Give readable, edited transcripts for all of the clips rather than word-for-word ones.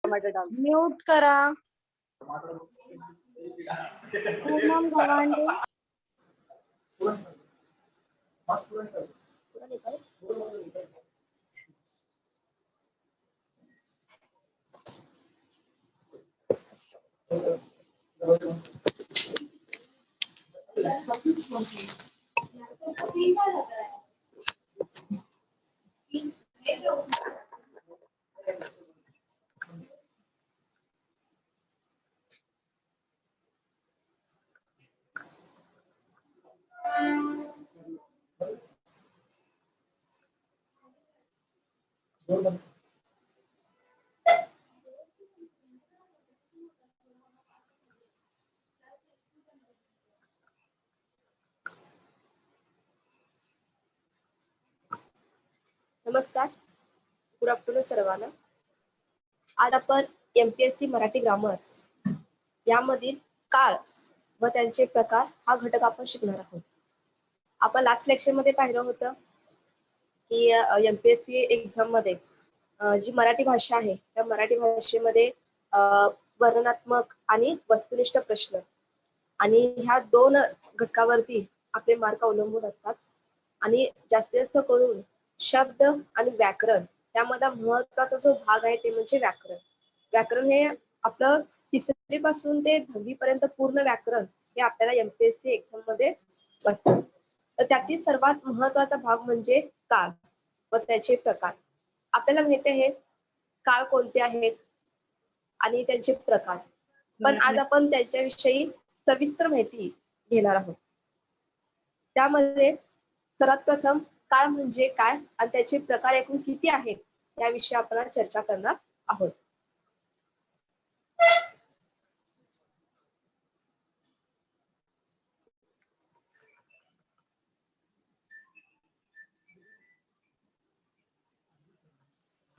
Mute करा. पूनम गव्हांडे. नमस्कार, good afternoon सर्वांना. आज आपण MPSC मराठी ग्रामर यामधील काळ व त्यांचे प्रकार हा घटक आपण शिकणार आहोत. आपण लास्ट लेक्चर मध्ये पाहिलं होतं की MPSC एक्झाम मध्ये जी मराठी भाषा आहे त्या मराठी भाषेमध्ये वर्णनात्मक आणि वस्तुनिष्ठ प्रश्न आणि ह्या दोन घटकावरती आपले मार्क अवलंबून असतात आणि जास्तीत जास्त करून शब्द आणि व्याकरण त्यामध्ये महत्वाचा जो भाग आहे ते म्हणजे व्याकरण. व्याकरण हे आपलं 3री पासून ते 10वी पर्यंत पूर्ण व्याकरण हे आपल्याला MPSC एक्झाम मध्ये असतं. तर त्यातील सर्वात महत्वाचा भाग म्हणजे काळ व त्याचे प्रकार. आपल्याला माहिती आहे काळ कोणते आहेत आणि त्यांचे प्रकार, पण आज आपण त्यांच्याविषयी सविस्तर माहिती घेणार आहोत. त्यामध्ये सर्वात प्रथम काळ म्हणजे काय आणि त्याचे प्रकार एकूण किती आहेत याविषयी आपण चर्चा करणार आहोत.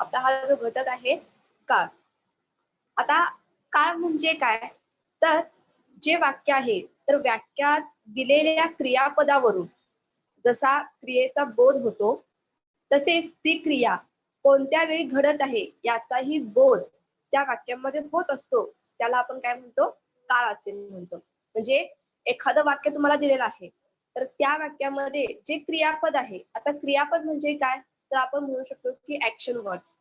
आपला हा जो घटक आहे काळ. आता काळ म्हणजे काय, तर जे वाक्य आहे तर वाक्यात दिलेल्या क्रियापदावरून जसा क्रियेचा बोध होतो तसेच ती क्रिया कोणत्या वेळी घडत आहे याचाही बोध त्या वाक्यामध्ये होत असतो, त्याला आपण काय म्हणतो, काळ असे म्हणतो. म्हणजे एखादं वाक्य तुम्हाला दिलेलं आहे तर त्या वाक्यामध्ये जे क्रियापद आहे, आता क्रियापद म्हणजे काय, तर आपण म्हणू शकतो की ऍक्शन वर्ड्स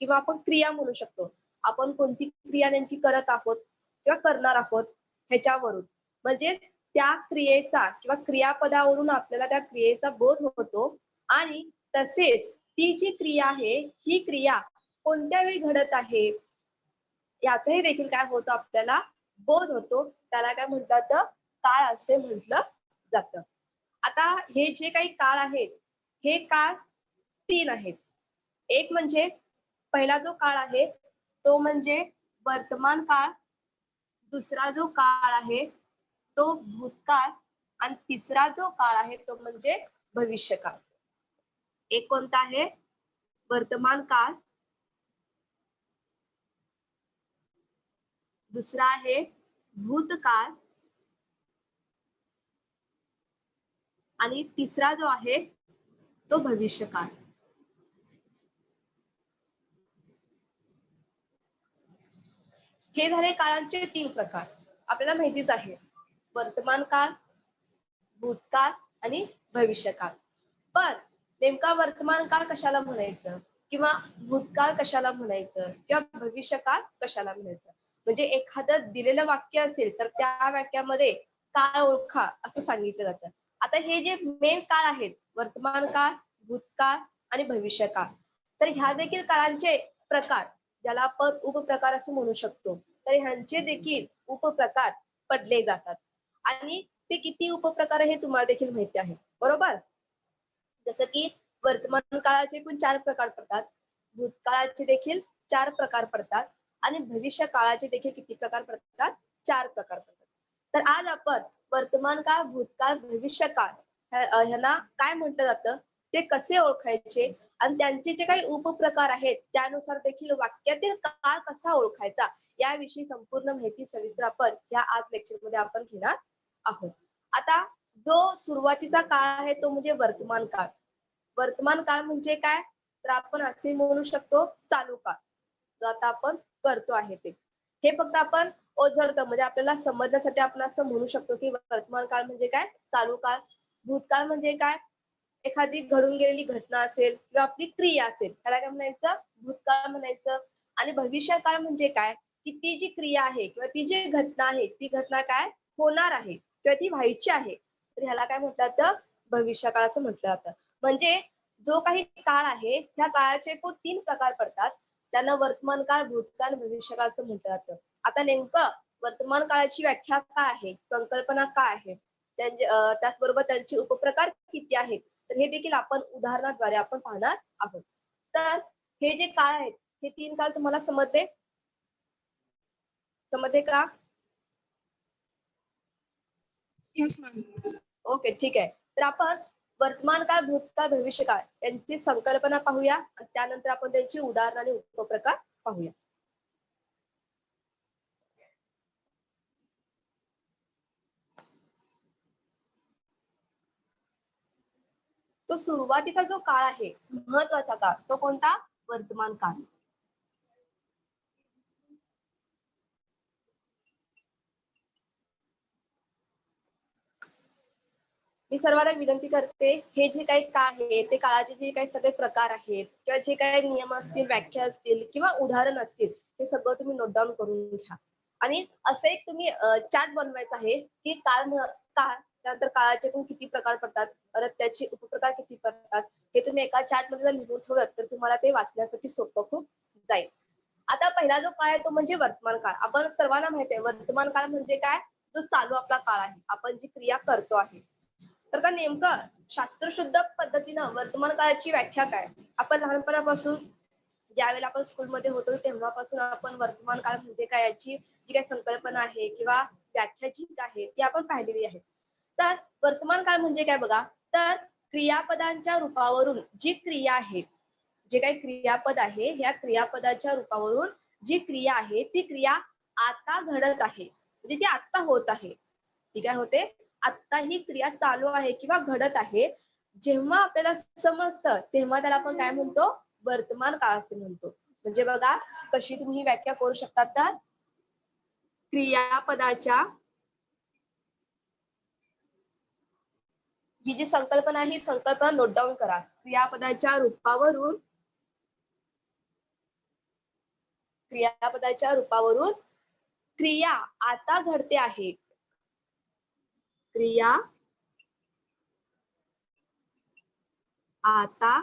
किंवा आपण क्रिया म्हणू शकतो. आपण कोणती क्रिया नेमकी करत आहोत किंवा करणार आहोत ह्याच्यावरून, म्हणजे त्या क्रियेचा किंवा क्रियापदावरून आपल्याला त्या क्रियेचा बोध होतो आणि तसेच ती जी क्रिया आहे ही क्रिया कोणत्या वेळी घडत आहे याचाही देखील काय होतं, आपल्याला बोध होतो. त्याला काय म्हणतात, काळ असे म्हटलं जातं. आता हे जे काही काळ आहेत हे काळ 3 आहेत. एक म्हणजे पहिला जो काळ आहे तो म्हणजे वर्तमान काळ, दुसरा जो काळ आहे तो भूतकाळ आणि तिसरा जो काळ आहे तो म्हणजे भविष्यकाळ. एक कोणता आहे, वर्तमान काळ, दुसरा आहे भूतकाळ आणि तिसरा जो आहे तो भविष्यकाळ. हे झाले काळांचे 3 प्रकार. आपल्याला माहितीच आहे, वर्तमान काळ, भूतकाळ आणि भविष्यकाळ. पण नेमका वर्तमान काळ कशाला म्हणायचं किंवा भूतकाळ कशाला म्हणायचं किंवा भविष्यकाळ कशाला म्हणायचं, म्हणजे एखादं दिलेलं वाक्य असेल तर त्या वाक्यामध्ये काळ ओळखा असं सांगितलं जातं. आता हे जे मेन काळ आहेत, वर्तमान काळ, भूतकाळ आणि भविष्यकाळ, तर ह्या देखील काळांचे प्रकार ज्याला आपण उपप्रकार असं म्हणू शकतो, तर ह्यांचे देखील उपप्रकार पडले जातात. आणि ते किती उपप्रकार हे तुम्हाला देखील माहिती आहे, बरोबर. जसं की वर्तमान काळाचे एकूण 4 प्रकार पडतात, भूतकाळाचे देखील 4 प्रकार पडतात आणि भविष्य काळाचे देखील किती प्रकार पडतात, 4 प्रकार पडतात. तर आज आपण वर्तमान काळ, भूतकाळ, भविष्य काळ ह्यांना काय म्हटलं जातं, ते कसे ओळखायचे आणि त्यांचे जे काही उपप्रकार आहेत त्यानुसार देखील वाक्यातील काळ कसा ओळखायचा याविषयी संपूर्ण माहिती सविस्तर आपण या आज लेक्चर मध्ये आपण घेणार आहोत. आता जो सुरुवातीचा काळ आहे तो म्हणजे वर्तमान काळ. वर्तमान काळ म्हणजे काय, तर आपण असे म्हणू शकतो चालू काळ. जो आता आपण करतो आहे ते. हे फक्त आपण ओझरतं म्हणजे आपल्याला समजण्यासाठी आपण असं म्हणू शकतो की वर्तमान काळ म्हणजे काय, चालू काळ. भूतकाळ म्हणजे काय, एखादी घडून गेलेली घटना असेल किंवा आपली क्रिया असेल त्याला काय म्हणायचं, भूतकाळ म्हणायचं. आणि भविष्यकाळ म्हणजे काय, की ती जी क्रिया आहे किंवा ती जी घटना आहे ती घटना काय होणार आहे किंवा ती व्हायची आहे, तर ह्याला काय म्हटलं जातं, भविष्यकाळ असं म्हटलं जातं. म्हणजे जो काही काळ आहे त्या काळाचे एकूण 3 प्रकार पडतात. त्यांना वर्तमान काळ, भूतकाळ आणि भविष्यकाळ असं म्हटलं जातं. आता नेमकं वर्तमान काळाची व्याख्या काय आहे, संकल्पना काय आहे, त्याचबरोबर त्यांचे उपप्रकार किती आहेत, तर हे देखील आपण उदाहरणाद्वारे आपण पाहणार आहोत. तर हे जे काळ आहेत हे 3 काळ तुम्हाला समजले? समजले का? Yes, ma'am. ओके, ठीक आहे. तर आपण वर्तमान काळ, भूतकाळ, भविष्यकाळ यांची संकल्पना पाहूया आणि त्यानंतर आपण त्यांची उदाहरण आणि उपप्रकार पाहूया. तो सुरुवातीचा जो काळ आहे, महत्वाचा काळ, तो कोणता? वर्तमान काळ. मी सर्वांना विनंती करते, हे जे काही काळ आहे, ते काळाचे जे काही सगळे प्रकार आहेत किंवा जे काही नियम असतील, व्याख्या असतील किंवा उदाहरण असतील, हे सगळं तुम्ही नोट डाउन करून घ्या. आणि असं एक तुम्ही चार्ट बनवायचा आहे, की काळ, त्यानंतर काळाचे पण किती प्रकार पडतात, परत त्याचे उपप्रकार किती पडतात, हे तुम्ही एका चार्टमध्ये जर लिहून ठेवलं, तर तुम्हाला ते वाचण्यासाठी सोपं खूप जाईल. आता पहिला जो काळ आहे तो म्हणजे वर्तमान काळ. आपण सर्वांना माहिती आहे, वर्तमान काळ म्हणजे काय? जो चालू आपला काळ आहे. आपण जी क्रिया करतो आहे. तर का नेमकं शास्त्रशुद्ध पद्धतीनं वर्तमान काळाची व्याख्या काय? आपण लहानपणापासून ज्यावेळेला आपण स्कूलमध्ये होतो तेव्हापासून आपण वर्तमान काळ म्हणजे काय याची जी काही संकल्पना आहे किंवा व्याख्या जी आहे ती आपण पाहिलेली आहे. तर वर्तमान काळ म्हणजे काय बघा, तर क्रियापदांच्या रूपावरून जी क्रिया आहे, जे काही क्रियापद आहे, ह्या क्रियापदाच्या रूपावरून जी क्रिया आहे, ती क्रिया आता घडत आहे. म्हणजे ती आता होत आहे. ती काय होते? आत्ता ही क्रिया चालू आहे किंवा घडत आहे. जेव्हा आपल्याला समजतं, तेव्हा त्याला आपण काय म्हणतो? वर्तमान काळ असे म्हणतो. म्हणजे बघा, कशी तुम्ही ही व्याख्या करू शकता तर क्रियापदाच्या ही जी संकल्पना आहे, ही संकल्पना नोट डाउन करा. क्रियापदाच्या रूपावरून क्रिया आता घडते आहे. क्रिया आता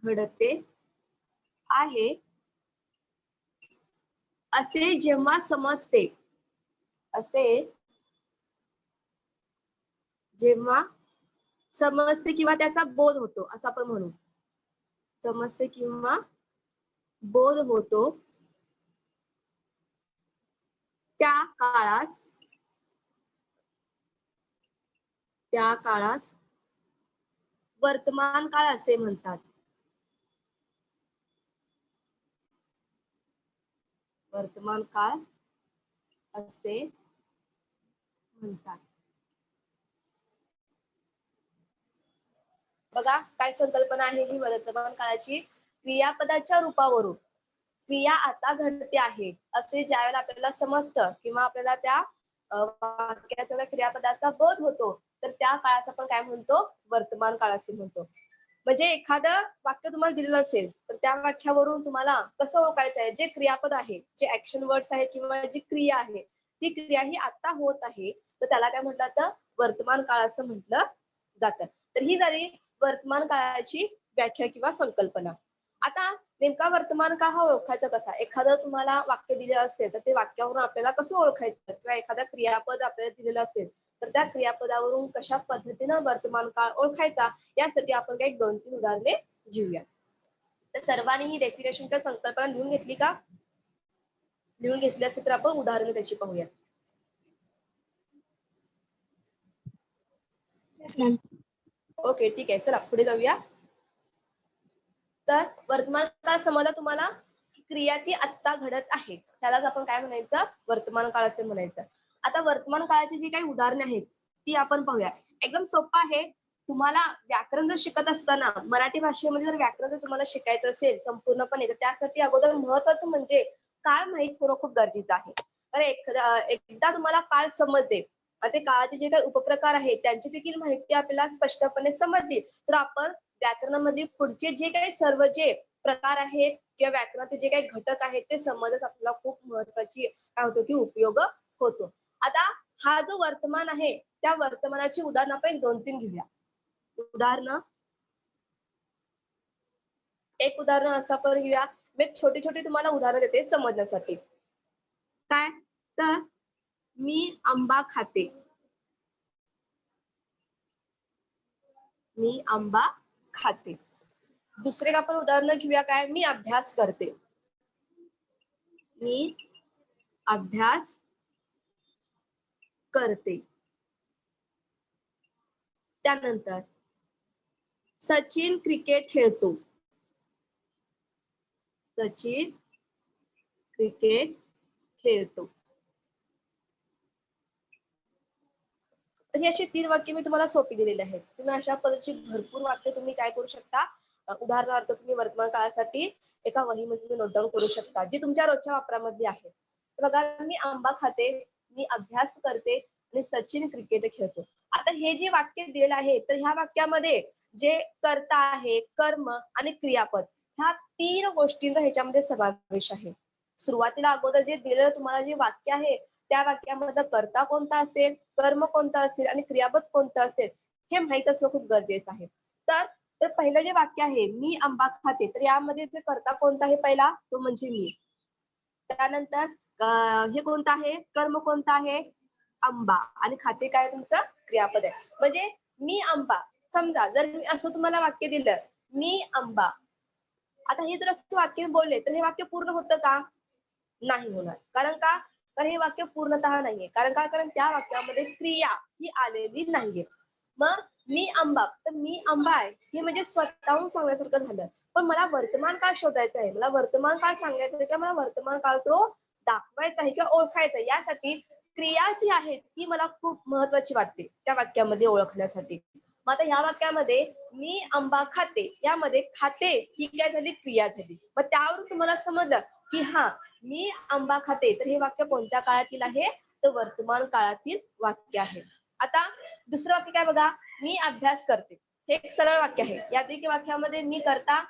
घडते आहे असे जेव्हा समजते, असे जेव्हा समजते किंवा त्याचा बोध होतो असं आपण म्हणू. समजते किंवा बोध होतो त्या काळास वर्तमान काळ असे म्हणतात. वर्तमान काळ असे म्हणतात. बघा काय संकल्पना आहे ही वर्तमान काळाची. क्रियापदाच्या रूपावरून क्रिया आता घडते आहे असे ज्यावेळेला आपल्याला समजतं किंवा आपल्याला त्या वाक्याचा त्या क्रियापदाचा बोध होतो, तर त्या काळास आपण काय म्हणतो? वर्तमान काळ असे म्हणतो. म्हणजे एखादं वाक्य तुम्हाला दिलेलं असेल, तर त्या वाक्यावरून तुम्हाला कसं ओळखायचं आहे, जे क्रियापद आहे, जे ऍक्शन वर्ड्स आहे किंवा जी क्रिया आहे, ती क्रिया ही आता होत आहे, तर त्याला काय म्हटलं जातं? वर्तमान काळ असं म्हटलं जातं. तर ही झाली वर्तमान काळाची व्याख्या किंवा संकल्पना. आता नेमका वर्तमान काळ हा ओळखायचा कसा? एखादं तुम्हाला वाक्य दिलेलं असेल, तर ते वाक्यावरून आपल्याला कसं ओळखायचं किंवा एखादा क्रियापद आपल्याला दिलेलं असेल, तर त्या क्रियापदावरून कशा पद्धतीनं वर्तमान काळ ओळखायचा, यासाठी आपण काही 2-3 उदाहरणे घेऊया. तर सर्वांनी ही डेफिनेशन किंवा संकल्पना लिहून घेतली का? लिहून घेतली असेल तर आपण उदाहरणे त्याची पाहूया. Yes, ma'am. ओके, ठीक आहे. चला पुढे जाऊया. तर वर्तमान काळ समजला तुम्हाला? क्रिया ती आत्ता घडत आहे. त्यालाच आपण काय म्हणायचं? वर्तमान काळ असे म्हणायचं. आता वर्तमान काळाची जी काही उदाहरणे आहेत, ती आपण पाहूया. एकदम सोपं आहे. तुम्हाला व्याकरण जर शिकत असताना मराठी भाषेमध्ये जर व्याकरण जर तुम्हाला शिकायचं असेल संपूर्णपणे तर त्यासाठी अगोदर महत्वाचं म्हणजे काळ माहित होणं खूप गरजेचं आहे. तर एकदा तुम्हाला काळ समजते ते काळाचे जे काही उपप्रकार आहेत त्यांची देखील माहिती आपल्याला स्पष्टपणे समजली तर आपण व्याकरणामध्ये पुढचे जे काही सर्व जे प्रकार आहेत किंवा व्याकरणाचे जे काही घटक आहेत ते समजण्यास आपल्याला खूप महत्वाची काय होतो की उपयोग होतो. आता हा जो वर्तमान आहे त्या वर्तमानाची उदाहरणं आपण 2-3 घेऊया. उदाहरण एक उदाहरण असं आपण घेऊया. मी छोटी छोटी तुम्हाला उदाहरण देते समजण्यासाठी. काय तर मी आंबा खाते. मी आंबा खाते. दुसरे का आपण उदाहरण घेऊया काय मी अभ्यास करते. मी अभ्यास करते. त्यानंतर सचिन क्रिकेट खेळतो. सचिन क्रिकेट खेळतो. तर ही अशी 3 वाक्य मी तुम्हाला सोपी दिलेली आहेत. तुम्ही अशा पद्धतीची भरपूर वाक्य तुम्ही काय करू शकता उदाहरणार्थ तुम्ही वर्तमान काळासाठी एका वहीमध्ये तुम्ही नोट डाऊन करू शकता जी तुमच्या रोजच्या वापरामध्ये आहे. बघा मी आंबा खाते, मी अभ्यास करते आणि सचिन क्रिकेट खेळतो. आता हे जे वाक्य दिलेलं आहे तर ह्या वाक्यामध्ये जे कर्ता आहे, कर्म आणि क्रियापद ह्या 3 गोष्टींचा ह्याच्यामध्ये समावेश आहे. सुरुवातीला अगोदर जे दिलेलं तुम्हाला जे वाक्य आहे त्या वाक्यामध्ये कर्ता कोणता असेल, कर्म कोणता असेल आणि क्रियापद कोणतं असेल हे माहित असणं खूप गरजेचं आहे. तर तर पहिलं जे वाक्य आहे मी आंबा खाते तर यामध्ये जे कर्ता कोणता आहे पहिला तो म्हणजे मी. त्यानंतर हे कोणतं आहे कर्म कोणतं आहे आंबा आणि खाते काय तुमचं क्रियापद आहे. म्हणजे मी आंबा समजा जर मी असं तुम्हाला वाक्य दिलं मी आंबा आता हे जर असं वाक्य बोलले तर हे वाक्य पूर्ण होतं का? नाही होणार. कारण का? तर हे वाक्य पूर्णतः नाहीये. कारण का? कारण त्या वाक्यामध्ये क्रिया ही आलेली नाहीये. मग मी आंबा, तर मी आंबा आहे हे म्हणजे स्वतःहून सांगण्यासारखं झालं. पण मला वर्तमान काळ शोधायचा आहे. मला वर्तमान काळ सांगायचा आहे किंवा मला वर्तमान काळ तो दाखवायचा आहे किंवा ओळखायचा आहे. यासाठी क्रिया जी आहे ती मला खूप महत्वाची वाटते त्या वाक्यामध्ये ओळखण्यासाठी. मग आता ह्या वाक्यामध्ये मी आंबा खाते यामध्ये खाते ही काय झाली क्रिया झाली. मग त्यावरून तुम्हाला समजलं की हा मी आंबा खाते तर हे वाक्य कोणत्या काळातील आहे तर वर्तमान काळातील वाक्य आहे. आता दुसरं वाक्य काय बघा मी अभ्यास करते हे एक सरळ वाक्य आहे. या देखील वाक्यामध्ये मी करता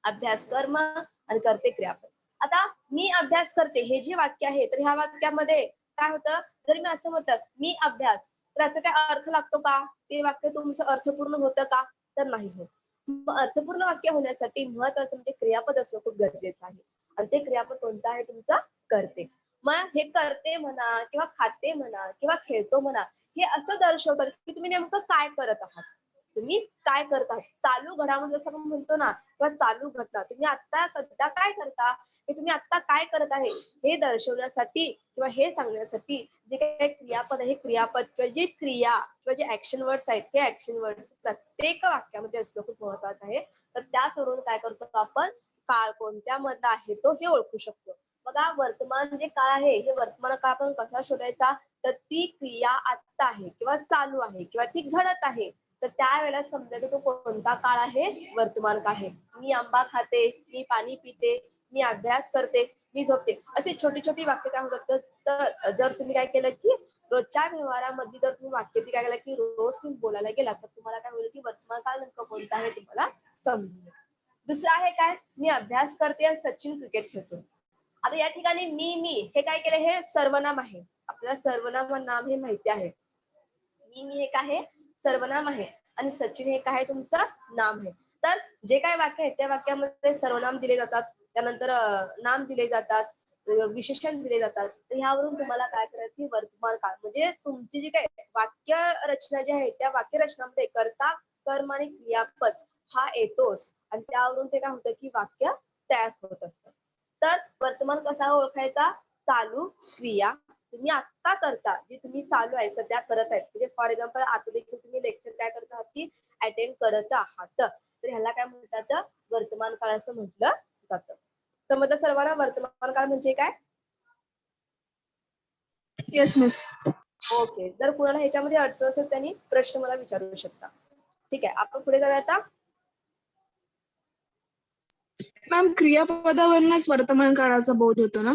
अभ्यास कर्म आणि करते क्रियापद. आता मी अभ्यास करते हे जे वाक्य आहे तर ह्या वाक्यामध्ये काय होतं जर मी असं म्हटलं मी अभ्यास तर याचा काय अर्थ लागतो का? ते वाक्य तुमचं अर्थपूर्ण होतं का? तर नाही होत. मग अर्थपूर्ण वाक्य होण्यासाठी महत्वाचं म्हणजे क्रियापद असणं खूप गरजेचं आहे. आणि ते क्रियापद कोणतं आहे तुमचं करते. मग हे करते म्हणा किंवा खाते म्हणा किंवा खेळतो म्हणा हे असं दर्शवतात की तुम्ही नेमकं काय करत आहात. तुम्ही काय करत आहात. चालू घडामोडी जसं आपण म्हणतो ना किंवा चालू घटना तुम्ही आता सध्या काय करता हे तुम्ही आता काय करत आहे हे दर्शवण्यासाठी किंवा हे सांगण्यासाठी जे काही क्रियापद आहे क्रियापद किंवा जी क्रिया किंवा जे ऍक्शन वर्ड्स आहेत ते ऍक्शन वर्ड्स प्रत्येक वाक्यामध्ये असणं खूप महत्वाचं आहे. तर त्यावरून काय करतो आपण काळ कोणत्या मधला आहे तो हे ओळखू शकतो. बघा वर्तमान जे काळ आहे हे वर्तमान काळ आपण कसा शोधायचा तर ती क्रिया आत्ता आहे किंवा चालू आहे किंवा ती घडत आहे. तर त्यावेळेला समजायचं तो कोणता काळ आहे वर्तमान काळ आहे. मी आंबा खाते, मी पाणी पिते, मी अभ्यास करते, मी झोपते अशी छोटी छोटी वाक्य काय होतात तर जर तुम्ही काय केलं की रोजच्या व्यवहारामध्ये जर तुम्ही वाक्य काय केलं की रोज तुम्ही बोलायला गेला तर तुम्हाला काय होईल की वर्तमान काळ नेमकं कोणता आहे तुम्हाला समजेल. दुसरं आहे काय मी अभ्यास करते आणि सचिन क्रिकेट खेळतो. आता या ठिकाणी मी हे काय केलं हे सर्वनाम आहे. आपल्याला सर्वनाम नाम हे माहिती आहे. मी हे काय आहे सर्वनाम आहे आणि सचिन हे काय तुमचं नाम आहे. तर जे काय वाक्य आहे त्या वाक्यामध्ये सर्वनाम दिले जातात त्यानंतर नाम दिले जातात विशेषण दिले जातात. तर ह्यावरून तुम्हाला काय करायचं की वर्तमान काळ म्हणजे तुमची जी काय वाक्य रचना जी आहे त्या वाक्य रचनामध्ये कर्ता कर्म आणि क्रियापद हा येतोच आणि त्यावरून ते काय होतं की वाक्य तयार होत असतं. तर वर्तमान कसा ओळखायचा चालू क्रिया तुम्ही आत्ता करता जे तुम्ही चालू आहे सध्या करत आहेत म्हणजे फॉर एक्झाम्पल आता देखील तुम्ही लेक्चर काय करत आहात की अटेंड करत आहात तर ह्याला काय म्हणतात वर्तमान काळ असं म्हटलं जातं. समजलं सर्वांना वर्तमान काळ म्हणजे काय? Yes miss. ओके जर कुणाला ह्याच्यामध्ये अडचण असेल त्यांनी प्रश्न मला विचारू शकता. ठीक आहे, आपण पुढे जाऊया आता. मॅम क्रियापदावरूनच वर्तमान काळाचा बोध होतो ना?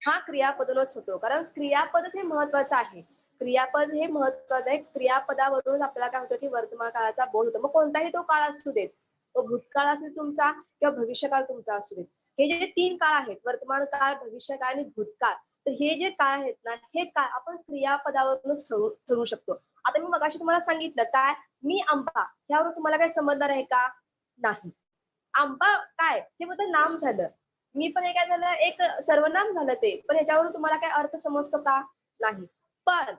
हा क्रियापदूनच होतो, कारण क्रियापद हे महत्वाचं आहे. क्रियापद हे महत्वाचं आहे. क्रियापदावरून आपल्याला काय होतं की वर्तमान काळाचा बोध होतो. मग कोणताही तो काळ असू देत, तो भूतकाळ असेल तुमचा किंवा भविष्यकाळ तुमचा असू देत. हे जे 3 काळ आहेत, वर्तमान काळ, भविष्यकाळ आणि भूतकाळ, तर हे जे काळ आहेत ना, हे काळ आपण क्रियापदावरूनच ठरवू शकतो. आता मी मगाशी तुम्हाला सांगितलं काय, मी आंबा, यावरून तुम्हाला काय समजणार आहे का? नाही. आंबा काय हे फक्त नाम झालं. मी पण हे काय झालं, एक सर्वनाम झालं ते. पण ह्याच्यावरून तुम्हाला काय अर्थ समजतो का? नाही. पण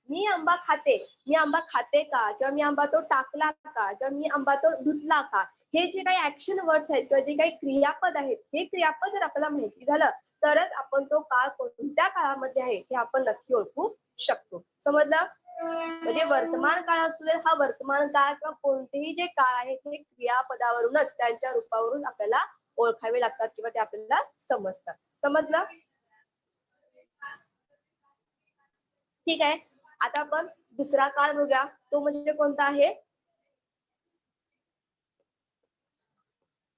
मी आंबा खाते, मी आंबा खाते का? किंवा मी आंबा तो टाकला का? किंवा मी आंबा तो धुतला का? हे जे काही ऍक्शन वर्ड्स आहेत किंवा जे काही क्रियापद आहेत, हे क्रियापद जर आपल्याला माहिती झालं, तरच आपण तो काळ कोणत्या काळामध्ये आहे हे आपण नक्की ओळखू शकतो. समजलं? म्हणजे वर्तमान काळ असू दे, हा वर्तमान काळ किंवा कोणतेही जे काळ आहेत हे क्रियापदावरूनच, त्यांच्या रूपावरून आपल्याला ओळखावे लागतात किंवा ते आपल्याला समजतात. समजलं? ठीक आहे, आता आपण दुसरा काळ बघूया. तो म्हणजे कोणता आहे?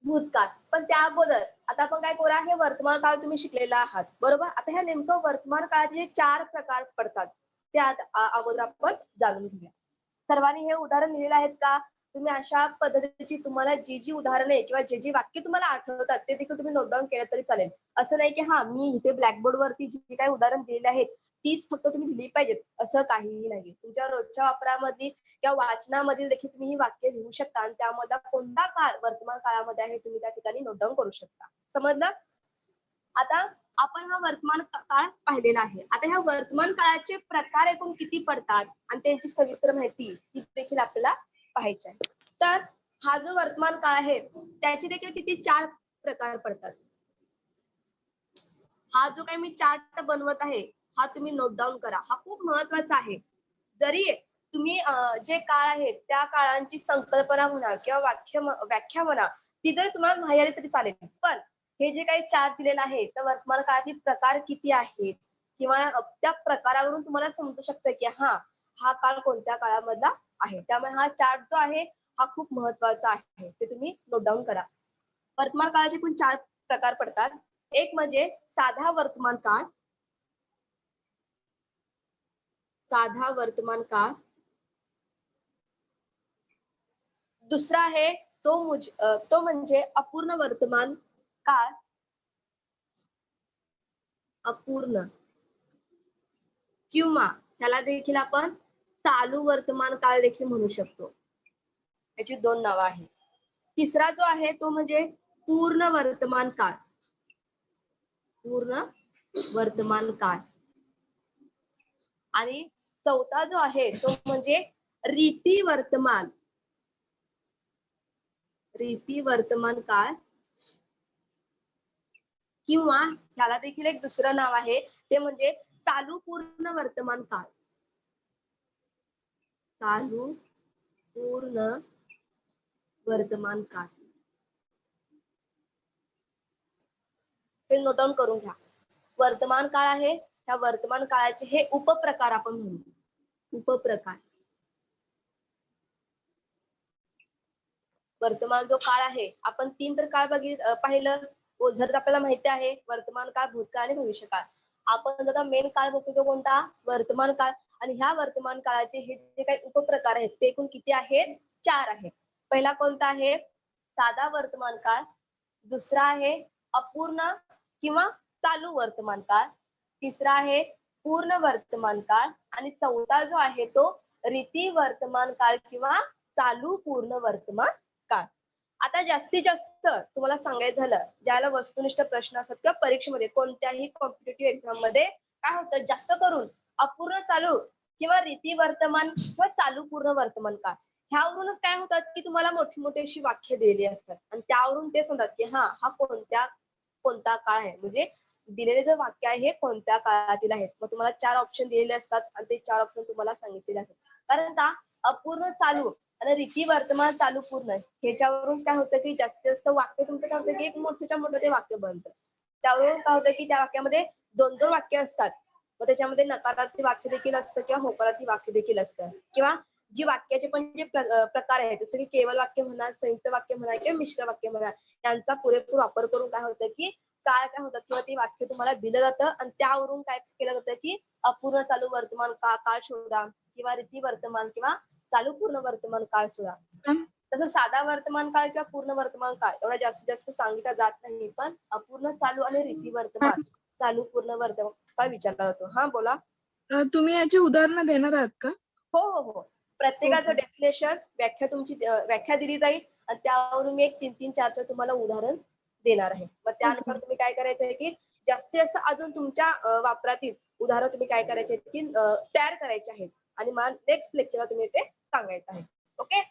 भूतकाळ. पण त्या अगोदर आता आपण काय करूया, हे वर्तमान काळ तुम्ही शिकलेला आहात, बरोबर? आता ह्या नेमकं वर्तमान काळाचे जे 4 प्रकार पडतात, ते अगोदर आपण जाणून घेऊया. सर्वांनी हे उदाहरण लिहिलेलं आहेत का? तुम्ही अशा पद्धतीची तुम्हाला जी उदाहरणे किंवा जे वाक्य तुम्हाला आठवतात ते देखील तुम्ही नोट डाऊन केलं तरी चालेल. असं नाही की हा मी इथे ब्लॅकबोर्ड वरती जी काही उदाहरण दिलेली आहेत तीच फक्त तुम्ही लिहिली पाहिजेत, असं काहीही नाही. तुमच्या रोजच्या वापरामध्ये किंवा वाचनामध्ये देखील तुम्ही ही वाक्य लिहू शकता आणि त्यामध्ये कोणता काळ वर्तमान काळामध्ये आहे तुम्ही त्या ठिकाणी नोट डाऊन करू शकता. समजलं? आता आपण हा वर्तमान काळ पाहिलेला आहे. आता ह्या वर्तमान काळाचे प्रकार एकूण किती पडतात आणि त्यांची सविस्तर माहिती ही देखील आपल्याला पाहायची आहे. तर हा जो वर्तमान काळ आहे त्याचे देखील किती 4 प्रकार पडतात. हा जो काही मी चार्ट बनवत आहे हा तुम्ही नोट डाऊन करा. हा खूप महत्वाचा आहे. जरी तुम्ही जे काळ आहेत त्या काळांची संकल्पना म्हणा किंवा व्याख्या म्हणा ती जर तुम्हाला माहिती आली तरी चालेल. पण हे जे काही चार्ट दिलेलं आहे तर वर्तमान काळातील प्रकार किती आहेत किंवा त्या प्रकारावरून तुम्हाला समजू शकतं की हा काळ कोणत्या काळामधला आहे. त्यामुळे हा चार्ट जो आहे हा खूप महत्वाचा आहे. ते तुम्ही नोट डाऊन करा. वर्तमान काळाचे पण 4 प्रकार पडतात. एक म्हणजे साधा वर्तमान काळ, साधा वर्तमान काळ. दुसरा आहे तो म्हणजे अपूर्ण वर्तमान काळ, अपूर्ण, किंवा त्याला देखील आपण चालू वर्तमान काळ देखील म्हणू शकतो. याची 2 नावं आहेत. तिसरा जो आहे तो म्हणजे पूर्ण वर्तमान काळ, पूर्ण वर्तमान काळ. आणि चौथा जो आहे तो म्हणजे रीती वर्तमान, रीती वर्तमान काळ, किंवा ह्याला देखील एक दुसरं नाव आहे ते म्हणजे चालू पूर्ण वर्तमान काळ, चालू पूर्ण वर्तमान काळ. हे नोट डाऊन करून घ्या. वर्तमान काळ आहे, ह्या वर्तमान काळाचे हे उपप्रकार आपण म्हणू, उपप्रकार. वर्तमान जो काळ आहे आपण 3 तर काळ पाहिलं. जर आपल्याला माहिती आहे वर्तमान काळ, भूतकाळ आणि भविष्यकाळ. आपण आता मेन काळ बघतो तो कोणता? वर्तमान काळ. आणि ह्या वर्तमान काळाचे हे जे काही उपप्रकार आहेत ते एकूण किती आहेत? 4 आहेत. पहिला कोणता आहे? साधा वर्तमान काळ. दुसरा आहे अपूर्ण किंवा चालू वर्तमान काळ. तिसरा आहे पूर्ण वर्तमान काळ आणि चौथा जो आहे तो रीती वर्तमान काळ किंवा चालू पूर्ण वर्तमान काळ. आता जास्तीत जास्त तुम्हाला सांगायचं झालं, ज्याला वस्तुनिष्ठ प्रश्न असतात किंवा परीक्षेमध्ये कोणत्याही कॉम्पिटिटिव्ह एक्झाम मध्ये काय होतं, जास्त करून अपूर्ण चालू किंवा रीती वर्तमान किंवा चालू पूर्ण वर्तमान काळ ह्यावरूनच काय होतात की तुम्हाला मोठी मोठी अशी वाक्य दिलेली असतात आणि त्यावरून ते सांगतात की हा कोणता काळ आहे, म्हणजे दिलेले जे वाक्य आहे हे कोणत्या काळातील आहेत. मग तुम्हाला 4 ऑप्शन दिलेले असतात आणि ते 4 ऑप्शन तुम्हाला सांगितलेले आहेत. कारण का अपूर्ण चालू आणि रीती वर्तमान चालू पूर्ण ह्याच्यावरून काय होतं की जास्तीत जास्त वाक्य तुमचं काय होतं की एक मोठ्याच्या मोठं ते वाक्य बनतं. त्यावरून काय होतं की त्या वाक्यामध्ये 2-2 वाक्य असतात. मग त्याच्यामध्ये नकारार्थी वाक्य देखील असतं किंवा होकारार्थी वाक्य देखील असतं किंवा जी वाक्याचे पण जे प्रकार आहेत जसं की केवळ वाक्य म्हणा, संयुक्त वाक्य म्हणा किंवा मिश्र वाक्य म्हणा, यांचा पुरेपूर वापर करून काय होतं की काळ काय होतं किंवा ते वाक्य तुम्हाला दिलं जातं आणि त्यावरून काय केलं जातं की अपूर्ण चालू वर्तमान काळ शोधा किंवा रीती वर्तमान किंवा चालू पूर्ण वर्तमान काळ शोधा. मॅम तसं साधा वर्तमान काळ किंवा पूर्ण वर्तमान काळ एवढा जास्तीत जास्त सांगितला जात नाही, पण अपूर्ण चालू आणि रीती वर्तमान चालू पूर्ण वर्तमान काळ विचारला जातो. हा बोला. तुम्ही याची उदाहरणं देणार आहात का? हो हो हो. प्रत्येकाचं हो. डेफिनेशन व्याख्या तुमची व्याख्या दिली जाईल आणि त्यावरून मी एक 3-3, 4-4 तुम्हाला उदाहरण देणार आहे. मग त्यानुसार तुम्ही काय करायचं आहे की जास्तीत जास्त अजून तुमच्या वापरातील उदाहरण तुम्ही काय करायचे आहेत की तयार करायचे आहेत आणि मला नेक्स्ट लेक्चरला तुम्ही ते सांगायचं आहे. ओके.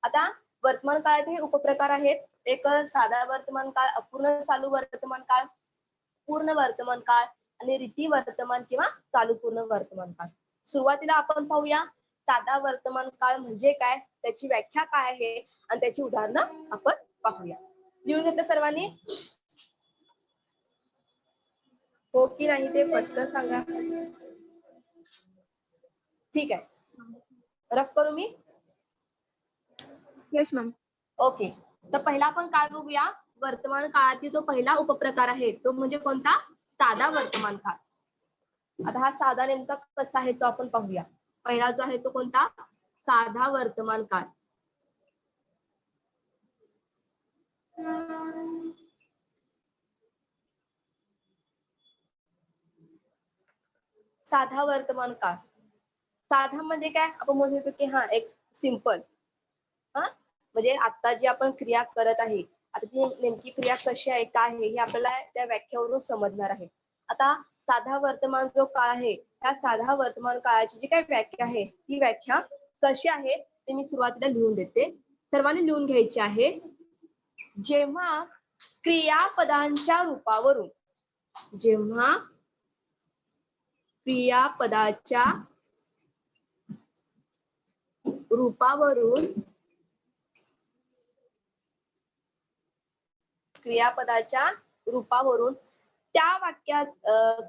आता वर्तमान काळाचे हे उपप्रकार आहेत. एक साधा वर्तमान काळ, अपूर्ण चालू वर्तमान काळ, पूर्ण वर्तमान काळ आणि रीती वर्तमान किंवा चालू पूर्ण वर्तमान काळ. सुरुवातीला आपण पाहूया साधा वर्तमान काळ म्हणजे काय, त्याची व्याख्या काय आहे आणि त्याची उदाहरणं आपण पाहूया. लिहून घेतलं सर्वांनी? हो की नाही ते स्पष्ट सांगा. ठीक आहे. रफ करू मी? Yes ma'am. ओके. तर पहिला आपण काय बघूया, वर्तमान काळातील जो पहिला उपप्रकार आहे तो म्हणजे कोणता? साधा वर्तमान काळ. आता हा साधा नेमका कसा आहे तो आपण पाहूया. पहिला जो आहे तो कोणता? साधा वर्तमान काळ. साधा वर्तमान काळ. साधा म्हणजे काय? आपण म्हणू शकतो की हा एक सिंपल. हा म्हणजे आता जी आपण क्रिया करत आहे, आता ती नेमकी क्रिया कशी आहे, काय आहे हे आपल्याला त्या व्याख्यावरून समजणार आहे. आता साधा वर्तमान जो काळ आहे, त्या साधा वर्तमान काळाची जी काही व्याख्या आहे, ती व्याख्या कशी आहे ते मी सुरुवातीला लिहून देते. सर्वांनी लिहून घ्यायची आहे. जेव्हा क्रियापदांच्या रूपावरून जेव्हा क्रियापदाच्या रूपावरून त्या वाक्यात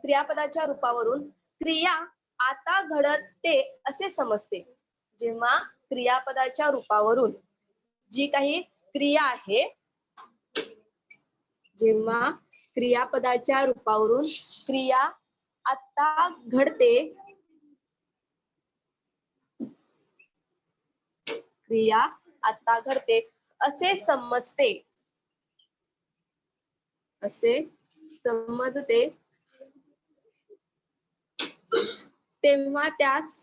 क्रियापदाच्या रूपावरून क्रिया आता घडते असे समजते. जेव्हा क्रियापदाच्या रूपावरून जी काही क्रिया आहे, जेव्हा क्रियापदाच्या रूपावरून क्रिया आता घडते, क्रिया आता घडते असे समजते, असे समजते, तेव्हा त्यास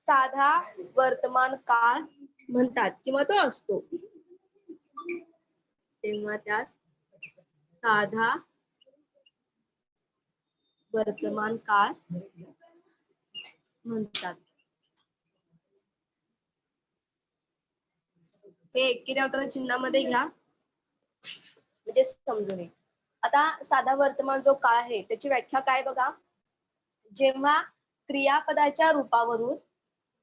साधा वर्तमान काळ म्हणतात किंवा तो असतो. तेव्हा त्यास साधा वर्तमान काळ म्हणतात. हे एकेरी अवतरण चिन्हामध्ये घ्या म्हणजे समजून येईल. आता साधा वर्तमान जो काळ आहे त्याची व्याख्या काय बघा. जेव्हा क्रियापदाच्या रूपावरून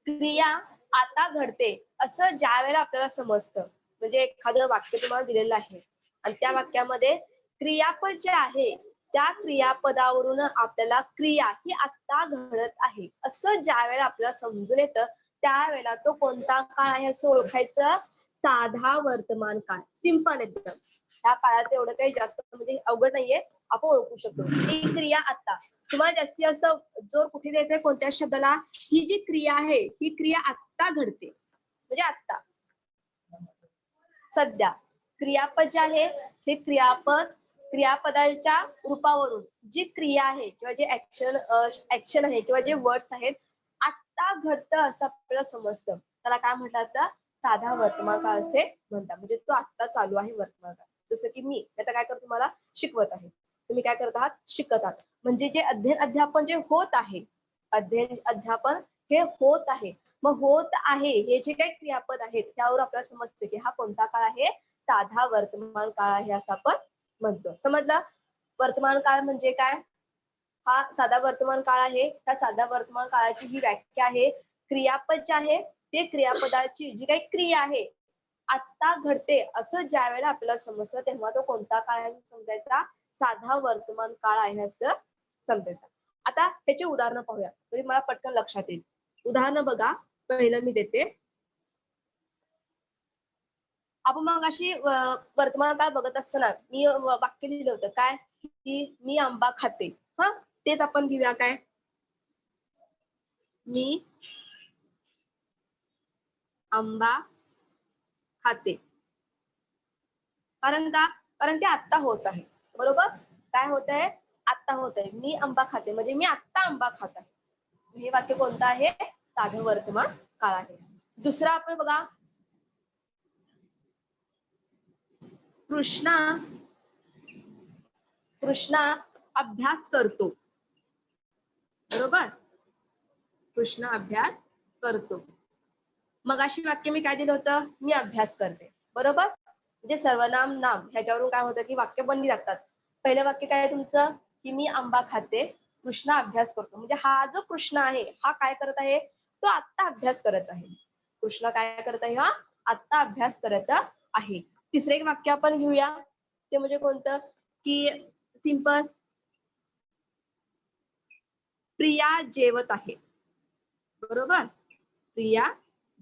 क्रिया आता घडते असं ज्या वेळेला आपल्याला समजतं, म्हणजे एखादं वाक्य तुम्हाला दिलेलं आहे आणि त्या वाक्यामध्ये क्रियापद जे आहे त्या क्रियापदावरून आपल्याला क्रिया ही आता घडत आहे असं ज्या वेळेला आपल्याला समजून येतं, त्यावेळेला तो कोणता काळ आहे असं ओळखायचं. साधा वर्तमान काळ. सिंपल एकदम. त्या काळात एवढं काही जास्त म्हणजे अवघड नाहीये, आपण ओळखू शकतो. ही क्रिया आता, तुम्हाला जास्तीत जास्त जोर कुठे द्यायचंय कोणत्या शब्दाला, ही जी क्रिया आहे ही क्रिया आता घडते म्हणजे आता सध्या. क्रियापद जे आहे हे क्रियापदाच्या रूपावरून जी क्रिया आहे किंवा जे ऍक्शन आहे किंवा जे वर्ड्स आहेत आता घडतं असं आपल्याला समजतं, त्याला काय म्हटलं जातं? साधा वर्तमान काळ असे म्हणतात. म्हणजे तो आता चालू आहे वर्तमान काळ. जसं की मी आता काय करतो, तुम्हाला शिकवत आहे, तुम्ही काय करत आहात? शिकत आहात. म्हणजे जे अध्ययन अध्यापन जे होत आहे, अध्ययन अध्यापन हे होत आहे. मग होत आहे हे जे काही क्रियापद आहेत त्यावर आपल्याला समजते की हा कोणता काळ आहे? साधा वर्तमान काळ आहे असं आपण म्हणतो. समजलं? वर्तमान काळ म्हणजे काय? हा साधा वर्तमान काळ आहे. त्या साधा वर्तमान काळाची ही व्याख्या आहे. क्रियापद जे आहे ते क्रियापदाची जी काही क्रिया आहे आता घडते असं ज्या वेळेला आपल्याला समजतं, तेव्हा तो कोणता काळ आहे समजायचा? साधा वर्तमान काळ आहे असं समजायचा. आता ह्याची उदाहरणं पाहूया म्हणजे मला पटकन लक्षात येईल. उदाहरणं बघा, पहिलं मी देते. आपण मग अशी वर्तमान काळ बघत असताना मी वाक्य लिहिलं होतं काय, की मी आंबा खाते. हा, तेच आपण घेऊया काय, मी आंबा खाते. कारण का, कारण ते आत्ता होत आहे. बरोबर, काय होत आहे, आत्ता होत आहे. मी आंबा खाते म्हणजे मी आत्ता आंबा खात आहे. हे वाक्य कोणतं आहे, साधं वर्तमान काळ आहे. दुसरं आपण बघा, कृष्णा कृष्णा अभ्यास करतो. बरोबर, कृष्णा अभ्यास करतो. मग अशी वाक्य मी काय दिलं होतं, मी अभ्यास करते. बरोबर, म्हणजे सर्वनाम नाम ह्याच्यावरून काय होतं की वाक्य बनली जातात. पहिलं वाक्य काय आहे तुमचं, की मी आंबा खाते, कृष्णा अभ्यास करतो. म्हणजे हा जो कृष्ण आहे हा काय करत आहे, तो आत्ता अभ्यास करत आहे. कृष्ण काय करत आहे, हा आत्ता अभ्यास करत आहे. तिसरे एक वाक्य आपण घेऊया, ते म्हणजे कोणतं, की सिंपल, प्रिया जेवत आहे. बरोबर, प्रिया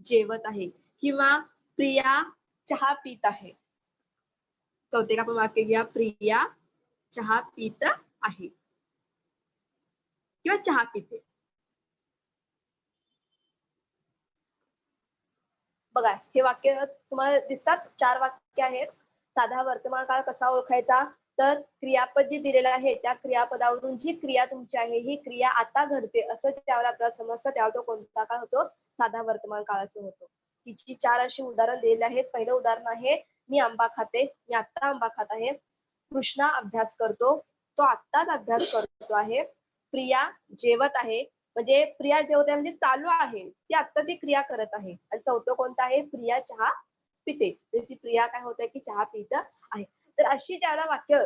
जेवत आहे किंवा प्रिया चहा पीत आहे. चौथे आपण वाक्य घ्या, प्रिया चहा पीत आहे किंवा चहा पिते. बघा, हे वाक्य तुम्हाला दिसतात, 4 वाक्य आहेत. साधा वर्तमान काळ कसा ओळखायचा, तर क्रियापद जे दिलेलं आहे त्या क्रियापदावरून जी क्रिया तुमची आहे ही क्रिया आता घडते असं ज्यावेळेला आपल्याला समजतं त्यावेळेला तो कोणता काळ होतो, साधा वर्तमान काळ असं होतो. हिची 4 अशी उदाहरण दिलेली आहेत. पहिलं उदाहरण आहे, मी आंबा खाते, मी आत्ता आंबा खात आहे. कृष्णा अभ्यास करतो, तो आत्ताच अभ्यास करतो आहे. प्रिया जेवत आहे, म्हणजे प्रिया जेवत आहे म्हणजे चालू आहे, ती आता ती क्रिया करत आहे. आणि चौथं कोणतं आहे, प्रिया चहा पिते, म्हणजे ती प्रिया काय होत आहे की चहा पित आहे. तर अशी ज्याला वाक्य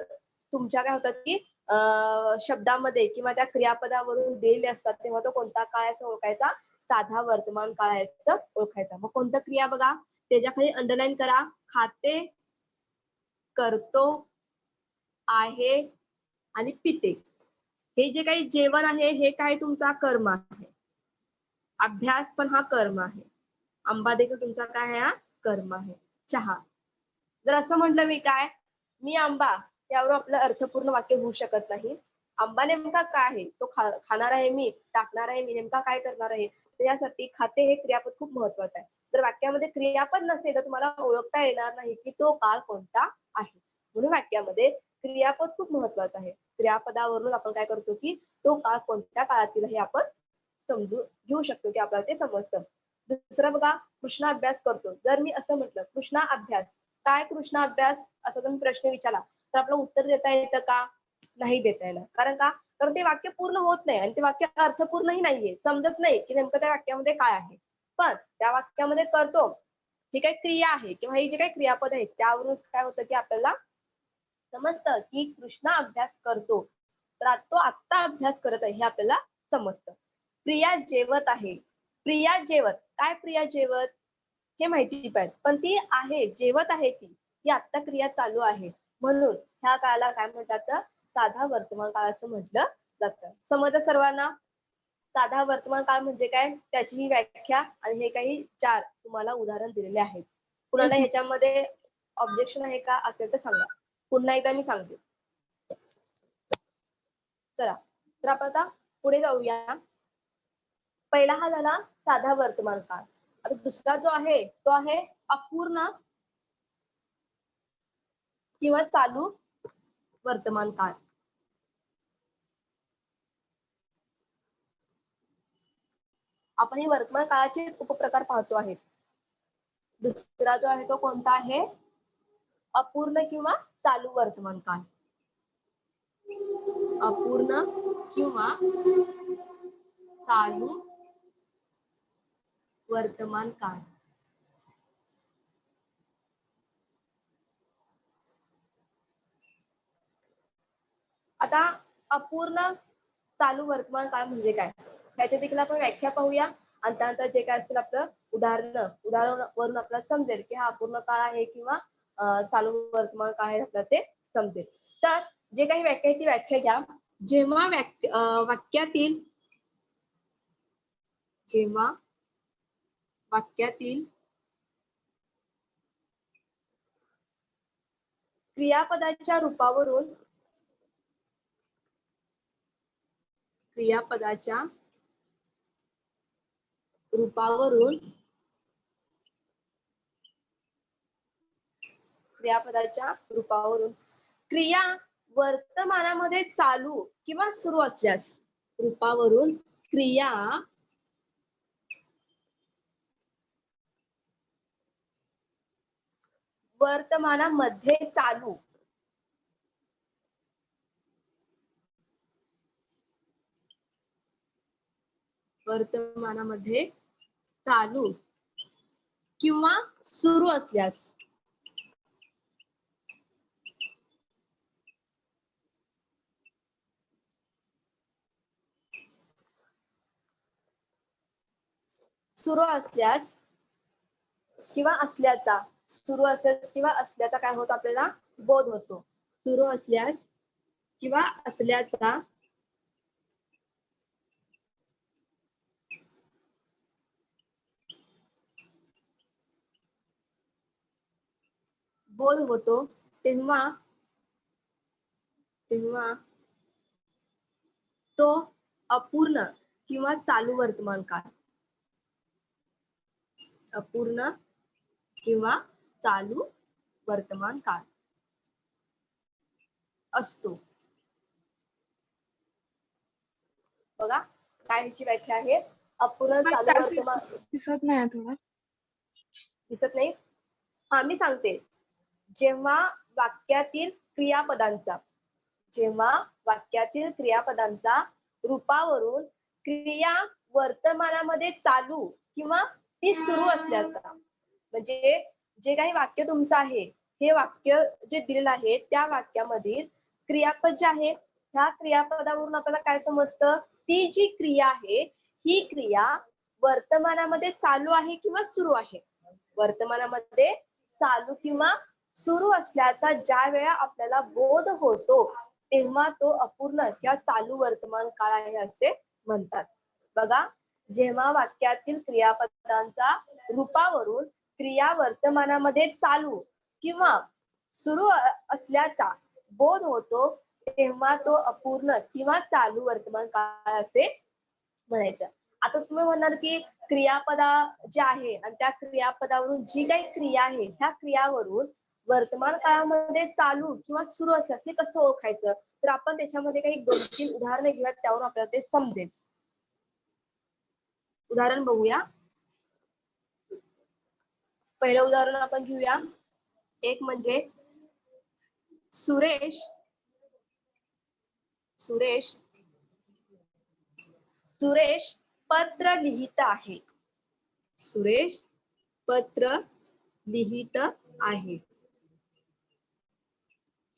तुमच्या काय होतात की शब्दामध्ये किंवा त्या क्रियापदावरून दिलेले असतात तेव्हा तो कोणता काळ असं ओळखायचा, साधा वर्तमान काळ आहे असं ओळखायचा. मग कोणतं क्रिया बघा, त्याच्या खाली अंडरलाईन करा, खाते, करतो, आहे आणि पिते. हे जे काही जेवण आहे हे काय तुमचा कर्म आहे. अभ्यास पण हा कर्म आहे. आंबा देखील तुमचा काय आहे, हा कर्म आहे. चहा, जर असं म्हटलं मी काय, मी आंबा, यावर आपलं अर्थपूर्ण वाक्य होऊ शकत नाही. आंबा नेमका काय आहे, तो खाणार आहे मी, टाकणार आहे मी, नेमका काय करणार आहे. तर यासाठी खाते हे क्रियापद खूप महत्वाचं आहे. जर वाक्यामध्ये क्रियापद नसेल तर तुम्हाला ओळखता येणार नाही की तो काळ कोणता आहे. म्हणून वाक्यामध्ये क्रियापद खूप महत्वाचं आहे. क्रियापदावरून आपण काय करतो की तो काळ कोणत्या काळातील हे आपण समजून घेऊ शकतो की आपल्याला ते समजतं. दुसरं बघा, कृष्णा अभ्यास करतो. जर मी असं म्हटलं कृष्णा अभ्यास, काय कृष्णा अभ्यास असा तुम्ही प्रश्न विचारला तर आपलं उत्तर देता येतं का, नाही देता येणार. कारण का, कारण ते वाक्य पूर्ण होत नाही आणि ते वाक्य अर्थपूर्णही नाहीये, समजत नाही की नेमकं त्या वाक्यामध्ये काय आहे. पण त्या वाक्यामध्ये करतो ही काही क्रिया आहे किंवा ही जे काही क्रियापद आहेत त्यावरून काय होतं की आपल्याला समजतं की कृष्णा अभ्यास करतो, तर तो आत्ता अभ्यास करत आहे हे आपल्याला समजतं. प्रिया जेवत आहे, प्रिया जेवत, काय प्रिया जेवत हे माहिती पाहिजे, पण ती आहे, जेवत आहे, ती आत्ता क्रिया चालू आहे. म्हणून ह्या काळाला काय म्हणतात, साधा वर्तमान काळ असं म्हटलं जातं. समजतं सर्वांना, साधा वर्तमान काळ म्हणजे काय, त्याची ही व्याख्या आणि हे काही 4 तुम्हाला उदाहरण दिलेले आहेत. कुणाला Yes, ह्याच्यामध्ये ऑब्जेक्शन आहे का, असेल तर सांगा. पुन्हा एकदा मी सांगते. चला, तर आपण आता पुढे जाऊया. पहिला हा झाला साधा वर्तमान काळ. आता दुसरा जो आहे तो आहे अपूर्ण किंवा चालू वर्तमान काळ. आपण हे वर्तमान काळाचे उपप्रकार पाहतो आहेत. दुसरा जो आहे तो कोणता आहे, अपूर्ण किंवा चालू वर्तमान काळ. अपूर्ण किंवा चालू वर्तमान काळ. आता अपूर्ण चालू वर्तमान काळ म्हणजे काय, ह्याच्या देखील आपण व्याख्या पाहूया आणि त्यानंतर जे काय असेल आपलं उदाहरणावरून आपल्याला समजेल की हा अपूर्ण काळ आहे किंवा चालू वर्तमान काळ आहे आपल्याला ते समजेल. तर जे काही व्याख्या आहे ती व्याख्या घ्या. जेव्हा वाक्यातील क्रियापदाच्या रूपावरून क्रिया वर्तमानामध्ये चालू किंवा सुरू असल्यास रूपावरून क्रिया वर्तमानामध्ये चालू किंवा सुरू असल्यास किंवा असल्याचा काय होतो आपल्याला बोध होतो. सुरू असल्यास किंवा असल्याचा बोध होतो तेव्हा तो अपूर्ण किंवा चालू वर्तमान काळ असतो. बघा काय ह्याची व्याख्या आहे. अपूर्ण चालू वर्तमान दिसत नाही तुला. दिसत नाही. हा मी सांगते. जेव्हा वाक्यातील क्रियापदांचा रूपावरून क्रिया वर्तमानामध्ये चालू किंवा ती सुरू असल्याचा म्हणजे जे काही वाक्य तुमचं आहे हे वाक्य जे दिलेलं आहे त्या वाक्यामधील क्रियापद जे आहे ह्या क्रियापदावरून आपल्याला काय समजतं ती जी क्रिया आहे ही क्रिया वर्तमानामध्ये चालू आहे किंवा सुरू आहे. वर्तमानामध्ये चालू किंवा सुरू असल्याचा ज्या वेळा आपल्याला बोध होतो तेव्हा तो अपूर्ण किंवा चालू वर्तमान काळ आहे असे म्हणतात. बघा जेव्हा वाक्यातील क्रियापदांचा रूपावरून क्रिया वर्तमानामध्ये चालू किंवा सुरू असल्याचा बोध होतो तेव्हा तो अपूर्ण किंवा चालू वर्तमान काळ असे म्हणायचं. आता तुम्ही म्हणणार की क्रियापदा जे आहे आणि त्या क्रियापदावरून जी काही क्रिया आहे त्या क्रियावरून वर्तमान काळामध्ये चालू किंवा सुरू असल्यास ते कसं ओळखायचं तर आपण त्याच्यामध्ये काही 2-3 उदाहरणे घेऊयात त्यावरून आपल्याला ते समजेल. उदाहरण बघूया. पहिलं उदाहरण आपण घेऊया. एक म्हणजे सुरेश पत्र लिहित आहे. सुरेश पत्र लिहित आहे.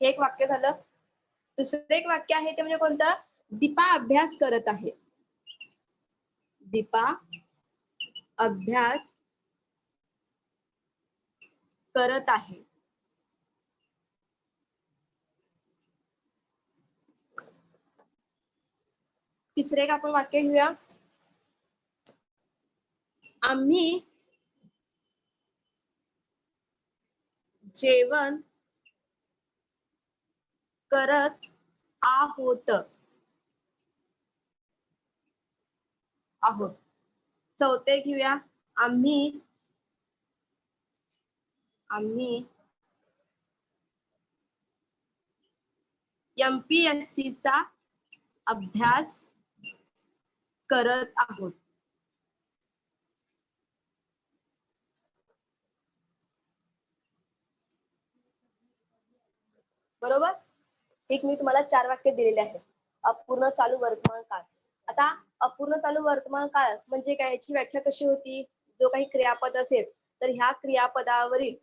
हे एक वाक्य झालं. दुसरं एक वाक्य आहे ते म्हणजे कोणतं दीपा अभ्यास करत आहे. दीपा अभ्यास करत आहे. तिसरे एक आपण वाक्य घेऊया. आम्ही जेवण करत आहोत. चौथे घेऊया. आम्ही MPSC चा अभ्यास करत आहोत. बरोबर. एक मी तुम्हाला 4 वाक्य दिलेले आहेत. अपूर्ण चालू वर्तमान काळ. आता अपूर्ण चालू वर्तमान काळ म्हणजे काय याची व्याख्या कशी होती जो काही क्रियापद असेल तर ह्या क्रियापदावरील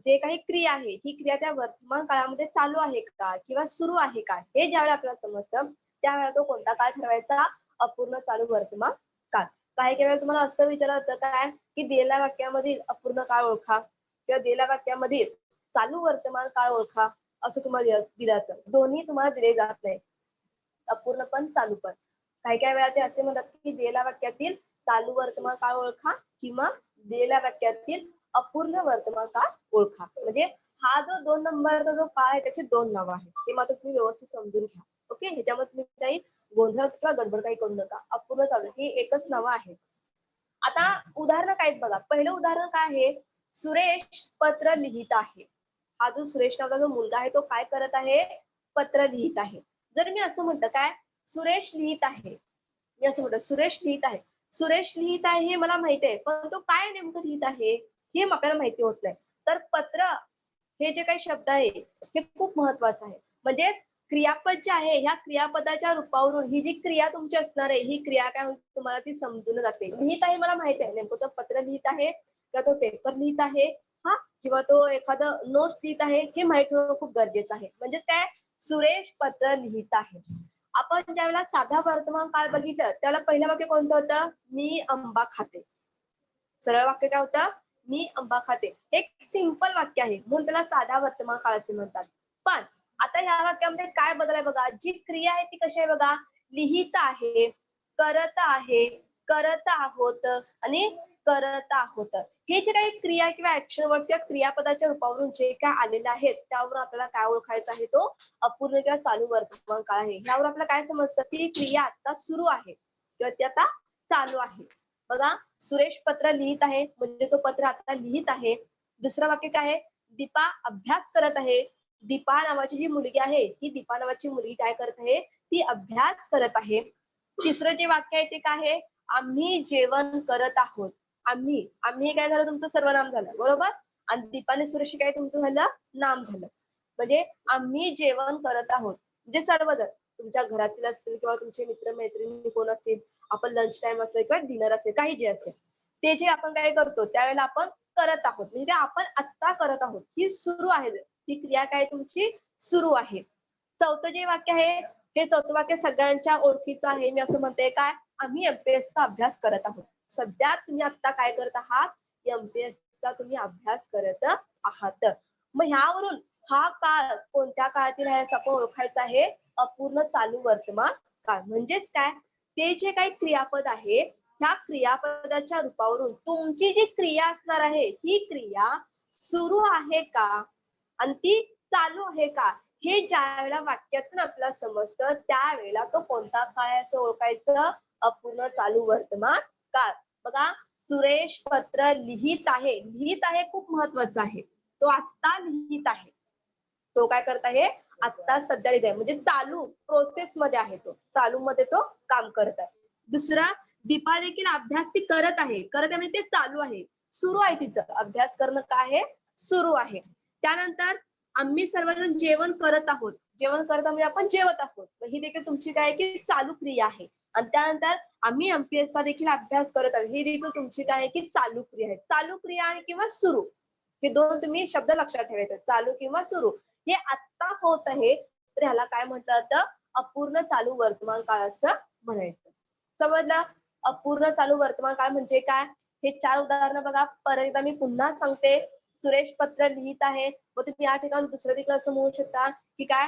जे काही क्रिया आहे ही क्रिया त्या वर्तमान काळामध्ये चालू आहे का किंवा सुरू आहे का हे ज्यावेळेला आपल्याला समजतं त्यावेळेला तो कोणता काळ ठरवायचा अपूर्ण चालू वर्तमान काळ. काही वेळेला तुम्हाला असं विचारलं जातं काय की दिलेल्या वाक्यामधील अपूर्ण काळ ओळखा किंवा दिलेल्या वाक्यामधील चालू वर्तमान काळ ओळखा असं तुम्हाला दिलं जातं. दोन्ही तुम्हाला दिले जात नाही. अपूर्ण पण चालू पण. काही काही वेळा ते असे म्हणतात की दिलेल्या वाक्यातील चालू वर्तमान काळ ओळखा किंवा दिलेल्या वाक्यातील अपूर्ण वर्तमान काळ ओळखा. म्हणजे हा जो 2 नंबरचा जो काळ आहे त्याची 2 नावं आहेत. ते मात्र तुम्ही व्यवस्थित समजून घ्या. ओके, ह्याच्यामध्ये तुम्ही काही गोंधळ किंवा गडबड काही करू नका. अपूर्ण चालू ही एकच नावं आहेत. आता उदाहरण काय आहेत बघा. पहिलं उदाहरण काय आहे, सुरेश पत्र लिहित आहे. हा जो सुरेश नावाचा जो मुलगा आहे तो काय करत आहे, पत्र लिहित आहे. जर मी असं म्हटलं काय, सुरेश लिहित आहे, मी असं म्हटलं सुरेश लिहित आहे. सुरेश लिहित आहे हे मला माहिती आहे, पण तो काय नेमकं लिहित आहे हे आपल्याला माहिती होत नाही. तर पत्र हे जे काही शब्द आहे हे खूप महत्वाचं आहे. म्हणजे क्रियापद जे आहे ह्या क्रियापदाच्या रूपावरून ही जी क्रिया तुमची असणार आहे ही क्रिया काय होती तुम्हाला ती समजून जाते. लिहित आहे मला माहिती आहे, नेमकं तो पत्र लिहित आहे किंवा तो पेपर लिहित आहे हा किंवा तो एखादं नोट्स लिहित आहे हे माहिती होणं खूप गरजेचं आहे. म्हणजे काय, सुरेश पत्र लिहित आहे. आपण ज्यावेळेला साधा वर्तमान काळ बघितलं त्याला पहिलं वाक्य कोणतं होतं, मी आंबा खाते. सरळ वाक्य काय होतं, मी आंबा खाते. एक सिंपल वाक्य आहे म्हणून त्याला साधा वर्तमान काळ असे म्हणतात. पण आता या वाक्यामध्ये काय बदल आहे बघा, जी क्रिया आहे ती कशी आहे बघा, लिहित आहे, करत आहे, करत आहोत आणि करत आहोत. हे जे काही क्रिया किंवा ऍक्शन वर्ड्स किंवा क्रियापदाच्या रूपावरून जे काय आलेले आहेत त्यावरून आपल्याला काय ओळखायचं आहे, तो अपूर्ण किंवा चालू वर्तमान काळ आहे. यावर आपल्याला काय समजतं, ती क्रिया आता सुरू आहे किंवा ती आता चालू आहे. बघा, सुरेश पत्र लिहित आहे म्हणजे तो पत्र आता लिहित आहे. दुसरं वाक्य काय आहे, दीपा अभ्यास करत आहे. दीपा नावाची जी मुलगी आहे ही दीपा नावाची मुलगी काय करत आहे, ती अभ्यास करत आहे. तिसरं जे वाक्य आहे ते काय आहे, आम्ही जेवण करत आहोत. आम्ही आम्ही हे काय झालं, तुमचं सर्वनाम झालं बरोबर, आणि दीपाने सुरेश काय तुमचं झालं, नाम झालं. म्हणजे आम्ही जेवण करत आहोत म्हणजे सर्वजण तुमच्या घरातील असतील किंवा तुमचे मित्र मैत्रिणी कोण असतील, आपण लंच टाइम असेल किंवा डिनर असेल काही जे असेल ते जे आपण काय करतो त्यावेळेला आपण करत आहोत म्हणजे आपण आत्ता करत आहोत, ही सुरू आहे, ती क्रिया काय तुमची सुरू आहे. चौथं जे वाक्य आहे हे चौथं वाक्य सगळ्यांच्या ओळखीचं आहे. मी असं म्हणते काय, आम्ही एमपीएसचा अभ्यास करत आहोत. सध्या तुम्ही आता काय करत आहात, एमपीएसचा तुम्ही अभ्यास करत आहात. मग ह्यावरून हा काळ कोणत्या काळातील आहे असं आपण ओळखायचं आहे, अपूर्ण चालू वर्तमान काळ. म्हणजेच काय, ते जे काही क्रियापद आहे ह्या क्रियापदाच्या रूपावरून तुमची जी क्रिया असणार आहे ही क्रिया सुरू आहे का आणि ती चालू आहे का, हे ज्या वेळेला वाक्यातून आपल्याला समजतं त्यावेळेला तो कोणता काळ आहे असं ओळखायचं, अपूर्ण चालू वर्तमान काळ. बघा, सुरेश पत्र लिहित आहे, लिहित आहे खूप महत्वाचं आहे, तो आत्ता लिहित आहे, तो काय करत आहे, आत्ता सध्या लिहित आहे म्हणजे चालू प्रोसेस मध्ये आहे, तो चालू मध्ये तो काम करत आहे. दुसरा, दीपा देखील अभ्यास ती करत आहे, करत आहे म्हणजे ते चालू आहे, सुरू आहे, तिचं अभ्यास करणं काय आहे, सुरू आहे. त्यानंतर आम्ही सर्वजण जेवण करत आहोत, जेवण करत म्हणजे आपण जेवत आहोत, ही देखील तुमची काय की चालू क्रिया आहे. आणि त्यानंतर आम्ही एमपीएसचा देखील अभ्यास करत आहोत, ही देखील तुमची काय की चालू क्रिया आहे. चालू क्रिया आणि किंवा सुरू हे दोन तुम्ही शब्द लक्षात ठेवायचे, चालू किंवा सुरू. हे आत्ता होत आहे तर ह्याला काय म्हटलं जातं, अपूर्ण चालू वर्तमान काळ असं म्हणायचं. समजलं, अपूर्ण चालू वर्तमान काळ म्हणजे काय. हे 4 उदाहरणं बघा, परत एकदा मी पुन्हा सांगते. सुरेश पत्र लिहित आहे, मग तुम्ही या ठिकाणी दुसरं देखील असं म्हणू शकता की काय,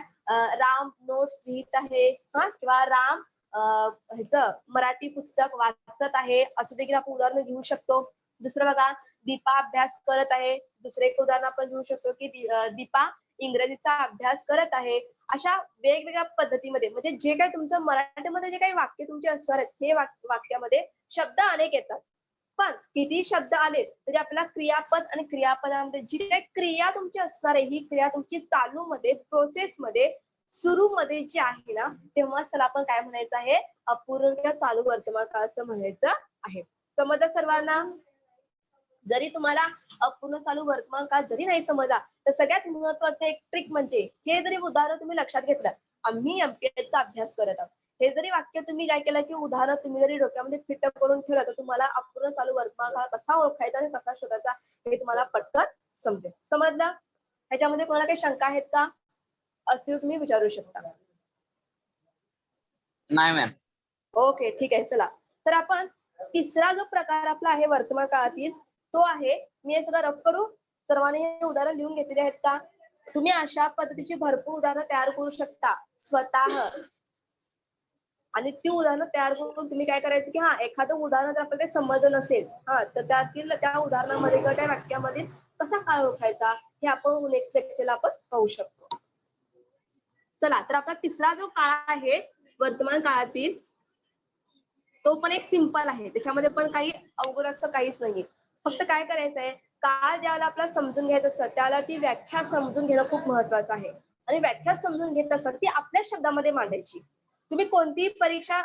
राम नोट्स लिहित आहे हा किंवा राम ह्याचं मराठी पुस्तक वाचत आहे असं देखील आपण उदाहरण घेऊ शकतो. दुसरं बघा, दीपा अभ्यास करत आहे. दुसरं एक उदाहरण आपण घेऊ शकतो की दीपा इंग्रजीचा अभ्यास करत आहे. अशा वेगवेगळ्या पद्धतीमध्ये म्हणजे जे काही तुमचं मराठीमध्ये जे काही वाक्य तुमचे असणार आहेत हे वाक्यामध्ये शब्द अनेक येतात, पण किती शब्द आले तरी आपल्याला क्रियापद आणि क्रियापदामध्ये जी काही क्रिया तुमची असणार आहे ही क्रिया तुमची चालू मध्ये प्रोसेस मध्ये सुरू मध्ये जी आहे ना तेव्हा त्याला आपण काय म्हणायचं आहे, अपूर्ण किंवा चालू वर्तमान काळाचं म्हणायचं आहे. समजलं सर्वांना. जरी तुम्हाला अपूर्ण चालू वर्तमान काळ जरी नाही समजला तर सगळ्यात महत्वाचं एक ट्रिक म्हणजे हे जरी उदाहरण तुम्ही लक्षात घेतलं, आम्ही एमपीएसचा अभ्यास करत आहोत, हे जरी वाक्य तुम्ही काय केलं की उदाहरण तुम्ही जरी डोक्यामध्ये फिट करून ठेवलं तर तुम्हाला अपूर्ण चालू वर्तमान काळ कसा ओळखायचा आणि कसा शोधायचा हे तुम्हाला पटकन समजेल. समजलं. ह्याच्यामध्ये कोणाला काही शंका आहेत का, असतील तुम्ही विचारू शकता. नाही मॅम. ओके ठीक आहे. चला तर आपण तिसरा जो प्रकार आपला आहे वर्तमान काळातील तो आहे, मी हे सगळं रफ करू, सर्वांनी हे उदाहरण लिहून घेतलेले आहेत का. तुम्ही अशा पद्धतीची भरपूर उदाहरणं तयार करू शकता स्वतः. आणि ती उदाहरणं तयार करून तुम्ही काय करायचं की हा एखादं उदाहरण जर आपल्याला समजलं नसेल तर त्या उदाहरणामध्ये किंवा त्या वाक्यामध्ये कसा काळ ओळखायचा हे आपण नेक्स्ट लेक्चरला आपण पाहू शकतो. चला तर आपला तिसरा जो काळ आहे वर्तमान काळातील तो पण एक सिंपल आहे. त्याच्यामध्ये पण काही अवघड असं काहीच नाहीये. फक्त काय करायचंय काळ ज्यावेळेला आपल्याला समजून घ्यायचं असतं त्याला ती व्याख्या समजून घेणं खूप महत्वाचं आहे. आणि व्याख्या समजून घेत असताना ती आपल्या शब्दामध्ये मांडायची. तुम्ही कोणतीही परीक्षा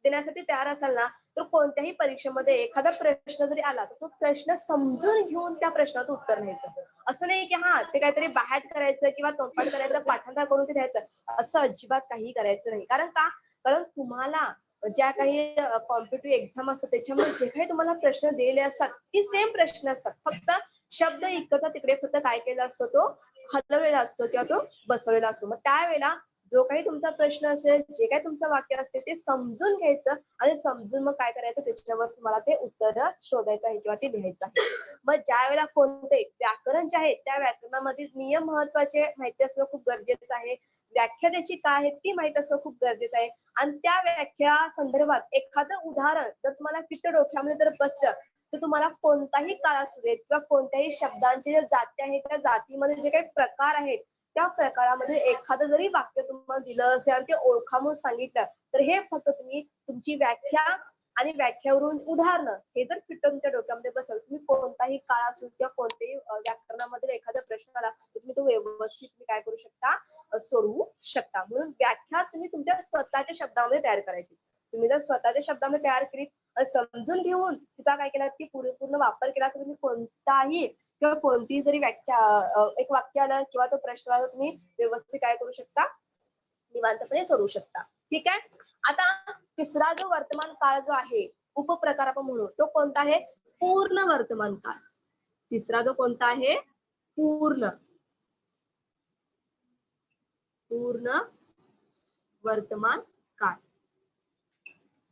देण्यासाठी तयार असाल ना तर कोणत्याही परीक्षेमध्ये एखादा प्रश्न जरी आला तर तो प्रश्न समजून घेऊन त्या प्रश्नाचं उत्तर द्यायचं. असं नाही की हा ते काहीतरी बाहेर करायचं किंवा तोंडपाठ करायचं पाठांतर करून ते द्यायचं असं अजिबात काही करायचं नाही. कारण तुम्हाला ज्या काही कॉम्पिटेटिव्ह एक्झाम असतात त्याच्यामध्ये जे काही तुम्हाला प्रश्न दिलेले असतात ती सेम प्रश्न असतात. फक्त शब्द इकडचा तिकडे फक्त काय केला असतो तो हलवलेला असतो किंवा तो बसवलेला असतो. मग त्यावेळेला जो काही तुमचा प्रश्न असेल जे काही तुमचं वाक्य असते ते समजून घ्यायचं आणि समजून मग काय करायचं त्याच्यावर तुम्हाला ते उत्तर शोधायचं आहे किंवा ते लिहायचं आहे. मग ज्या वेळेला कोणते व्याकरण जे आहे त्या व्याकरणामधील नियम महत्वाचे माहिती असणं खूप गरजेचं आहे. व्याख्या त्याची काय आहे ती माहिती असणं खूप गरजेचं आहे. आणि त्या व्याख्या संदर्भात एखादं उदाहरण जर तुम्हाला फिट डोक्यामध्ये जर बसलं तर तुम्हाला कोणताही काळ असू देत किंवा कोणत्याही शब्दांचे जे जाती आहेत त्या जातीमध्ये जे काही प्रकार आहेत त्या प्रकारामध्ये एखादं जरी वाक्य तुम्हाला दिलं असेल आणि ते ओळखा म्हणून सांगितलं तर हे फक्त तुम्ही तुमची व्याख्या आणि व्याख्यावरून उदाहरणं हे जर फिट तुमच्या डोक्यामध्ये बसेल तुम्ही कोणताही काळ असू किंवा कोणत्याही व्याकरणामध्ये एखादा प्रश्न आला तर तुम्ही तो व्यवस्थित तुम्ही काय करू शकता सोडवू शकता. म्हणून व्याख्या तुम्ही तुमच्या स्वतःच्या शब्दामध्ये तयार करायची. तुम्ही जर स्वतःच्या शब्दामध्ये तयार केली समजून घेऊन तिचा काय केला की पूर्ण वापर केला तर तुम्ही कोणताही किंवा कोणतीही जरी व्याख्या एक वाक्य आलं किंवा तो प्रश्न आला तुम्ही व्यवस्थित काय करू शकता निवांतपणे सोडवू शकता. ठीक आहे. आता तिसरा जो वर्तमान काळ जो आहे उपप्रकार आपण म्हणू तो कोणता आहे पूर्ण वर्तमान काळ. तिसरा जो कोणता आहे पूर्ण वर्तमान काळ.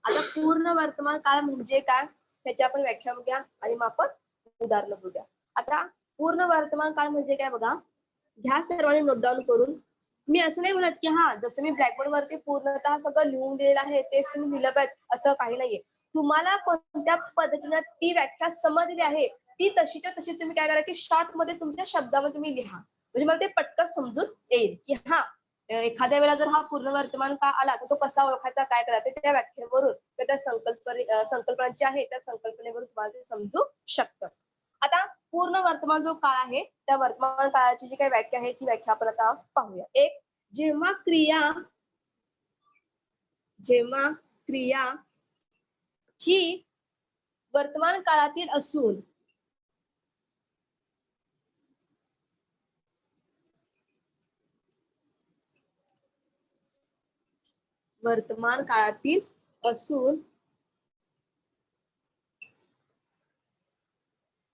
आता पूर्ण वर्तमान काळ म्हणजे काय त्याची आपण व्याख्या बघूया आणि मग आपण उदाहरण बघूया. आता पूर्ण वर्तमान काळ म्हणजे काय बघा ह्या सर्वांनी नोट डाऊन करून मी असं नाही म्हणत की हा जसं मी ब्लॅकबोर्ड वरती पूर्णतः सगळं लिहून दिलेलं आहे तेच तुम्ही लिहिलं पाहिजे असं काही नाहीये. तुम्हाला कोणत्या पद्धतीने ती व्याख्या समजली आहे ती तशीच्या तशी तुम्ही काय करा की शॉर्ट मध्ये तुमच्या शब्दामध्ये तुम्ही लिहा म्हणजे मला ते पटकन समजून येईल की हा एखाद्या वेळेला जर हा पूर्ण वर्तमान काळ आला तर तो कसा ओळखायचा काय करायचं त्या व्याख्येवरून त्या संकल्पनांची आहे त्या संकल्पनेवरून तुम्हाला ते समजू शकतं. आता पूर्ण वर्तमान जो काळ आहे त्या वर्तमान काळाची जी काही व्याख्या आहे ती व्याख्या आपण आता पाहूया. एक जेव्हा क्रिया ही वर्तमान काळातील असून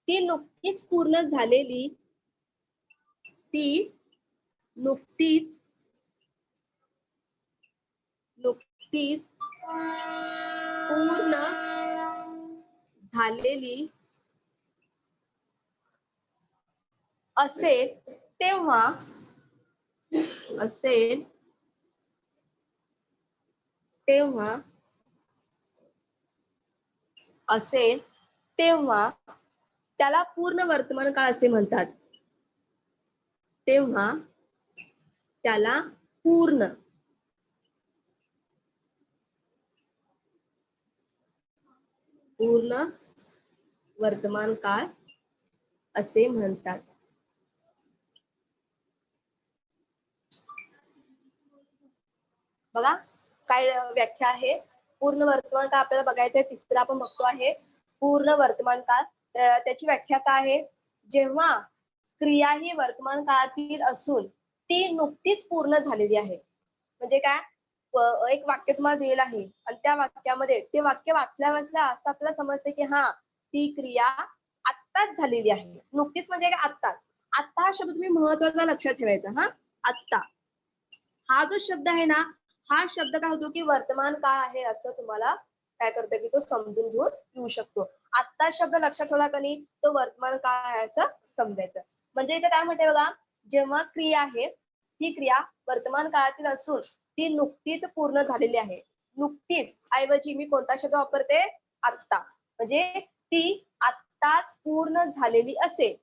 ती नुकतीच पूर्ण झालेली असेल तेव्हा त्याला पूर्ण वर्तमान काळ असे म्हणतात. तेव्हा त्याला पूर्ण वर्तमान काळ असे म्हणतात. बघा काय व्याख्या आहे पूर्ण वर्तमान काळ आपल्याला बघायचं आहे. तिसरा आपण बघतो आहे पूर्ण वर्तमान काळ. त्याची व्याख्या काय आहे जेव्हा क्रिया ही वर्तमान काळातील असून ती नुकतीच पूर्ण झालेली आहे. म्हणजे काय एक वाक्य तुम्हाला दिलेलं आहे आणि त्या वाक्यामध्ये ते वाक्य वाचल्या असं आपल्याला समजते की हा ती क्रिया आत्ताच झालेली आहे. नुकतीच म्हणजे काय आत्ता हा शब्द तुम्ही महत्वाचा लक्षात ठेवायचा. हा आत्ता हा जो शब्द आहे ना हा शब्द काय होतो की वर्तमान काळ आहे असं तुम्हाला काय करतं की तो समजून घेऊन येऊ शकतो. आत्ता शब्द लक्षात ठेवला का नाही तो वर्तमान काळ आहे असं समजायचं. म्हणजे इथे काय म्हणते बघा जेव्हा क्रिया आहे ही क्रिया वर्तमान काळातील असून ती नुकतीच पूर्ण झालेली आहे. नुकतीच ऐवजी मी कोणता शब्द वापरते? आत्ता. म्हणजे ती आत्ताच पूर्ण झालेली असेल.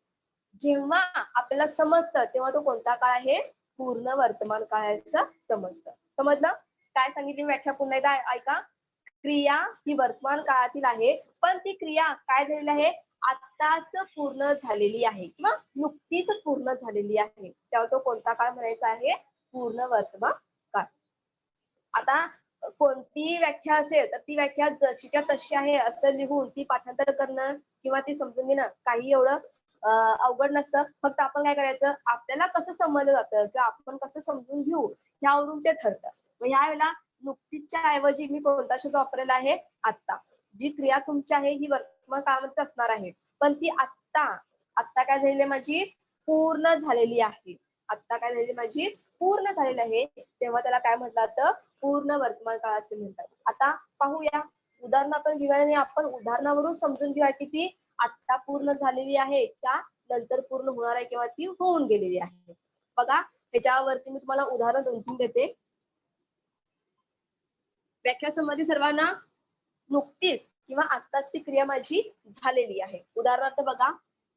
जेव्हा आपल्याला समजतं तेव्हा तो कोणता काळ आहे? पूर्ण वर्तमान काळाचं समजतं. समजलं? काय सांगितली व्याख्या पुन्हा एकदा ऐका. क्रिया ही वर्तमान काळातील आहे, पण ती क्रिया काय झालेली आहे? आत्ताच पूर्ण झालेली आहे किंवा नुकतीच पूर्ण झालेली आहे. तेव्हा तो कोणता काळ म्हणायचा आहे? पूर्ण वर्तमान काळ. आता कोणतीही व्याख्या असेल तर ती व्याख्या जशीच्या तशी आहे असं लिहून ती पाठांतर करणं किंवा ती समजून घेणं काही एवढं अवघड नसतं. फक्त आपण काय करायचं? आपल्याला कसं समजलं जातं किंवा आपण कसं समजून घेऊ ह्यावरून ते ठरतं. मग ह्या वेळेला नुकतीच्या ऐवजी मी कोणता शब्द वापरलेला आहे? आत्ता. जी क्रिया तुमची आहे ही वर्तमान काळामध्ये असणार आहे, पण ती आत्ता काय झालेली आहे माझी? पूर्ण झालेली आहे. आत्ता काय झालेली माझी? पूर्ण झालेली आहे. तेव्हा त्याला काय म्हटलं जातं? पूर्ण वर्तमान काळ असे म्हणतात. आता पाहूया उदाहरण आपण घेऊया आणि आपण उदाहरणावरून समजून घेऊया की ती आत्ता पूर्ण झालेली आहे का नंतर पूर्ण होणार आहे किंवा ती होऊन गेलेली आहे. बघा ह्याच्यावरती मी तुम्हाला उदाहरण 2-3 देते. व्याख्या संबंधी सर्वांना नुकतीच किंवा आत्ताच ती क्रिया माझी झालेली आहे. उदाहरणार्थ बघा,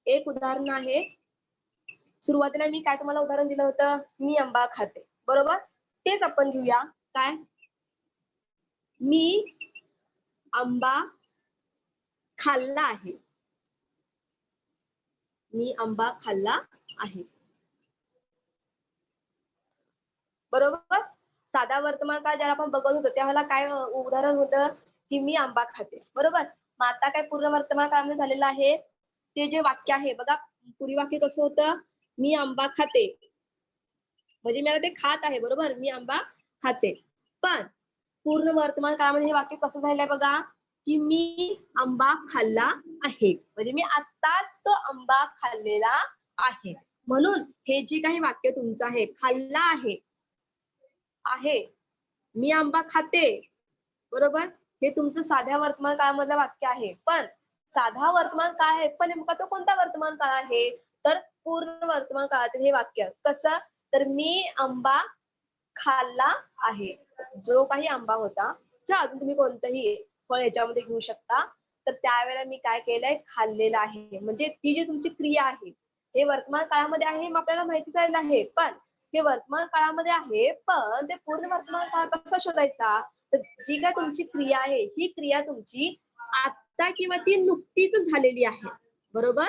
एक उदाहरण आहे. सुरुवातीला मी काय तुम्हाला उदाहरण दिलं होतं? मी आंबा खाते. बरोबर? तेच आपण घेऊया. काय? मी आंबा खाल्ला आहे. मी आंबा खाल्ला आहे. बरोबर? साधा वर्तमान काळ ज्याला आपण बघत होतो त्यावेळेला काय उदाहरण होतं की मी आंबा खाते. बरोबर? मग आता काय पूर्ण वर्तमान काळामध्ये झालेलं आहे? ते जे वाक्य आहे बघा, पूर्वी वाक्य कसं होतं? मी आंबा खाते. म्हणजे मी आता ते खात आहे. बरोबर? मी आंबा खाते. पण पूर्ण वर्तमान काळामध्ये हे वाक्य कसं झालंय बघा, की मी आंबा खाल्ला आहे. म्हणजे मी आत्ताच तो आंबा खाल्लेला आहे. म्हणून हे जे काही वाक्य तुमचं आहे, खाल्ला आहे, मी आंबा खाते. बरोबर? हे तुमचं साध्या वर्तमान काळामधलं वाक्य आहे. पण साधा वर्तमान काळ आहे, पण नेमका तो कोणता वर्तमान काळ आहे? तर पूर्ण वर्तमान काळातील हे वाक्य. कसं? तर मी आंबा खाल्ला आहे. जो काही आंबा होता किंवा अजून तुम्ही कोणतंही फळ ह्याच्यामध्ये घेऊ शकता. तर त्यावेळेला मी काय केलंय? खाल्लेलं आहे. म्हणजे ती जी तुमची क्रिया आहे, हे वर्तमान काळामध्ये आहे हे आपल्याला माहिती झालेलं आहे. पण हे वर्तमान काळामध्ये आहे, पण ते पूर्ण वर्तमान काळ कसा शोधायचा? तर जी काय तुमची क्रिया आहे, ही क्रिया तुमची आत्ता किंवा ती नुकतीच झालेली आहे. बरोबर?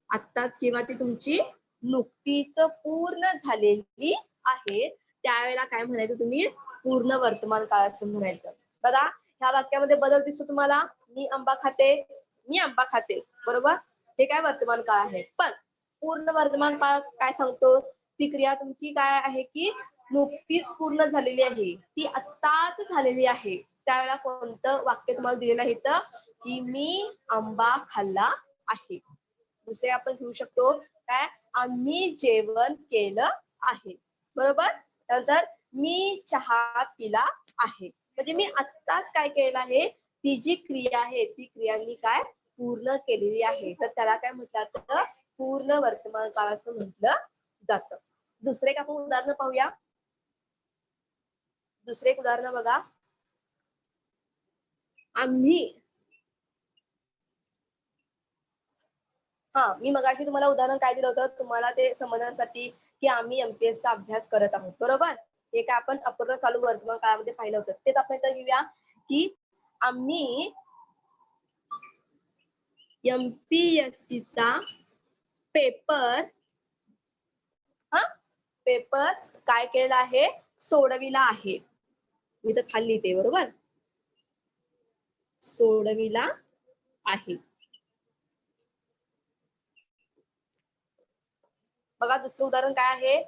आत्ताच किंवा ती तुमची नुकतीच पूर्ण झालेली आहे. त्यावेळेला काय म्हणायचं तुम्ही? पूर्ण वर्तमान काळ असं म्हणायचं. बघा ह्या वाक्यामध्ये बदल दिसतो तुम्हाला. मी आंबा खाते, मी आंबा खाते. बरोबर? हे काय वर्तमान काळ आहे. पण पूर्ण वर्तमान काळ काय सांगतो? ती क्रिया तुमची काय आहे की नुकतीच पूर्ण झालेली आहे. ती आत्ताच झालेली आहे. त्यावेळेला कोणतं वाक्य तुम्हाला दिलेलं आहे इथं? की मी आंबा खाल्ला आहे. दुसरे आपण घेऊ शकतो काय? आम्ही जेवण केलं आहे. बरोबर? नंतर मी चहा पिला आहे. म्हणजे मी आत्ताच काय केलं आहे? ती जी क्रिया आहे ती क्रिया मी काय पूर्ण केलेली आहे. तर त्याला काय म्हणतात? पूर्ण वर्तमान काळ असं म्हटलं जातं. दुसरे एक आपण उदाहरण पाहूया. दुसरे एक उदाहरण बघा. आम्ही मी मगाशी तुम्हाला उदाहरण काय दिलं होतं? तुम्हाला ते समजण्यासाठी की आम्ही MPS चा अभ्यास करत आहोत. बरोबर? हे काय आपण अपूर्ण चालू वर्तमान काळामध्ये पाहिलं होतं. तेच आपण इथं घेऊया की आम्ही MPSC चा पेपर पेपर काय केलेला आहे? सोडविला आहे. मी तर खाली लिहिते. बरोबर? सोडविला आहे. बघा दुसरं उदाहरण काय आहे?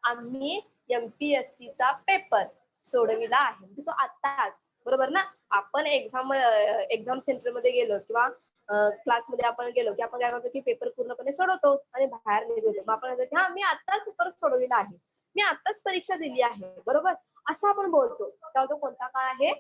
आम्ही MPSC चा पेपर सोडविला आहे. म्हणजे तो आत्ताच. बरोबर ना? आपण एक्झाम सेंटर मध्ये गेलो किंवा क्लासमध्ये आपण गेलो की आपण काय करतो की पेपर पूर्णपणे सोडवतो आणि बाहेर निघतो. मग आपण म्हणतो की मी आत्ताच पेपर सोडविला आहे. मी आत्ताच परीक्षा दिली आहे. बरोबर? असं आपण बोलतो. तेव्हा तो कोणता काळ आहे?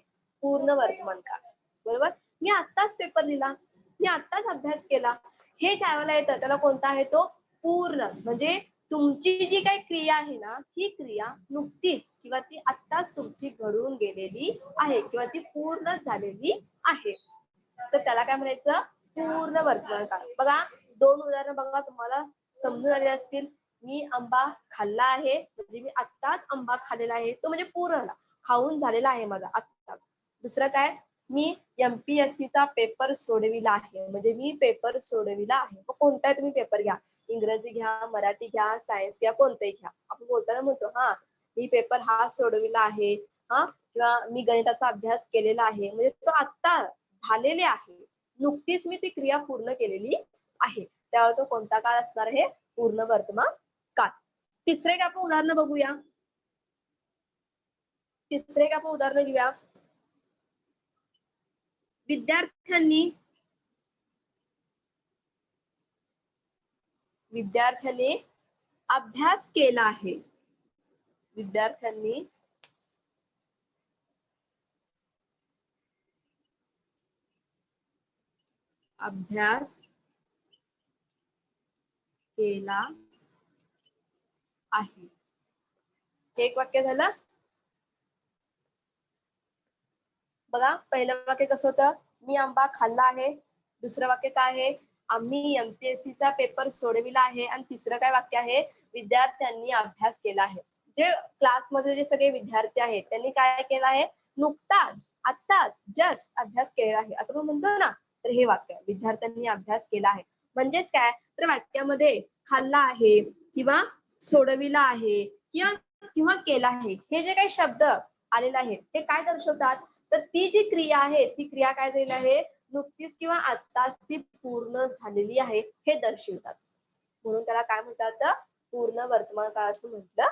पूर्ण वर्तमान काळ. बरोबर? मी आत्ताच पेपर लिहिला. मी आत्ताच अभ्यास केला. हे ज्यावेळेला येतं त्याला कोणता आहे तो? पूर्ण म्हणजे तुमची जी काही क्रिया आहे ना, ही क्रिया नुकतीच किंवा ती आत्ताच तुमची घडून गेलेली आहे किंवा ती पूर्ण झालेली आहे. तर त्याला काय म्हणायचं? पूर्ण वर्तमान काळ. बघा, 2 उदाहरणं बघा, तुम्हाला समजून आले असतील. मी आंबा खाल्ला आहे, म्हणजे मी आत्ताच आंबा खाल्लेला आहे, तो म्हणजे पूर्ण झाला, खाऊन झालेला आहे माझा आत्ताच. दुसरं काय? मी MPSC चा पेपर सोडविला आहे, म्हणजे मी पेपर सोडविला आहे. मग कोणताही तुम्ही पेपर घ्या, इंग्रजी घ्या, मराठी घ्या, सायन्स घ्या, कोणताही घ्या. आपण बोलताना म्हणतो हा मी पेपर हा सोडविला आहे, हा, किंवा मी गणिताचा अभ्यास केलेला आहे, म्हणजे तो आत्ता झालेले आहे. नुकतीच मी ती क्रिया पूर्ण केलेली आहे. त्यावर तो कोणता काळ असणार आहे? पूर्ण वर्तमान काळ. तिसरे एक आपण उदाहरण बघूया. तिसरे एक आपण उदाहरण घेऊया. विद्यार्थ्याने अभ्यास केला आहे. विद्यार्थ्यांनी अभ्यास केला आहे. हे एक वाक्य झालं. बघा, पहिलं वाक्य कसं होतं? मी आंबा खाल्ला आहे. दुसरं वाक्य काय आहे? आम्ही MPSC चा पेपर सोडविला आहे. आणि तिसरं काय वाक्य आहे? विद्यार्थ्यांनी अभ्यास केला आहे. जे क्लासमध्ये जे सगळे विद्यार्थी आहेत त्यांनी काय केलं आहे? नुकताच, आत्ताच, जस्ट अभ्यास केला आहे असं आपण म्हणतो ना. तर हे वाक्य विद्यार्थ्यांनी अभ्यास केला आहे. म्हणजेच काय? तर वाक्यामध्ये खाल्ला आहे किंवा सोडविला आहे किंवा किंवा केला आहे, हे जे काही शब्द आलेले आहेत ते काय दर्शवतात? तर ती जी क्रिया आहे ती क्रिया काय झालेली आहे? नुकतीच किंवा आत्ताच ती पूर्ण झालेली आहे हे दर्शवतात. म्हणून त्याला काय म्हणतात? पूर्ण वर्तमान काळ असं म्हटलं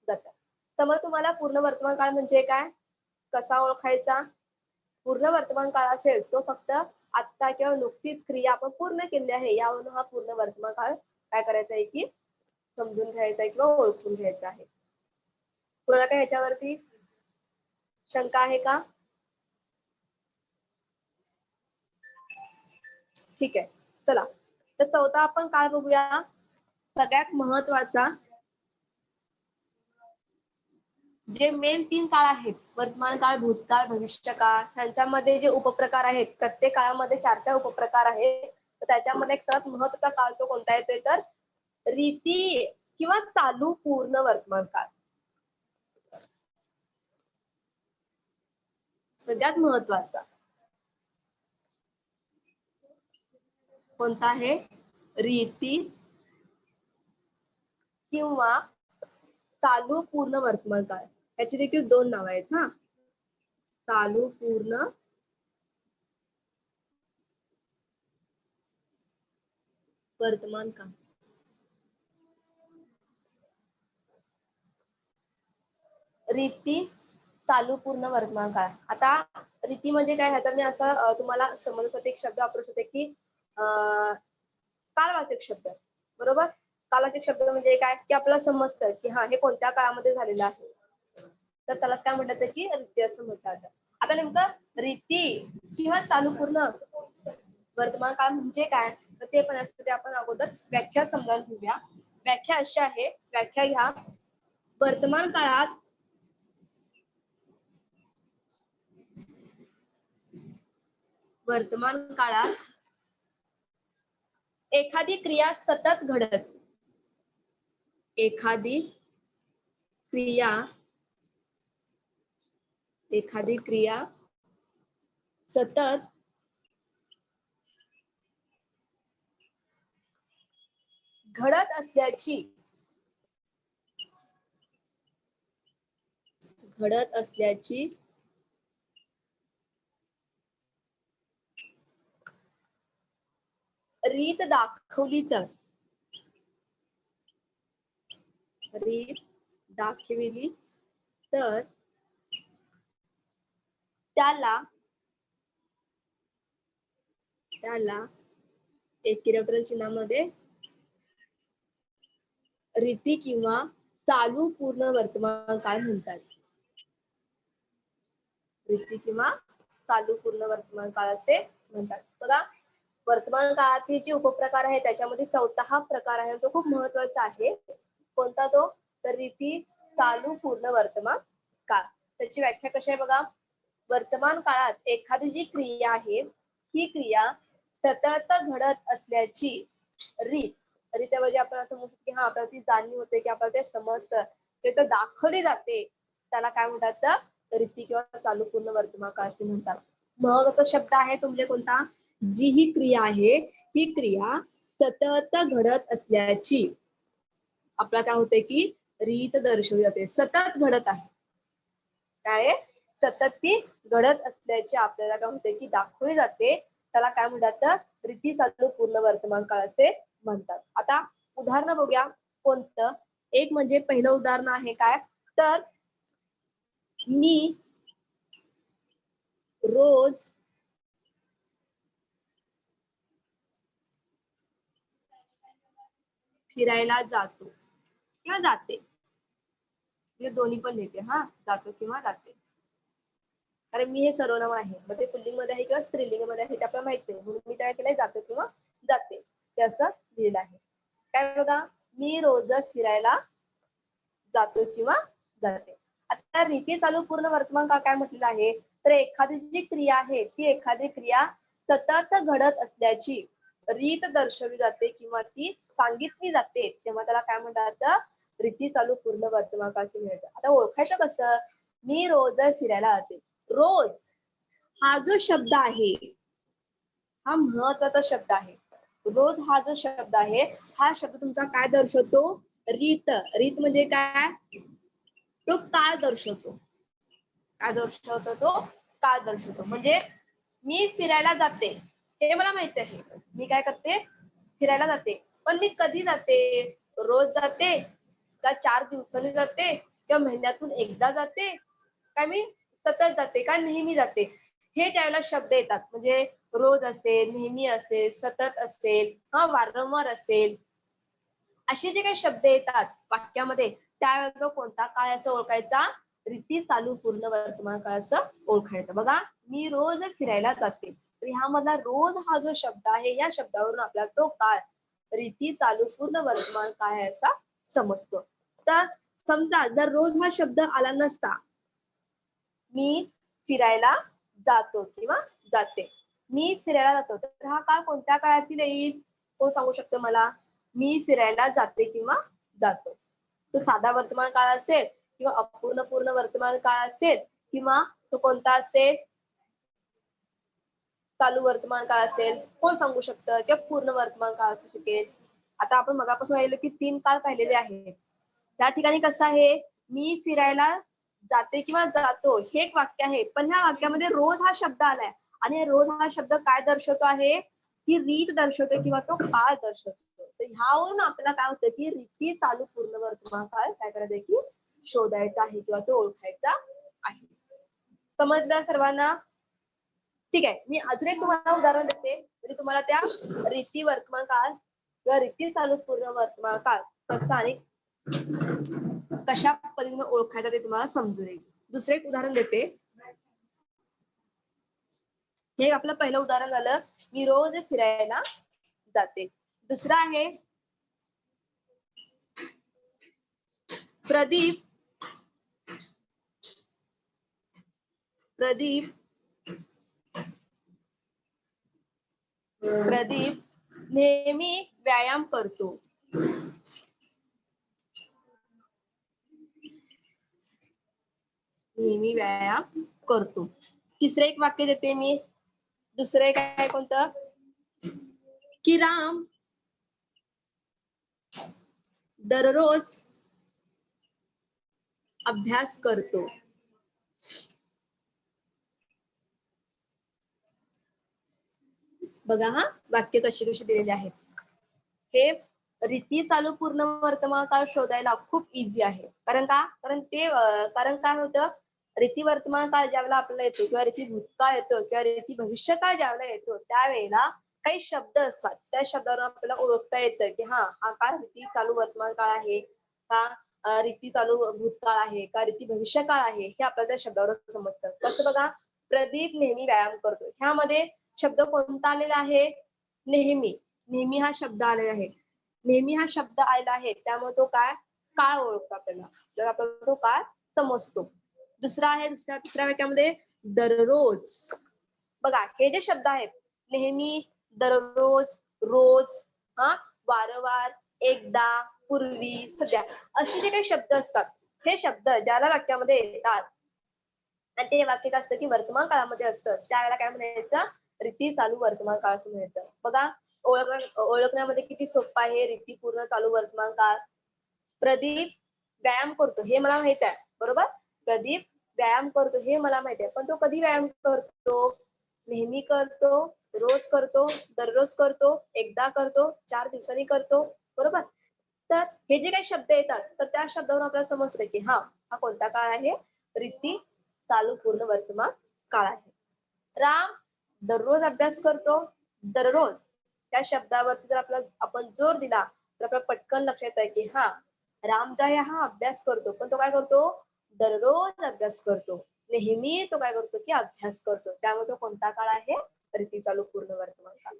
जातं. समज तुम्हाला पूर्ण वर्तमान काळ म्हणजे काय, कसा ओळखायचा? पूर्ण वर्तमान काळ असेल तो फक्त आत्ता किंवा नुकतीच क्रिया आपण पूर्ण केली आहे यावरून हा पूर्ण वर्तमान काळ काय करायचा आहे की समजून घ्यायचा आहे किंवा ओळखून घ्यायचा आहे. कोणाला काय ह्याच्यावरती शंका आहे का? ठीक आहे, चला. तर चौथा आपण काळ बघूया. सगळ्यात महत्वाचा, जे मेन 3 काळ आहेत, वर्तमान काळ, भूतकाळ, भविष्यकाळ, त्यांच्यामध्ये जे उपप्रकार आहेत, प्रत्येक काळामध्ये 4 उपप्रकार आहेत. तर त्याच्यामध्ये एक सर्वात महत्वाचा काळ तो कोणता येतोय? तर रीती किंवा चालू पूर्ण वर्तमान काळ. सगळ्यात महत्वाचा कोणता आहे? रीती किंवा चालू पूर्ण वर्तमान काळ. याची देखील 2 नाव आहेत. हा, चालू पूर्ण वर्तमान काळ. रीती, चालू पूर्ण वर्तमान काळ. आता रीती म्हणजे काय? ह्याचा मी असं तुम्हाला समजण्यासाठी एक शब्द वापरू शकते की कालवाचक शब्द, बरोबर? कालवाचक शब्द म्हणजे काय? की आपल्याला समजतं की हा हे कोणत्या काळामध्ये झालेलं आहे. तर त्याला काय म्हणतात? की रीती असं म्हणतात. आता नेमकं रीती किंवा चालू पूर्ण वर्तमान काळ म्हणजे काय? तर ते पण असते आपण अगोदर व्याख्या समजावून घेऊया. व्याख्या अशी आहे, व्याख्या घ्या. वर्तमान काळात एखादी क्रिया सतत घडत, एखादी क्रिया सतत घडत असल्याची रीत दाखवली तर त्याला एक किरवत्र चिन्हामध्ये रीती किंवा चालू पूर्ण वर्तमान काळ म्हणतात. रीती किंवा चालू पूर्ण वर्तमान काळ असे म्हणतात. बघा, वर्तमान काळातील जे उपप्रकार आहे त्याच्यामध्ये 4था हा प्रकार आहे, तो खूप महत्वाचा आहे. कोणता तो? तर रीती चालू पूर्ण वर्तमान काळ. त्याची व्याख्या कशी आहे बघा. वर्तमान काळात एखादी जी क्रिया आहे ही क्रिया सतत घडत असल्याची रीत. रीत म्हणजे आपण असं म्हणतो की हा आपल्याला ती जाणीव होते की आपल्याला ते समजतं ते तर दाखवली जाते, त्याला काय म्हणतात तर रीती किंवा चालू पूर्ण वर्तमान काळ असे म्हणतात. महत्वाचा शब्द आहे तुमचे कोणता? जी ही क्रिया आहे ही क्रिया सतत घडत असल्याची आपल्याला काय होते की रीत दर्शवली जाते. सतत घडत आहे, काय सतत ती घडत असल्याची आपल्याला काय होते की दाखवली जाते, त्याला काय म्हणतात तर रीती चालू पूर्ण वर्तमान काळ असे म्हणतात. आता उदाहरण बघूया कोणतं. एक म्हणजे पहिलं उदाहरण आहे काय तर मी रोज फिरायला जातो किंवा जाते. म्हणजे दोन्ही पण लिहिते हा, जातो किंवा जाते. कारण मी हे सर्वनाम आहे, मग ते पुल्लिंग मध्ये आहे किंवा स्त्रीलिंग मध्ये आहे ते आपल्याला माहित नाही, म्हणून मी काय केलंय जातो किंवा जाते ते असं लिहिलं आहे. काय बघा, मी रोज फिरायला जातो किंवा जाते. आता रीती चालू पूर्ण वर्तमान काळ काय म्हटलेलं आहे तर एखादी जी क्रिया आहे ती एखादी क्रिया सतत घडत असल्याची रीत दर्शवली जाते किंवा ती सांगितली जाते, तेव्हा त्याला काय म्हणतात रीती चालू पूर्ण वर्तमान काळ असे म्हणतात. आता ओळखायचं कसं? मी रोज फिरायला जाते. रोज हा जो शब्द आहे हा महत्वाचा शब्द आहे. रोज हा जो शब्द आहे हा शब्द तुमचा काय दर्शवतो? रीत. रीत म्हणजे काय? तो काळ दर्शवतो. काय दर्शवतो? तो काळ दर्शवतो. म्हणजे मी फिरायला जाते हे मला माहिती आहे, मी काय करते फिरायला जाते, पण मी कधी जाते? रोज जाते का 4 दिवसांनी जाते किंवा महिन्यातून एकदा जाते काय मी सतत जाते का नेहमी जाते? हे त्यावेळेला शब्द येतात, म्हणजे रोज असेल, नेहमी असेल, सतत असेल, हा वारंवार असेल, असे जे काही शब्द येतात वाक्यामध्ये त्यावेळेला तो कोणता काळ असं ओळखायचा? रीती चालू पूर्ण वर्तमान काळ असं ओळखायचं. बघा, मी रोज फिरायला जाते, तर ह्यामधला रोज हा जो शब्द आहे या शब्दावरून आपल्याला तो काळ रीती चालू पूर्ण वर्तमान काळ आहे असा समजतो. तर समजा जर रोज हा शब्द आला नसता, मी फिरायला जातो किंवा जाते, मी फिरायला जातो, तर हा काळ कोणत्या काळातील येईल? कोण सांगू शकतो मला? मी फिरायला जाते किंवा जातो. तो साधा वर्तमान काळ असेल किंवा अपूर्ण पूर्ण वर्तमान काळ असेल किंवा तो कोणता असेल? चालू वर्तमान काळ असेल, कोण सांगू शकतं? किंवा पूर्ण वर्तमान काळ असू शकेल. आता आपण मगापासून राहिलं की 3 काळ पाहिलेले आहेत. त्या ठिकाणी कसं आहे? मी फिरायला जाते किंवा जातो हे एक वाक्य आहे, पण ह्या वाक्यामध्ये रोज हा शब्द आलाय आणि रोज हा शब्द काय दर्शवतो आहे? ती रीत दर्शवतो किंवा तो काळ दर्शवतो. तर ह्यावरून आपल्याला काय होतं की रीती चालू पूर्ण वर्तमान काळ काय करायचं आहे की शोधायचा आहे किंवा तो ओळखायचा आहे. समजलं सर्वांना? ठीक आहे, मी अजून एक तुम्हाला उदाहरण देते म्हणजे तुम्हाला त्या रीती वर्तमान काळ किंवा रीती चालू पूर्ण वर्तमान काळ कसा आणि कशा पद्धतीने ओळखायचं ते तुम्हाला समजून येईल. दुसरे एक उदाहरण देते. हे आपलं पहिलं उदाहरण झालं, मी रोज फिरायला जाते. दुसरं आहे प्रदीप प्रदीप प्रदीप नेहमी व्यायाम करतो. नेहमी व्यायाम करतो. तिसरे एक वाक्य देते मी. दुसरं एक आहे कोणतं? की राम दररोज अभ्यास करतो. बघा हा वाक्य कशी कशी दिलेली आहेत. हे रीती चालू पूर्ण वर्तमान काळ शोधायला खूप इझी आहे. कारण का? कारण काय होतं? रीती वर्तमान काळ ज्यावेळेला आपल्याला येतो किंवा रीती भूतकाळ येतो किंवा रीती भविष्यकाळ ज्यावेळेला येतो त्यावेळेला काही शब्द असतात, त्या शब्दावरून आपल्याला ओळखता येतं की हा काळ रीती चालू वर्तमान काळ आहे का रीती चालू भूतकाळ आहे का रीती भविष्यकाळ आहे, हे आपल्याला त्या शब्दावरून समजतं. कसं बघा, प्रदीप नेहमी व्यायाम करतो, ह्यामध्ये शब्द कोणता आलेला आहे? नेहमी. नेहमी हा शब्द आलेला आहे. नेहमी हा शब्द आलेला आहे त्यामुळे तो काय काळ ओळखतो आपल्याला, तर आपल्याला तो काळ समजतो. दुसरा आहे तिसऱ्या वाक्यामध्ये दररोज. बघा हे जे शब्द आहेत नेहमी, दररोज, रोज, हा, वारंवार, एकदा, पूर्वी, सध्या, असे जे काही शब्द असतात हे शब्द ज्याला वाक्यामध्ये येतात आणि ते वाक्य काय असतं की वर्तमान काळामध्ये असतं, त्यावेळेला काय म्हणायचं, रीती चालू वर्तमान काळ असं म्हणायचं. बघा ओळखण्यामध्ये किती सोपं आहे रीती पूर्ण चालू वर्तमान काळ. प्रदीप व्यायाम करतो हे मला माहित आहे, बरोबर. प्रदीप व्यायाम करतो हे मला माहित आहे, पण तो कधी व्यायाम करतो, नेहमी करतो, रोज करतो, दररोज करतो, एकदा करतो, 4 दिवसांनी करतो, बरोबर. तर हे जे काही शब्द येतात तर त्या शब्दावरून आपल्याला समजतं की हा कोणता काळ आहे, रीती चालू पूर्ण वर्तमान काळ आहे. राम दररोज अभ्यास करतो, दररोज त्या शब्दावरती जर आपण जोर दिला तर आपल्याला पटकन लक्षात आहे की राम जो आहे हा अभ्यास करतो, पण तो काय करतो, दररोज अभ्यास करतो, नेहमी तो काय करतो की अभ्यास करतो, त्यामुळे तो कोणता काळ आहे, रीती चालू पूर्ण वर्तमान काळ.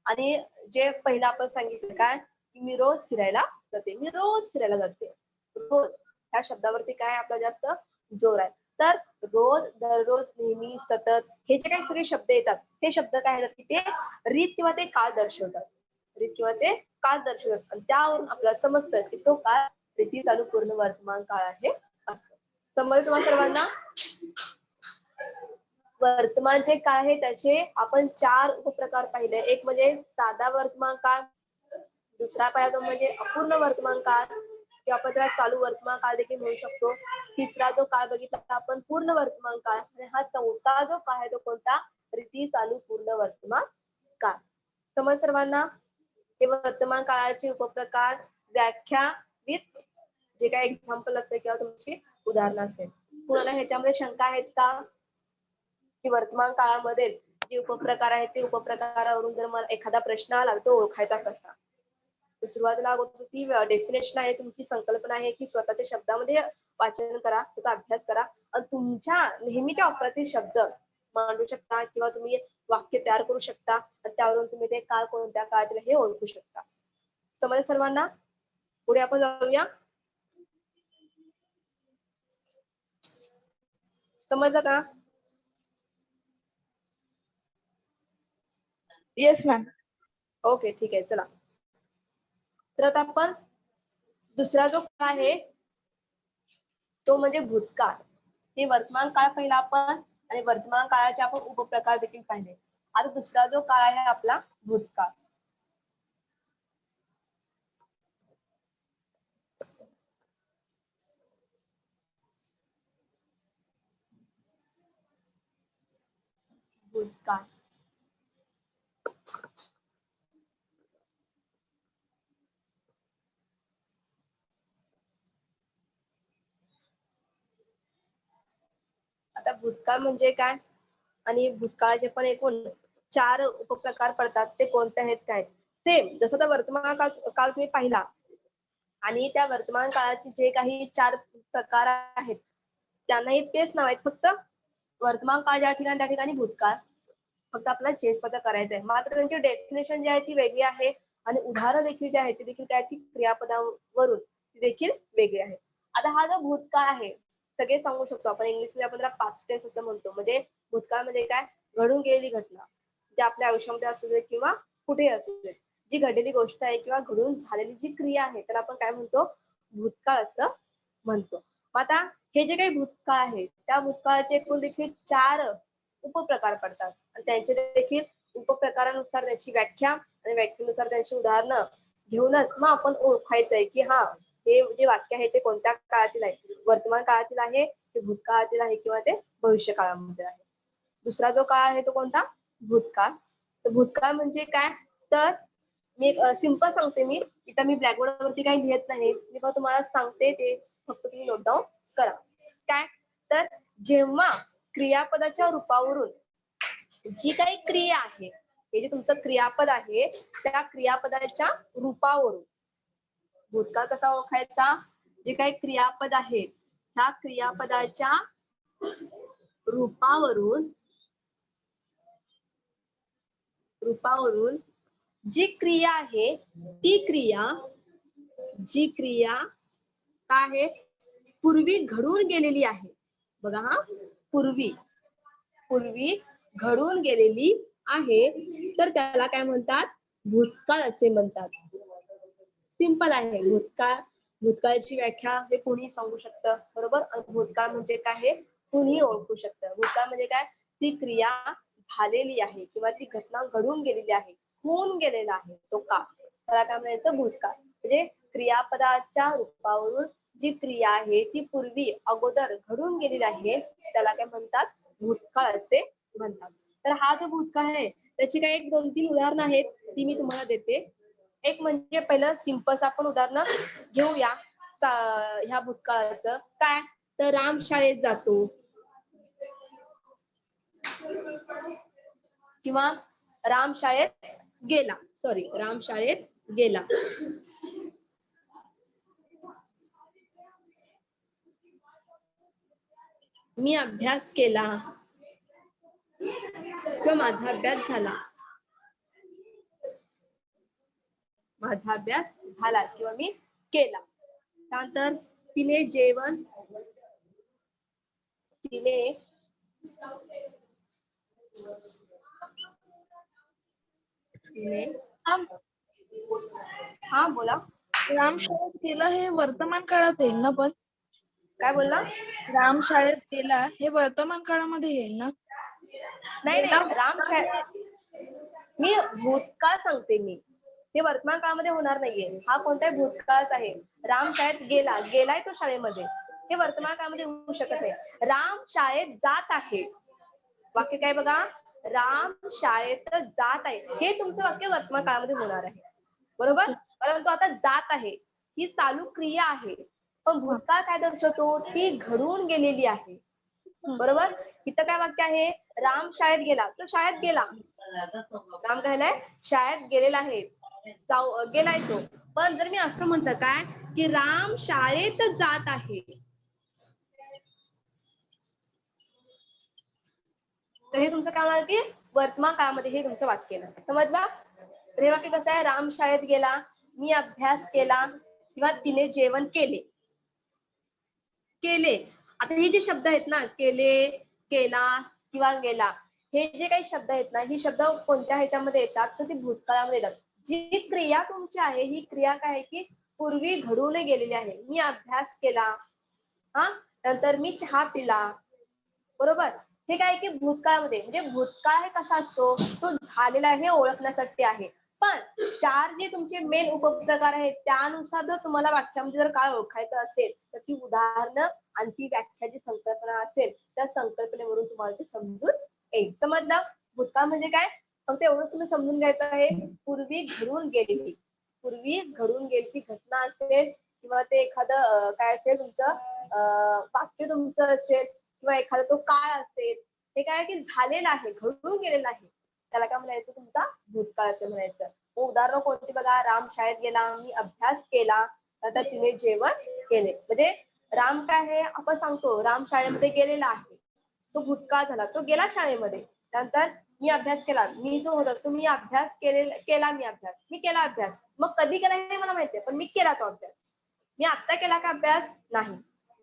आणि जे पहिलं आपण सांगितलं काय की मी रोज फिरायला जाते, मी रोज फिरायला जाते, रोज ह्या शब्दावरती काय आपला जास्त जोर आहे. तर रोज, दररोज, नेहमी, सतत हे जे काही सगळे शब्द येतात हे शब्द काय आहेत की ते रीत किंवा ते काळ दर्शवतात, रीत किंवा ते काळ दर्शवतात, आणि त्यावरून आपल्याला समजतं की तो काळ रीती चालू पूर्ण वर्तमान काळ आहे असं. समजलं तुम्हाला सर्वांना. वर्तमान जे काळ आहे त्याचे आपण 4 उपप्रकार पाहिले. एक म्हणजे साधा वर्तमान काळ, दुसरा पाहिला तो म्हणजे अपूर्ण वर्तमान काळ किंवा आपण त्याला चालू वर्तमान काळ देखील म्हणू शकतो. तिसरा जो काळ बघितला आपण पूर्ण वर्तमान काळ, आणि हा चौथा जो काळ आहे तो कोणता, रीती चालू पूर्ण वर्तमान काळ. समज सर्वांना. हे वर्तमान काळाचे उपप्रकार, व्याख्या विथ जे काही एक्झाम्पल असेल किंवा तुमची उदाहरणं असेल. कुणाला ह्याच्यामध्ये शंका आहेत का की वर्तमान काळामध्ये जे उपप्रकार आहेत ते उपप्रकारावरून जर मला एखादा प्रश्न आला तो ओळखायचा कसा. तर सुरुवातीला अगोदर ती डेफिनेशन आहे, तुमची संकल्पना आहे की स्वतःच्या शब्दामध्ये वाचन करा, त्याचा अभ्यास करा आणि तुमच्या नेहमीच्या वापरातील शब्द मांडू शकता किंवा तुम्ही वाक्य तयार करू शकता आणि त्यावरून तुम्ही ते काळ कोणत्या काळातील हे ओळखू शकता. समज सर्वांना. पुढे आपण जाऊया. समजलं का? Yes ma'am. ओके ठीक आहे, चला. तर आता आपण दुसरा जो काळ आहे तो म्हणजे भूतकाळ. हे वर्तमान काळ पहिला आपण आणि वर्तमान काळाचे आपण उपप्रकार देखील पाहिले. आता दुसरा जो काळ आहे आपला भूतकाळ. भूतकाळ. आता भूतकाळ म्हणजे काय आणि भूतकाळाचे पण एकूण 4 उपप्रकार पडतात, ते कोणते आहेत काय. सेम जसं आता वर्तमान काळ तुम्ही पाहिला आणि त्या वर्तमान काळाचे जे काही 4 प्रकार आहेत त्यांनाही तेच नाव आहेत, फक्त वर्तमान काळ ज्या ठिकाणी त्या ठिकाणी भूतकाळ, फक्त आपल्याला चेंज पत्र करायचं आहे. मात्र त्यांची डेफिनेशन जी आहे ती वेगळी आहे आणि उदाहरण देखील जे आहे ते देखील काय ती क्रियापदावरून ती देखील वेगळी आहे. आता हा जो भूतकाळ आहे सगळे सांगू शकतो आपण, इंग्लिशमध्ये आपण त्याला पास्ट टेन्स असं म्हणतो. म्हणजे भूतकाळ म्हणजे काय, घडून गेलेली घटना, जी आपल्या आयुष्यामध्ये असू दे किंवा कुठेही असू दे, जी घडलेली गोष्ट आहे किंवा घडून झालेली जी क्रिया आहे त्याला आपण काय म्हणतो, भूतकाळ असं म्हणतो. आता हे जे काही भूतकाळ आहे त्या भूतकाळाचे एकूण देखील 4 उपप्रकार पडतात आणि त्यांचे देखील उपप्रकारानुसार त्याची व्याख्या आणि व्याख्येनुसार त्याची उदाहरणं घेऊनच मग आपण ओळखायचंय की हे जे वाक्य आहे ते कोणत्या काळातील आहे, वर्तमान काळातील आहे, ते भूतकाळातील आहे किंवा ते भविष्य काळामध्ये आहे. दुसरा जो काळ आहे तो कोणता, भूतकाळ. तर भूतकाळ म्हणजे काय, तर मी सिंपल सांगते, मी इथं मी ब्लॅकबोर्ड वरती काही लिहित नाही, मी पण तुम्हाला सांगते, ते फक्त तुम्ही नोट डाऊन करा. काय, तर जेव्हा क्रियापदाच्या रूपावरून जी काही क्रिया आहे, हे जे तुमचं क्रियापद आहे त्या क्रियापदाच्या रूपावरून भूतकाळ कसा ओळखायचा, जे काही क्रियापद आहे ह्या क्रियापदाच्या रूपावरून जी क्रिया आहे ती क्रिया काय आहे? पूर्वी घडून गेलेली आहे. बघा हा, पूर्वी घडून गेलेली आहे, तर त्याला काय म्हणतात? भूतकाळ असे म्हणतात. सिंपल आहे. भूतकाळची व्याख्या हे कोणी सांगू शकतं, बरोबर? आणि भूतकाळ म्हणजे काय हे कुणीही ओळखू शकतं. भूतकाळ म्हणजे काय? ती क्रिया झालेली आहे किंवा ती घटना घडून गेलेली आहे, होऊन गेलेला आहे तो काळ, त्याला काय म्हणायचं? भूतकाळ. म्हणजे क्रियापदाच्या रूपावरून जी क्रिया आहे ती पूर्वी अगोदर घडून गेलेली आहे, त्याला काय म्हणतात? भूतकाळ असे म्हणतात. तर हा जो भूतकाळ आहे त्याची काही 1-2-3 उदाहरणं आहेत, ती मी तुम्हाला देते. एक म्हणजे पहिलं सिंपल आपण उदाहरण घेऊया ह्या भूतकाळाचं. काय? तर राम शाळेत जातो, किंवा राम शाळेत गेला. राम शाळेत गेला. मी अभ्यास केला किंवा माझा अभ्यास झाला. माझा अभ्यास झाला किंवा मी केला. त्यानंतर तिने जेवण हा बोला. राम शाळेत गेला हे वर्तमान काळात येईल ना? पण काय बोलला? राम शाळेत गेला हे वर्तमान काळामध्ये येईल ना? नाही गेला राम मी भूतकाळ सांगते. मी हे वर्तमान काळामध्ये होणार नाहीये. हा कोणताही भूतकाळच आहे. राम शाळेत गेलाय तो शाळेमध्ये, हे वर्तमान काळामध्ये होऊ शकत नाही. राम शाळेत जात आहे, वाक्य काय बघा? राम शाळेत जात आहे, हे तुमचं वाक्य वर्तमान काळामध्ये होणार आहे, बरोबर? परंतु आता जात आहे ही चालू क्रिया आहे, पण भूतकाळ काय दर्शवतो? ती घडून गेलेली आहे, बरोबर? इथं काय वाक्य आहे? राम शाळेत गेला, तो शाळेत गेला. राम काय शाळेत गेलेला आहे, गेलाय तो. पण जर मी असं म्हटलं काय की राम शाळेत जात आहे, तर हे तुमचं काय होणार की वर्तमान काळामध्ये हे तुमचं वाक्य आहे. समजलं? तर हे वाक्य कसं आहे? राम शाळेत गेला, मी अभ्यास केला किंवा तिने जेवण केले. आता हे जे शब्द आहेत ना, केले, केला किंवा गेला, हे जे काही शब्द आहेत ना, ही शब्द कोणत्या ह्याच्यामध्ये येतात? तर ती भूतकाळामध्ये येतात. जी क्रिया तुमची आहे ही क्रिया काय आहे की पूर्वी घडून गेलेली आहे. मी अभ्यास केला, नंतर मी चहा पिला, बरोबर? हे काय की भूतकाळामध्ये, म्हणजे भूतकाळ हे कसा असतो? तो झालेला आहे हे ओळखण्यासाठी आहे. पण 4 जे तुमचे मेन उपप्रकार आहेत त्यानुसार जर तुम्हाला वाक्यामध्ये जर काय ओळखायचं असेल तर ती उदाहरणं आणि ती व्याख्या जी संकल्पना असेल त्या संकल्पनेवरून तुम्हाला ते समजून येईल. समजलं? भूतकाळ म्हणजे काय? फक्त एवढं तुम्ही समजून घ्यायचं आहे, पूर्वी घडून गेलेली घटना असेल किंवा ते एखादं काय असेल तुमचं वाक्य तुमचं असेल किंवा एखादा तो काळ असेल, हे काय की झालेलं आहे, घडून गेलेलं आहे, त्याला काय म्हणायचं? तुमचा भूतकाळ असं म्हणायचं. उदाहरण कोणती बघा? राम शाळेत गेला, मी अभ्यास केला, नंतर तिने जेवण केले. म्हणजे राम काय आहे? आपण सांगतो राम शाळेमध्ये गेलेला आहे, तो भूतकाळ झाला, तो गेला शाळेमध्ये. नंतर मी अभ्यास केला, मी जो होता तो मी अभ्यास केला, मी केला अभ्यास. मग कधी केला हे मला माहितीये, पण मी केला तो अभ्यास. मी आत्ता केला का अभ्यास? नाही,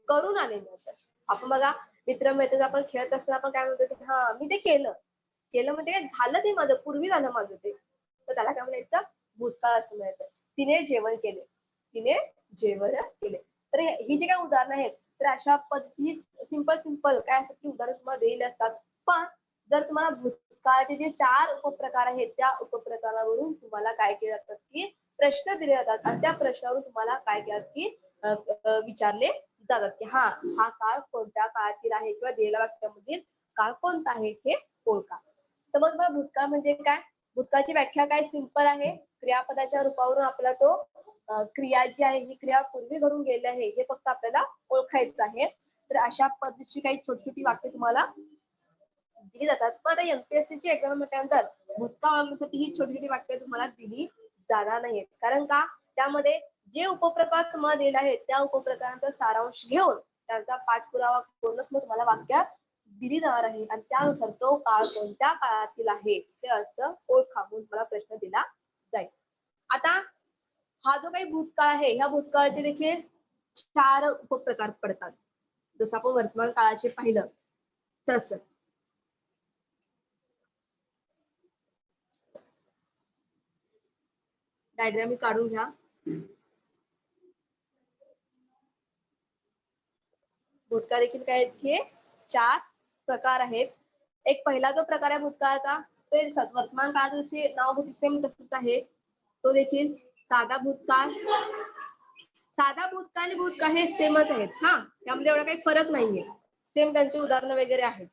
करून आले मी अभ्यास. आपण बघा मित्र आपण खेळत असताना आपण काय म्हणतो की हा मी ते केलं म्हणजे काय झालं, ते माझं पूर्वी झालं माझं ते, तर त्याला काय म्हणायचं? भूतकाळ असं म्हणायचं. तिने जेवण केले. तर ही जी काही उदाहरणं आहेत तर अशा पद्धती सिंपल काय असतात की उदाहरण तुम्हाला दिलेले असतात. पण जर तुम्हाला भूतकाळाचे जे 4 उपप्रकार आहेत त्या उपप्रकारावरून तुम्हाला काय केले जातात की प्रश्न दिले जातात आणि त्या प्रश्नावरून तुम्हाला काय केलं की विचारले जातात की हा काळ कोणत्या काळातील आहे किंवा दिलेल्या वाक्यामधील काळ कोणता आहे हे ओळखा. समज मला भूतकाळ म्हणजे काय? भूतकाळची व्याख्या काय? सिंपल आहे. क्रियापदाच्या रूपावरून आपला तो क्रिया जी आहे ही क्रिया पूर्वी घडून गेली आहे हे फक्त आपल्याला ओळखायचं आहे. तर अशा पद्धतीची काही छोटी वाक्य तुम्हाला दिली जातात. पण आता एमपीएससी ची एक्झाम म्हटल्यानंतर भूतकाळ ओळखण्यासाठी ही छोटी वाक्य तुम्हाला दिली जाणार नाहीत. कारण का? त्यामध्ये जे उपप्रकार तुम्हाला दिले आहेत त्या उपप्रकारांचा सारांश घेऊन त्यांचा पाठपुरावा करूनच मग तुम्हाला वाक्य दिली जाणार आहे आणि त्यानुसार तो काळ कोणत्या काळातील आहे ते असं ओळखा म्हणून तुम्हाला प्रश्न दिला जाईल. आता हा जो काही भूतकाळ आहे ह्या भूतकाळाचे देखील 4 उपप्रकार पडतात. जसं आपण वर्तमान काळाचे पाहिलं तसं. डायग्राम काढून घ्या. भूतकाळ देखील काय आहेत की 4 प्रकार आहेत. एक पहिला जो प्रकार आहे भूतकाळाचा तो वर्तमान काळात जसे नाव होते सेम तसंच आहे. तो देखील साधा भूतकाळ. साधा भूतकाळ आणि भूतकाळ हे सेमच आहेत हा, त्यामध्ये एवढा काही फरक नाहीये. सेम त्यांची उदाहरणं वगैरे आहेत.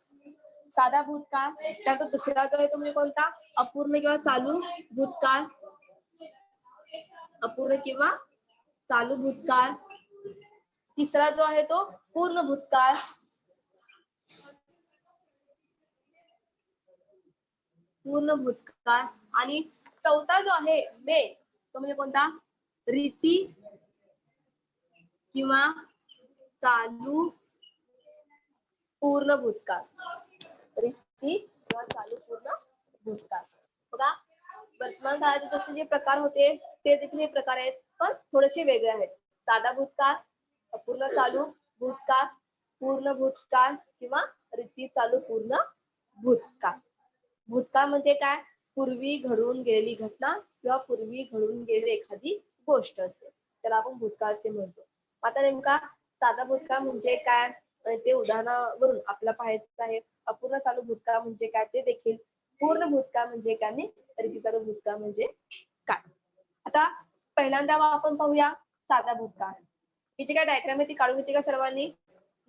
साधा भूतकाळ. त्यानंतर दुसरा जो आहे तो म्हणजे कोणता अपूर्ण किंवा चालू भूतकाळ. अपूर्ण किंवा चालू भूतकाळ. तिसरा जो आहे तो पूर्ण भूतकाळ. पूर्ण भूतकाळ. आणि चौथा जो आहे मेन तो म्हणजे कोणता रीती किंवा चालू पूर्ण भूतकाळ. रीती किंवा चालू पूर्ण भूतकाळ. बघा वर्तमान काळाचे जसे जे प्रकार होते ते देखील हे प्रकार आहेत पण थोडेसे वेगळे आहेत. साधा भूतकाळ, अपूर्ण चालू भूतकाळ, पूर्ण भूतकाळ किंवा रीती चालू पूर्ण भूतकाळ. भूतकाळ म्हणजे काय पूर्वी घडून गेलेली घटना किंवा पूर्वी घडून गेलेली एखादी गोष्ट असेल त्याला आपण भूतकाळ असे म्हणतो. आता नेमका साधा भूतकाळ म्हणजे काय ते उदाहरणावरून आपल्याला पाहायचं आहे. अपूर्ण चालू भूतकाळ म्हणजे काय ते देखील, पूर्ण भूतकाळ म्हणजे काय आणि रीती चालू भूतकाळ म्हणजे काय. आता पहिल्यांदा आपण पाहूया साधा भूतकाळ. ही जी काय डायग्राम आहे ती काढून घेतली का सर्वांनी?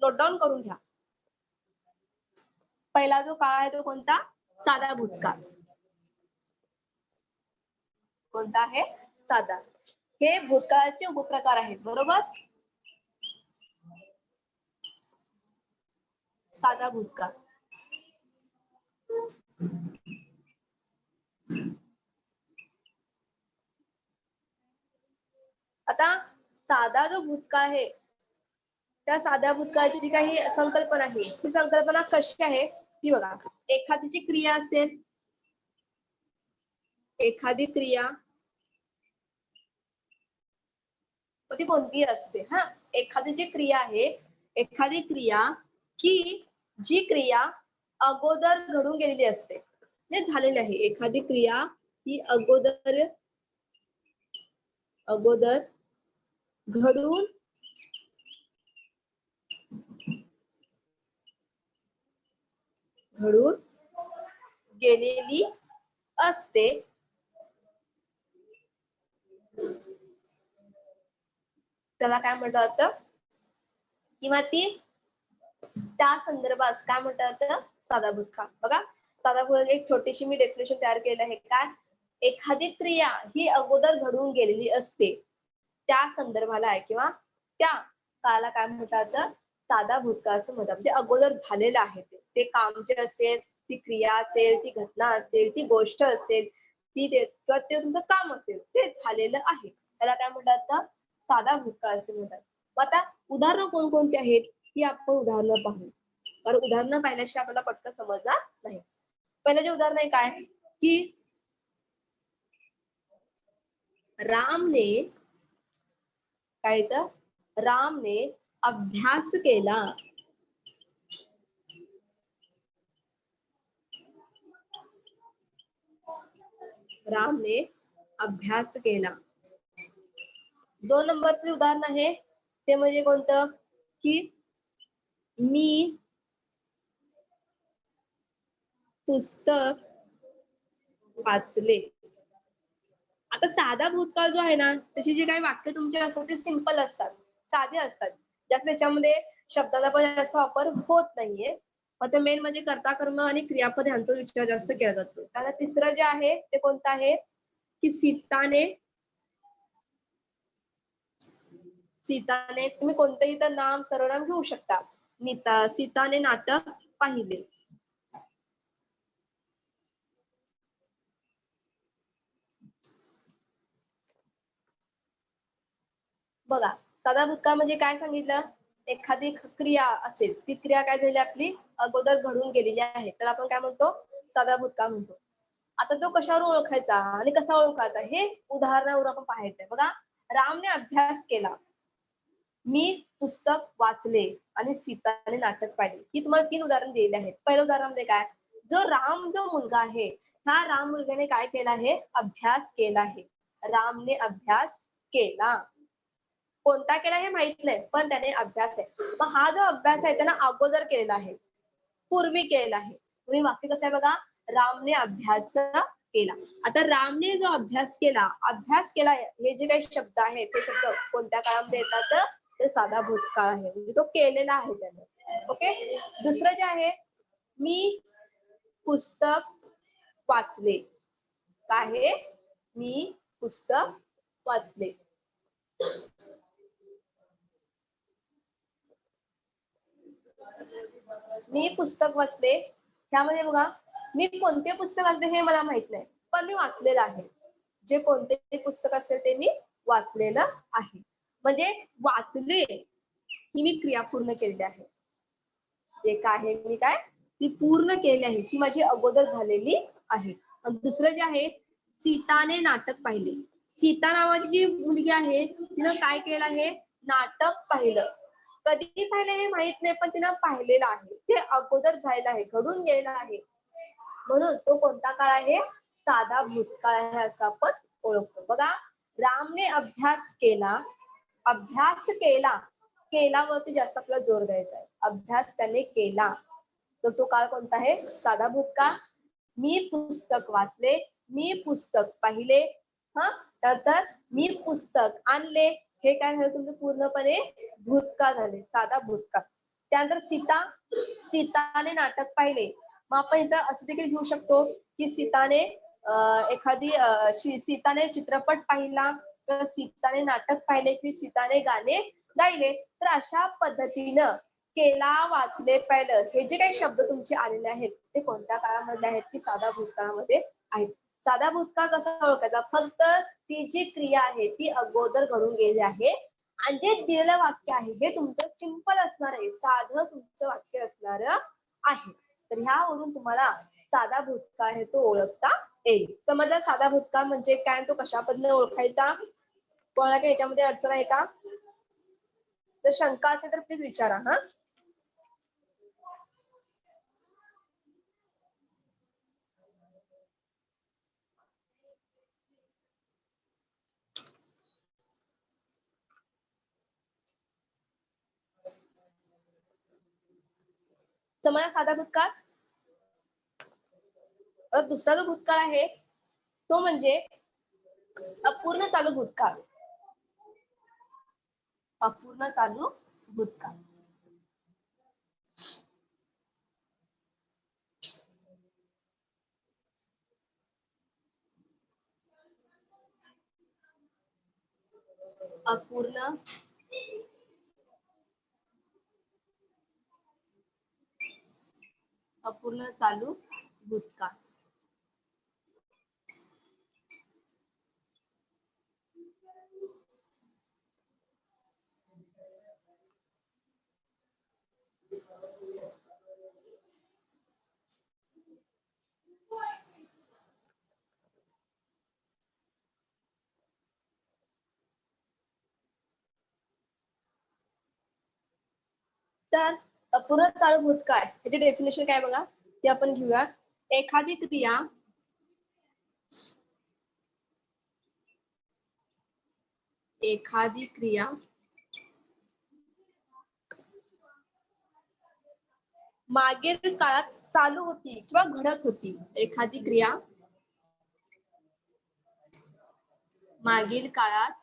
नोट डाऊन करून घ्या. पहिला जो काळ आहे तो कोणता साधा भूतकाळ. कोणता आहे साधा. हे भूतकाळाचे उपप्रकार आहेत बरोबर. साधा भूतकाळ. आता साधा जो भूतकाळ आहे त्या साध्या भूतकाळाची जी काही संकल्पना आहे ती संकल्पना कशी आहे ती बघा. एखादीची क्रिया असेल, एखादी क्रिया ती कोणती असते हा. एखादी जी क्रिया आहे, एखादी क्रिया की जी क्रिया अगोदर घडून गेलेली असते म्हणजे झालेली आहे. एखादी क्रिया ही अगोदर घडून गेलेली असते. त्याला काय म्हटलं जातं किंवा ती त्या संदर्भात काय म्हटलं जातं साधा भूतकाळ. बघा साधा भूतकाळ एक छोटीशी मी डेफिनेशन तयार केलेलं आहे. काय एखादी क्रिया ही अगोदर घडून गेलेली असते त्या संदर्भाला आहे किंवा त्या काळाला काय म्हणतात साधा भूतकाळ असं म्हणतात. म्हणजे अगोदर झालेलं आहे ते काम जे असेल, ती क्रिया असेल, ती घटना असेल, ती गोष्ट असेल, किंवा ते तुमचं काम असेल ते झालेलं आहे त्याला काय म्हणतात साधा भूतकाळ असे म्हणतात. आता उदाहरणं कोणकोणती आहेत ती आपण उदाहरणं पाहू. कारण उदाहरणं पाहिल्याशिवाय आपल्याला पटकन समजणार नाही. पहिलं जे उदाहरण आहे काय की रामने अभ्यास केला. रामने अभ्यास केला. 2 नंबरचे उदाहरण आहे ते म्हणजे कोणतं की मी पुस्तक वाचले. आता साधा भूतकाळ जो आहे ना त्याची जे काही वाक्य तुमचे असतात ते सिंपल असतात, साधे असतात. जास्त त्याच्यामध्ये शब्दाचा पण जास्त वापर होत नाहीये. आता मेन म्हणजे कर्ता कर्म आणि क्रियापद यांचा विचार जास्त केला जातो. कारण तिसरं जे आहे ते कोणतं आहे की सीताने तुम्ही कोणतंही तर नाम सर्वनाम घेऊ शकता. सीताने नाटक पाहिले. बघा साधा भूतकाळ म्हणजे काय सांगितलं एखादी क्रिया असेल ती क्रिया काय झाली आपली अगोदर घडून गेलेली आहे तर आपण काय म्हणतो साधा भूतकाळ म्हणतो. आता तो कशावर ओळखायचा आणि कसा ओळखायचा हे उदाहरणावर आपण पाहायचंय. बघा रामने अभ्यास केला. मी पुस्तक वाचले आणि सीताने नाटक पाहिले. ही तुम्हाला 3 उदाहरण दिलेली आहेत. पहिलं उदाहरण म्हणजे काय, जो मुलगा आहे, ह्या राम मुलग्याने काय केलं आहे, अभ्यास केला आहे. रामने अभ्यास केला. कोणता केला हे माहित नाही, पण त्याने अभ्यास आहे. मग हा जो अभ्यास आहे त्यानं अगोदर केलेला आहे, पूर्वी केलेला आहे. तुम्ही वाक्य कसं आहे बघा, रामने अभ्यास केला. आता रामने जो अभ्यास केला हे जे काही शब्द आहेत ते शब्द कोणत्या काळामध्ये येतात, ते साधा भूतकाळ आहे, म्हणजे तो केलेला आहे त्याने. ओके. दुसरं जे आहे, मी पुस्तक वाचले. काय आहे, मी पुस्तक वाचले. मी पुस्तक वाचले. ह्यामध्ये बघा, मी कोणते पुस्तक वाचले हे मला माहित नाही, पण मी वाचलेलं आहे. जे कोणते पुस्तक असेल ते मी वाचलेलं आहे. म्हणजे वाचले ही मी क्रिया पूर्ण केलेली आहे. जे काय आहे मी काय ती पूर्ण केली आहे, ती माझी अगोदर झालेली आहे. आणि दुसरं जे आहे, सीताने नाटक पाहिले. सीता नावाची जी मुलगी आहे तिनं काय केलं आहे, नाटक पाहिलं. कधी पाहिलं हे माहित नाही, पण तिनं पाहिलेलं आहे. ते अगोदर झालेलं आहे, घडून गेलेलं आहे. म्हणून तो कोणता काळ आहे, साधा भूतकाळ आहे असं आपण ओळखतो. बघा, रामने अभ्यास केला. अभ्यास केला, केलावरती जास्त आपल्याला जोर द्यायचा आहे. अभ्यास त्याने केला, तर तो काळ कोणता आहे, साधा भूतकाळ. मी पुस्तक वाचले, मी पुस्तक पाहिले. तर मी पुस्तक आणले, हे काय झालं तुमचं पूर्णपणे भूतकाळ झाले, साधा भूतकाळ. त्यानंतर सीताने नाटक पाहिले. मग आपण इथं असं देखील घेऊ शकतो की सीताने सीताने चित्रपट पाहिला, तर सीताने नाटक पाहिले, की सीताने गाणे गायले. तर अशा पद्धतीनं केला, वाचले, पाहिलं हे जे काही शब्द तुमचे आलेले आहेत ते कोणत्या काळामध्ये आहेत, की साधा भूतकाळामध्ये आहेत. साधा भूतकाळ कसा ओळखायचा, फक्त ती जी क्रिया आहे ती अगोदर घडून गेली आहे आणि जे दिलेलं वाक्य आहे हे तुमचं सिंपल असणार आहे, साधं तुमचं वाक्य असणार आहे. तर ह्यावरून तुम्हाला साधा भूतकाळ आहे तो ओळखता येईल. समजलं साधा भूतकाळ म्हणजे काय, तो कशा पद्धतीने ओळखायचा. कोणाला काही याच्यामध्ये अडचण आहे का, जर शंका असेल तर प्लीज विचारा. समजा साधा भूतकाळ. दुसरा जो भूतकाळ आहे तो म्हणजे अपूर्ण चालू भूतकाळ. अपूर्ण चालू भूतकाळ. अपूर्ण चालू भूतकाळ. तर अपूर्ण चालू भूतकाळ याचे डेफिनेशन काय बघा, ते आपण घेऊया. एखादी क्रिया मागील काळात चालू होती किंवा घडत होती. एखादी क्रिया मागील काळात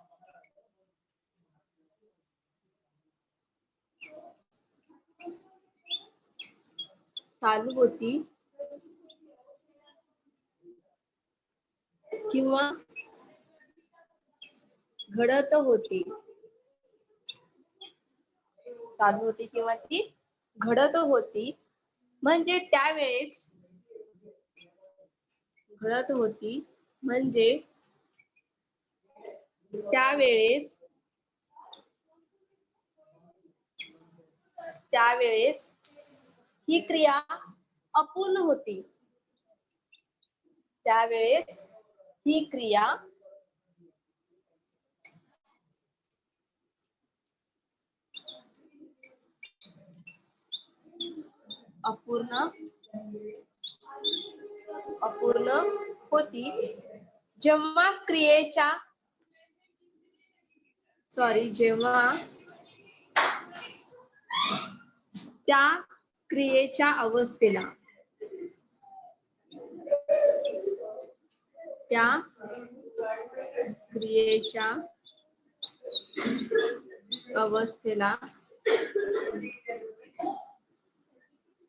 चालू होती किंवा घडत होती. चालू होती किंवा ती घडत होती, म्हणजे त्यावेळेस घडत होती म्हणजे त्यावेळेस ही क्रिया अपूर्ण होती. त्यावेळेस ही क्रिया अपूर्ण अपूर्ण होती जेव्हा त्या क्रियेच्या अवस्थेला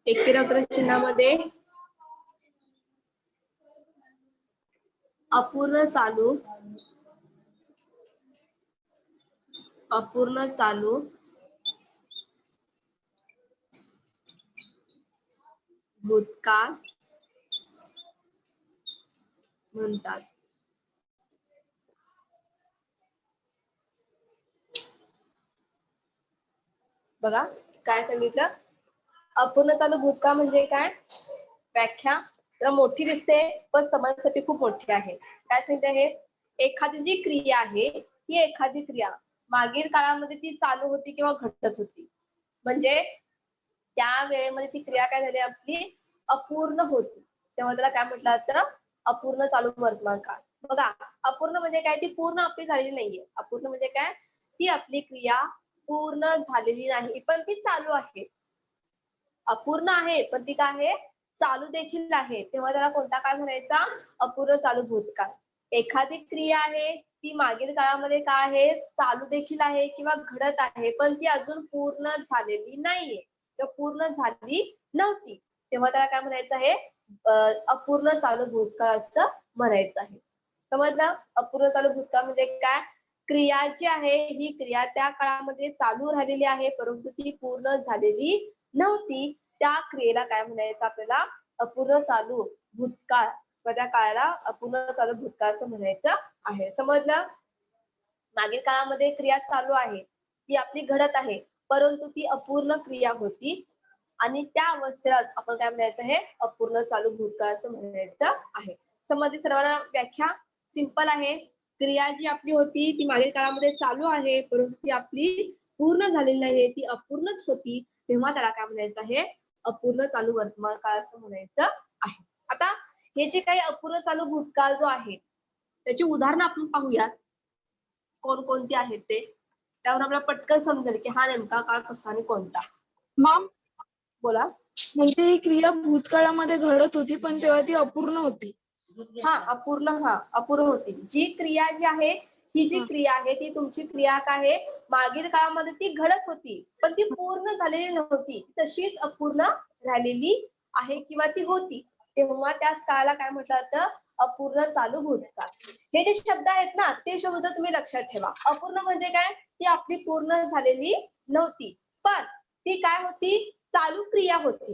एकीरक चिन्हामध्ये अपूर्ण चालू भूतकाळ म्हणतात. बघा काय सांगितलं, अपूर्ण चालू भूतकाळ म्हणजे काय, व्याख्या जरा मोठी दिसते पण समजण्यासाठी खूप मोठी आहे. काय सांगते आहे, एखादी जी क्रिया आहे ही एखादी क्रिया मागील काळामध्ये ती चालू होती किंवा घटत होती, म्हणजे त्या वेळेमध्ये ती क्रिया काय झाली आपली अपूर्ण होती, तेव्हा त्याला काय म्हटलं जातं, अपूर्ण चालू वर्तमान काळ. बघा अपूर्ण म्हणजे काय, ती पूर्ण आपली झालेली नाहीये. अपूर्ण म्हणजे काय, ती आपली क्रिया पूर्ण झालेली नाही पण ती चालू आहे. अपूर्ण आहे पण ती काय आहे, चालू देखील आहे, तेव्हा त्याला कोणता काळ म्हणायचा, अपूर्ण चालू भूतकाळ. एखादी क्रिया आहे ती मागील काळामध्ये काय आहे, चालू देखील आहे किंवा घडत आहे पण ती अजून पूर्ण झालेली नाहीये किंवा पूर्ण झाली नव्हती, तेव्हा त्याला काय म्हणायचं आहे, अपूर्ण चालू भूतकाळ असं म्हणायचं आहे. समजलं, अपूर्ण चालू भूतकाळ म्हणजे काय, क्रिया जी आहे ही क्रिया त्या काळामध्ये चालू राहिलेली आहे परंतु ती पूर्ण झालेली नव्हती, त्या क्रियेला काय म्हणायचं आपल्याला, अपूर्ण चालू भूतकाळ, त्या काळाला अपूर्ण चालू भूतकाळ असं म्हणायचं आहे. समजलं, मागील काळामध्ये क्रिया चालू आहे ती आपली घडत आहे परंतु ती अपूर्ण क्रिया होती आणि त्या अवस्थेलाच आपण काय म्हणायचं आहे, अपूर्ण चालू भूतकाळ असं म्हणायचं आहे. समजली सर्वांना व्याख्या, सिंपल आहे. क्रिया जी आपली होती ती मागील काळामध्ये चालू आहे परंतु ती आपली पूर्ण झालेली नाही, ती अपूर्णच होती, तेव्हा त्याला काय म्हणायचं आहे, अपूर्ण चालू वर्तमान काळ असं म्हणायचं आहे. आता हे जे काही अपूर्ण चालू भूतकाळ जो आहे त्याची उदाहरणं आपण पाहूयात, कोणकोणती आहेत ते, त्यावर आपल्याला पटकन समजेल की हा नेमका काळ कसा आणि कोणता. मॅम, बोला. म्हणजे ही क्रिया भूतकाळामध्ये घडत होती पण तेव्हा ती अपूर्ण होती. अपूर्ण होती. जी क्रिया जी आहे, ही जी क्रिया आहे ती तुमची क्रिया काय आहे, मागील काळामध्ये ती घडत होती पण ती पूर्ण झालेली नव्हती, तशीच अपूर्ण राहिलेली आहे किंवा ती होती, तेव्हा त्याच काळाला काय म्हटलं जातं, अपूर्ण चालू भूतकाळ. हे जे शब्द आहेत ना ते शब्द तुम्ही लक्षात ठेवा. अपूर्ण म्हणजे काय, ती आपली पूर्ण झालेली नव्हती पण ती काय होती, चालू क्रिया होती.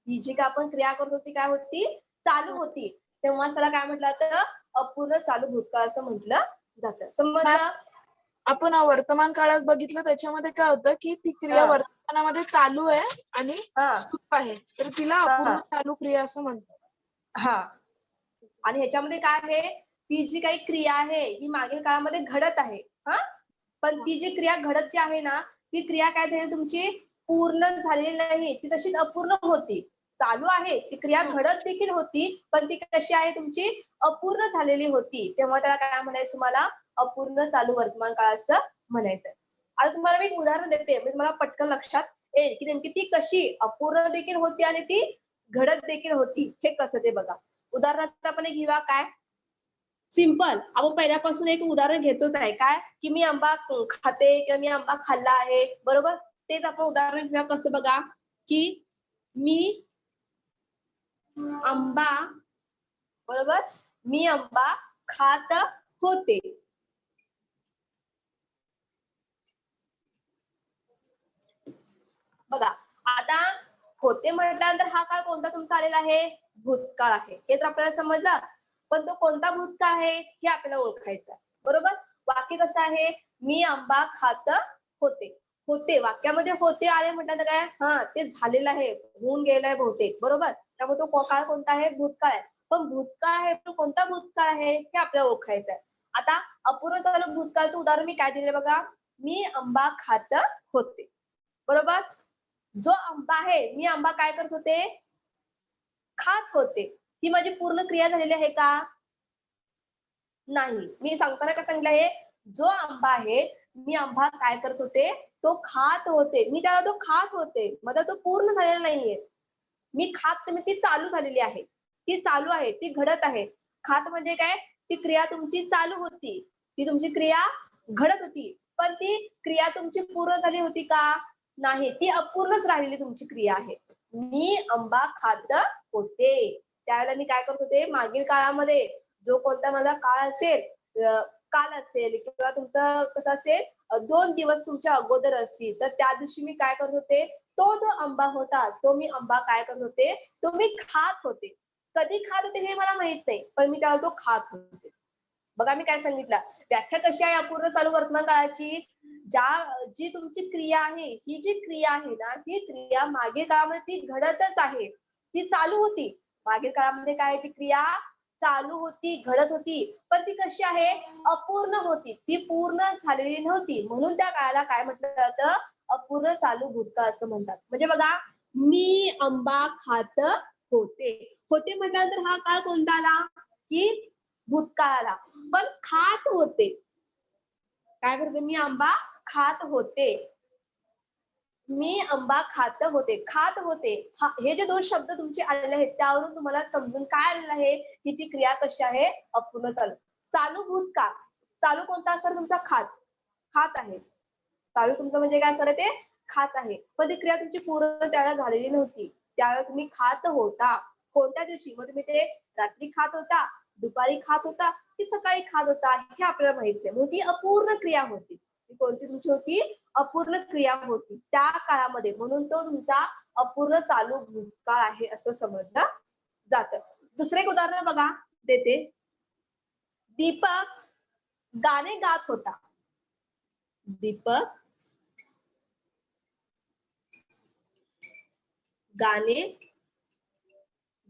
ही जी काय आपण क्रिया करत होती काय होती, चालू होती, तेव्हा त्याला काय म्हटलं जातं, अपूर्ण चालू भूतकाळ असं म्हटलं जातं. समजलं. आपण वर्तमान काळात बघितलं त्याच्यामध्ये काय होतं की ती क्रिया वर्तमानामध्ये चालू आहे आणि सुरू आहे तर तिला अपूर्ण चालू क्रिया असं म्हणतात. हा, आणि ह्याच्यामध्ये काय आहे, ती जी काही क्रिया आहे ही मागील काळामध्ये घडत आहे, पण ती जी क्रिया घडत जी आहे ना ती क्रिया काय झाली तुमची पूर्ण झालेली नाही, ती तशीच अपूर्ण होती. चालू आहे ती क्रिया घडत देखील होती पण ती कशी आहे तुमची अपूर्ण झालेली होती, तेव्हा त्याला काय म्हणायचं, तुम्हाला अपूर्ण चालू वर्तमान काळ असं म्हणायचं. आता तुम्हाला मी एक उदाहरण देते, मी तुम्हाला पटकन लक्षात येईल की नेमकी ती कशी अपूर्ण देखील होती आणि ती घडत देखील होती, हे कसं ते बघा. उदाहरणार्थ आपण एक घेऊया, काय सिंपल, आपण पहिल्यापासून एक उदाहरण घेतोच आहे, काय की मी आंबा खाते किंवा मी आंबा खाल्ला आहे, बरोबर. तेच आपण उदाहरण घेऊया, कसं बघा, की मी आंबा, बरोबर, मी आंबा खात होते. बघा आता होते म्हटल्यानंतर हा काळ कोणता तुमचा आलेला आहे, भूतकाळ आहे, हे तर आपल्याला समजलं. पण तो कोणता भूतकाळ आहे हे आपल्याला ओळखायचं आहे, बरोबर. वाक्य कसं आहे, मी आंबा खात होते. होते वाक्यामध्ये होते आले म्हटलं तर काय, ते झालेलं आहे, होऊन गेलेलं आहे बहुतेक, बरोबर. त्यामुळे तो काळ कोणता आहे, भूतकाळ आहे. पण भूतकाळ आहे तो कोणता भूतकाळ आहे हे आपल्याला ओळखायचं आहे. आता अपूर्ण चालू भूतकाळचं उदाहरण मी काय दिले बघा, मी आंबा खात होते, बरोबर. जो आंबा आहे मी आंबा काय करत होते, खात होते. ही माझी पूर्ण क्रिया झालेली आहे का? नाही. मी सांगताना काय सांगितलं आहे, जो आंबा आहे मी आंबा काय करत होते, तो खात होते. मी त्याला तो खात होते. माझा तो पूर्ण झालेला नाहीये. मी खात तुम्ही ती चालू झालेली आहे. ती चालू आहे, ती घडत आहे. खात म्हणजे काय? ती क्रिया तुमची चालू होती. ती तुमची क्रिया घडत होती. पण ती क्रिया तुमची पूर्ण झाली होती का? नाही. ती अपूर्णच राहिलेली तुमची क्रिया आहे. मी आंबा खात होते. त्यावेळेला मी काय करत होते, मागील काळामध्ये जो कोणता माझा काळ असेल, काल असेल किंवा तुमचं कसं असेल, 2 दिवस तुमच्या अगोदर असतील, तर त्या दिवशी मी काय करत होते, तो जो आंबा होता, तो मी आंबा काय करत होते, तो मी खात होते. कधी खात होते हे मला माहित नाही, पण मी त्याला तो खात होते. बघा मी काय सांगितलं, व्याख्या कशी आहे अपूर्ण चालू वर्तमान काळाची? जी तुमची क्रिया आहे, ही जी क्रिया आहे ना, ही क्रिया मागील काळामध्ये ती घडतच आहे. ती चालू होती. मागील काळामध्ये काय ती क्रिया चालू होती, घडत होती. पण ती कशी आहे? अपूर्ण होती. ती पूर्ण झालेली नव्हती. म्हणून त्या काळाला काय म्हटलं जातं? अपूर्ण चालू भूतकाळ असं म्हणतात. म्हणजे बघा, मी आंबा खात होते. होते म्हटल्यानंतर हा काळ कोणता आला? की भूतकाळाला. पण खात होते. काय करते? मी आंबा खात होते. मी आंबा खात होते. खात होते. हे जे 2 शब्द तुमचे आलेले आहेत, त्यावरून तुम्हाला समजून काय आलेलं आहे, की ती क्रिया कशी आहे? अपूर्ण चालू. चालू भूतकाळ. चालू कोणता असणार तुमचा? खात. खात आहे. चालू तुमचं म्हणजे काय असणार ते? खात आहे. पण ती क्रिया तुमची पूर्ण त्यावेळेला झालेली नव्हती. त्यावेळेला तुम्ही खात होता. कोणत्या दिवशी? मग तुम्ही ते रात्री खात होता, दुपारी खात होता, की सकाळी खात होता हे आपल्याला माहित नाही. म्हणून ती अपूर्ण क्रिया होती. ती कोणती तुमची होती? अपूर्ण क्रिया होती. त्या काळामध्ये म्हणून तो तुमचा अपूर्ण चालू भूतकाळ आहे असं समजलं जातं. दुसरं एक उदाहरण बघा देते. दीपक गाणे गात होता. दीपक गाणे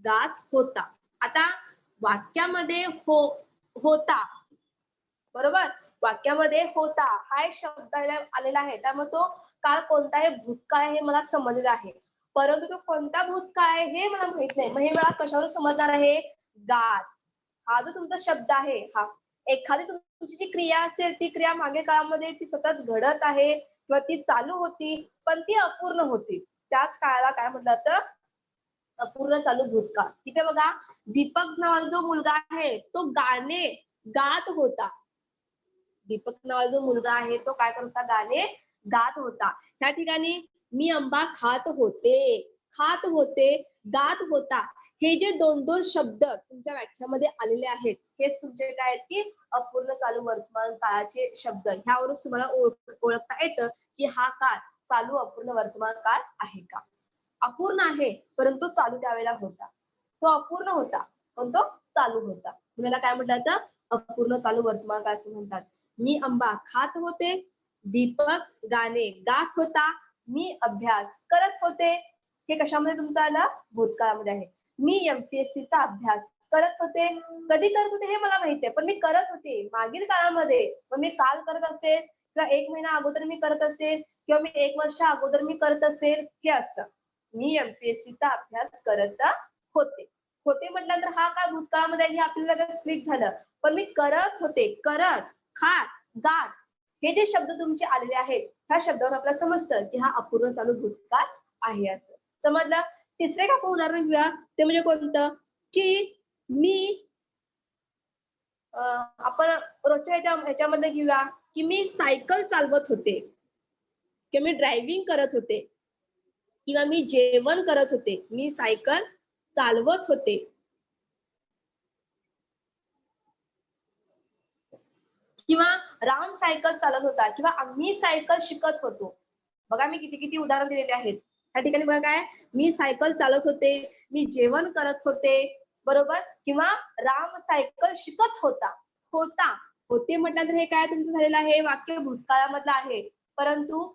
गात होता. आता वाक्यामध्ये होता बरोबर, वाक्यामध्ये होता हा एक शब्द आलेला आहे, त्यामुळे तो काळ कोणता आहे? भूतकाळ आहे हे मला समजलेलं आहे. परंतु तो कोणता भूतकाळ आहे हे मला माहित नाही. मग हे मला कशावरून समजणार आहे? गात. हा जो तुमचा शब्द आहे, हा एखादी तुमची जी क्रिया असेल, ती क्रिया मागे काळामध्ये ती सतत घडत आहे किंवा ती चालू होती, पण ती अपूर्ण होती. त्याच काळाला काय म्हटलं जातं? अपूर्ण चालू भूतकाळ. इथे बघा, दीपक नावाचा जो मुलगा आहे, तो गाणे गात होता. दीपक नावाचा जो मुलगा आहे, तो काय करत होता? गाणे गात होता. त्या ठिकाणी मी आंबा खात होते, खात होते, गात होता. हे जे 2-2 शब्द तुमच्या व्याख्यामध्ये आलेले आहेत, हेच तुमचे काय आहेत? की अपूर्ण चालू वर्तमान काळाचे शब्द. ह्यावरून तुम्हाला ओळखता येतं, की हा काळ चालू अपूर्ण वर्तमान काळ आहे का? अपूर्ण आहे, परंतु चालू त्यावेळेला होता. तो अपूर्ण होता, पण तो चालू होता. तुम्हाला काय म्हटलं जातं? अपूर्ण चालू वर्तमान काळ असं म्हणतात. मी आंबा खात होते, दीपक गाणे गात होता, मी अभ्यास करत होते. हे कशामध्ये तुमचं आलं? भूतकाळामध्ये आहे. मी MPSC चा अभ्यास करत होते. कधी करत होते हे मला माहिती आहे, पण मी करत होते मागील काळामध्ये. मग मी काल करत असेल किंवा 1 महिना अगोदर मी करत असेल किंवा मी 1 वर्ष अगोदर मी करत असेल, हे असं. मी MPSC चा अभ्यास करत होते. होते म्हटल्यानंतर हा काळ भूतकाळामध्ये आहे हे आपल्याला लगेच क्लिक झालं. पण मी करत होते. करत, खात, गात हे जे शब्द तुमचे आलेले आहेत, ह्या शब्दावरून आपल्याला समजतं की हा अपूर्ण चालू भूतकाळ आहे असं. समजलं? तिसरे एक आपण उदाहरण घेऊया. ते म्हणजे कोणतं? की मी आपण रोजच्या ह्याच्यामध्ये घेऊया, की मी सायकल चालवत होते किंवा मी ड्रायव्हिंग करत होते किंवा मी जेवण करत होते. मी सायकल चालवत होते. किंवा राम सायकल चालत होता किंवा आम्ही सायकल शिकत होतो. बघा मी किती किती उदाहरण दिलेले आहेत. त्या ठिकाणी बघा काय? मी सायकल चालत होते, मी जेवण करत होते, बरोबर? किंवा राम सायकल शिकत होता. होता. होते म्हटल्यानंतर हे काय तुमचं झालेलं आहे? वाक्य भूतकाळामधलं आहे. परंतु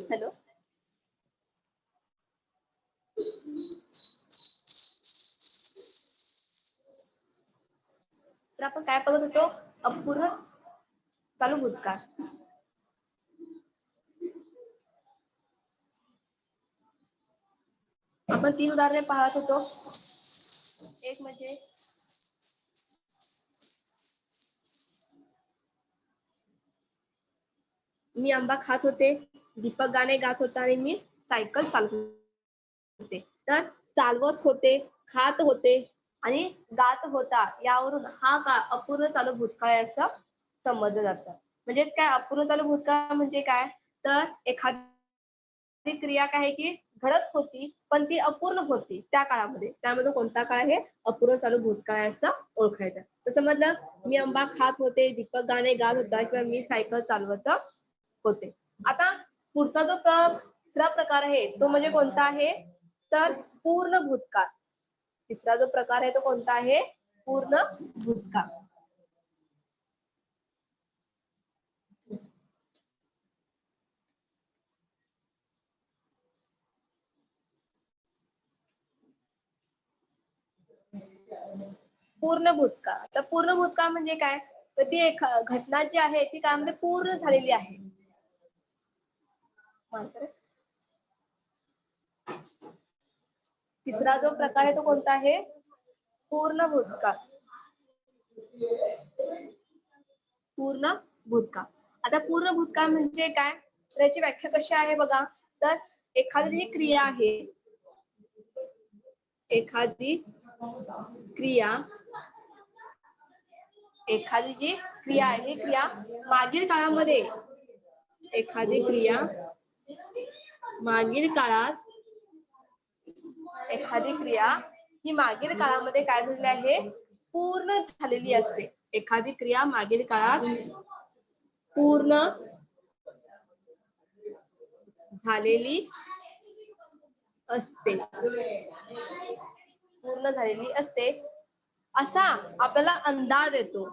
हॅलो, तर आपण काय बघत होतो, अपूर्ण चालू भूतकाळ. आपण 3 उदाहरणे पाहत होतो. एक म्हणजे मी आंबा खात होते, दीपक गाणे गात होता आणि मी सायकल चालवत होते. तर चालवत होते, खात होते आणि गात होता यावरून हा काळ अपूर्ण चालू भूतकाळ आहे असं समजलं जातं. म्हणजेच काय, अपूर्ण चालू भूतकाळ म्हणजे काय, तर एखादी क्रिया काय आहे की घडत होती पण ती अपूर्ण होती त्या काळामध्ये, त्यामध्ये कोणता काळ आहे, अपूर्ण चालू भूतकाळ आहे असं ओळखायचं. तर समजलं, मी आंबा खात होते, दीपक गाणे गात होता किंवा मी सायकल चालवत होते. आता पुढचा जो तिसरा प्रकार आहे तो म्हणजे कोणता आहे, तर पूर्ण भूतकाळ. तिसरा जो प्रकार आहे तो कोणता आहे, पूर्ण भूतकाळ. पूर्ण भूतकाळ. तर पूर्ण भूतकाळ म्हणजे काय, तर ती एक घटना जी आहे ती काळामध्ये पूर्ण झालेली आहे. तिसरा जो प्रकार आहे तो कोणता आहे, पूर्ण भूतकाळ. पूर्ण भूतकाळ. आता पूर्ण भूतकाळ म्हणजे काय, तर याची व्याख्या कशी आहे बघा, तर एखादी जी क्रिया आहे, एखादी जी क्रिया आहे, क्रिया मागील काळामध्ये, एखादी क्रिया मागील काळात, एखादी क्रिया ही मागील काळामध्ये काय झालेली आहे, पूर्ण झालेली असते. एखादी क्रिया मागील काळात पूर्ण झालेली असते, पूर्ण झालेली असते असा आपल्याला अंदाज येतो,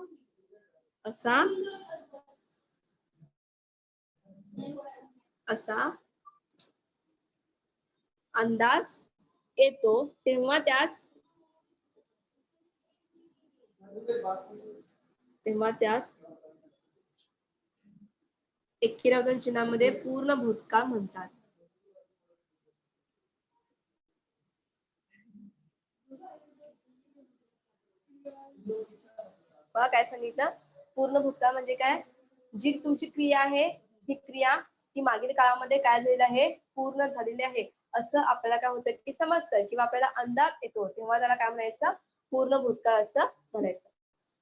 असा अंदाज येतो, तेव्हा त्यास एकीरावतन चिन्हामध्ये पूर्ण भूतकाळ म्हणतात. बघा काय सांगितलं, पूर्ण भूतकाळ म्हणजे काय, जी तुमची क्रिया आहे ही क्रिया ही मागील काळामध्ये काय झालेली आहे, पूर्ण झालेली आहे असं आपल्याला काय होतं की समजतं किंवा आपल्याला अंदाज येतो, तेव्हा त्याला काय म्हणायचं, पूर्ण भूतकाळ असं म्हणायचं.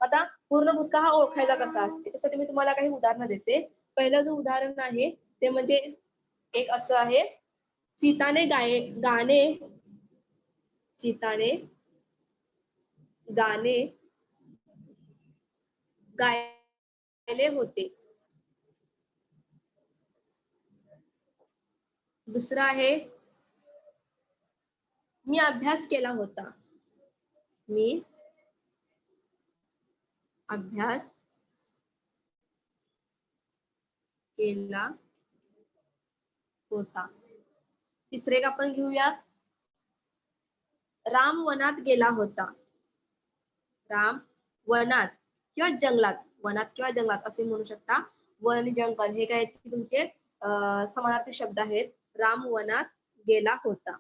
आता पूर्ण भूतकाळ हा ओळखायचा कसा, त्याच्यासाठी मी तुम्हाला काही उदाहरणं देते. पहिलं जो उदाहरण आहे ते म्हणजे एक असं आहे, सीताने गाणे गायले होते. दुसरा आहे, मी अभ्यास केला होता. मी अभ्यास केला होता. तिसरे एक आपण घेऊया, राम वनात गेला होता. राम वनात किंवा जंगलात, वनात किंवा जंगलात असे म्हणू शकता. वन आणि जंगल हे काय तुमचे समानार्थी शब्द आहेत. राम वनात गेला होता.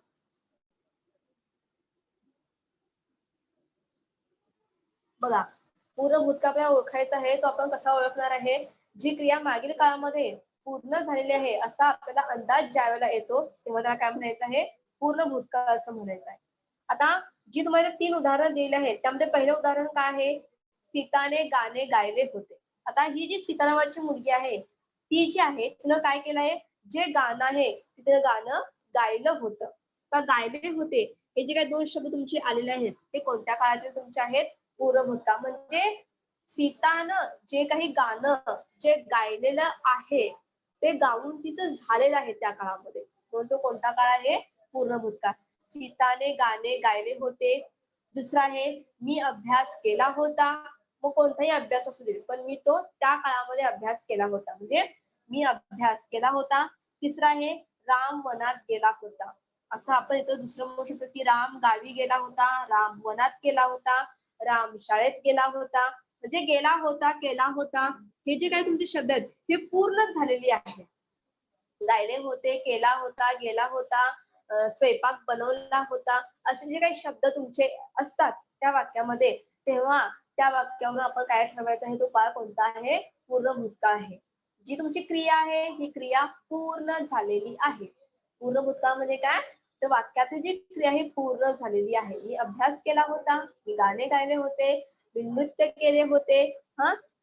बघा, पूर्ण भूतकाळ आपल्याला ओळखायचा आहे, तो आपण कसा ओळखणार आहे, जी क्रिया मागील काळामध्ये पूर्ण झालेली आहे असा आपल्याला अंदाज ज्या वेळेला येतो तेव्हा त्याला काय म्हणायचं आहे, पूर्ण भूतकाळ असं म्हणायचं आहे. आता जी तुम्हाला 3 उदाहरण दिले आहेत त्यामध्ये पहिलं उदाहरण काय आहे, सीताने गाणे गायले होते. आता ही जी सीता नावाची मुलगी आहे ती जी आहे तिनं काय केलं आहे, जे गाणं आहे तिचं गाणं गायलं होतं. का गायले होते हे जे काही 2 शब्द तुमचे आलेले आहेत ते कोणत्या काळातील तुमचे आहेत, पूर्ण भूतकाळ. म्हणजे सीतानं जे काही गाणं जे गायलेलं आहे ते गाऊन तिचं झालेलं आहे त्या काळामध्ये, म्हणून तो कोणता काळ आहे, पूर्ण भूतकाळ. सीताने गाणे गायले होते. दुसरा आहे, मी अभ्यास केला होता. मग कोणताही अभ्यास असू दे पण मी तो त्या काळामध्ये अभ्यास केला होता, म्हणजे मी अभ्यास केला होता. तिसरा आहे राम वनात गेला होता. असं आपण इथं दुसरं म्हणू शकतो की राम गावी गेला होता, राम वनात गेला होता, राम शाळेत गेला होता. म्हणजे गेला होता, केला होता, हे जे काही तुमचे शब्द आहेत हे पूर्ण झालेली आहे. गायले होते, केला होता, गेला होता, स्वयंपाक बनवला होता, असे जे काही शब्द तुमचे असतात त्या वाक्यामध्ये, तेव्हा त्या वाक्यावरून आपण काय ठरवायचं आहे, तो काळ कोणता आहे, पूर्ण भूतकाळ आहे. जी तुमची क्रिया आहे ही क्रिया पूर्ण झालेली आहे. पूर्ण भूतकाळ म्हणजे काय, तर वाक्यातील जी क्रिया ही पूर्ण झालेली आहे. मी अभ्यास केला होता, मी गाणे गायले होते, मी नृत्य केले होते,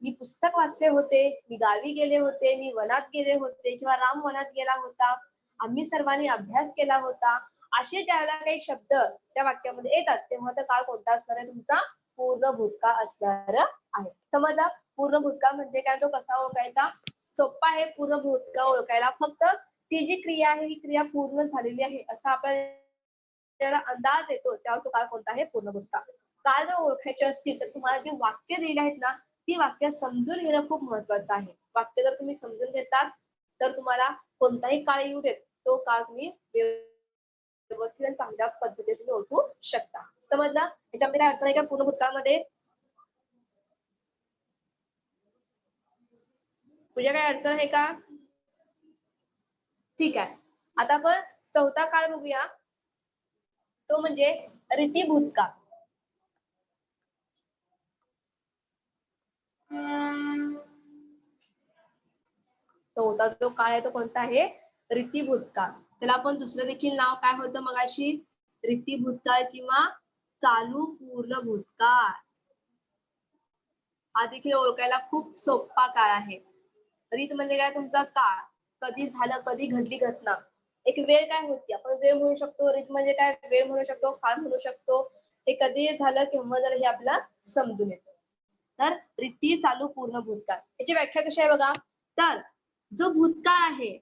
मी पुस्तक वाचले होते, मी गावी गेले होते, मी वनात गेले होते किंवा राम वनात गेला होता, आम्ही सर्वांनी अभ्यास केला होता. असे ज्यावेळेला काही शब्द त्या वाक्यामध्ये येतात तेव्हा तर काळ कोणता असणार आहे, तुमचा पूर्ण भूतकाळ असणार आहे. समजलं? पूर्ण भूतकाळ म्हणजे काय, तो कसा ओळखायचा? सोप्पा आहे पूर्ण भूतकाळ ओळखायला. फक्त ती जी क्रिया आहे ही क्रिया पूर्ण झालेली आहे असा आपल्याला अंदाज येतो, त्यावर तो काळ कोणता आहे, पूर्ण भूतकाळ. काळ जर ओळखायचे असतील तर तुम्हाला जी वाक्य दिली आहेत ना ती वाक्य समजून घेणं खूप महत्वाचं आहे. वाक्य जर तुम्ही समजून घेतात तर तुम्हाला कोणताही काळ येऊ देत तो काळ तुम्ही व्यवस्थित आणि चांगल्या पद्धतीने तुम्ही ओळखू शकता. समजलं? याच्यामध्ये काय अडचण आहे का पूर्ण भूतकाळमध्ये? तुझ्या काय अडचण आहे का? ठीक आहे. आता आपण चौथा काळ बघूया, तो म्हणजे रीती भूतकाळ. चौथा जो काळ आहे तो कोणता आहे, रीती भूतकाळ. त्याला आपण दुसरं देखील नाव काय होतं मगाशी, रीती भूतकाळ किंवा चालू पूर्ण भूतकाळ. हा देखील ओळखायला खूप सोपा काळ आहे. रीत म्हणजे काय, तुमचा काळ, कधी झालं, कधी घडली घटना. एक वेळ काय होती, आपण वेळ म्हणू शकतो. रीत म्हणजे काय, वेळ म्हणू शकतो, काळ म्हणू शकतो. हे कधी झालं, केव्हा झालं हे आपल्याला समजून येतं. तर रीती चालू पूर्ण भूतकाळ याची व्याख्या कशी आहे बघा. तर जो भूतकाळ आहे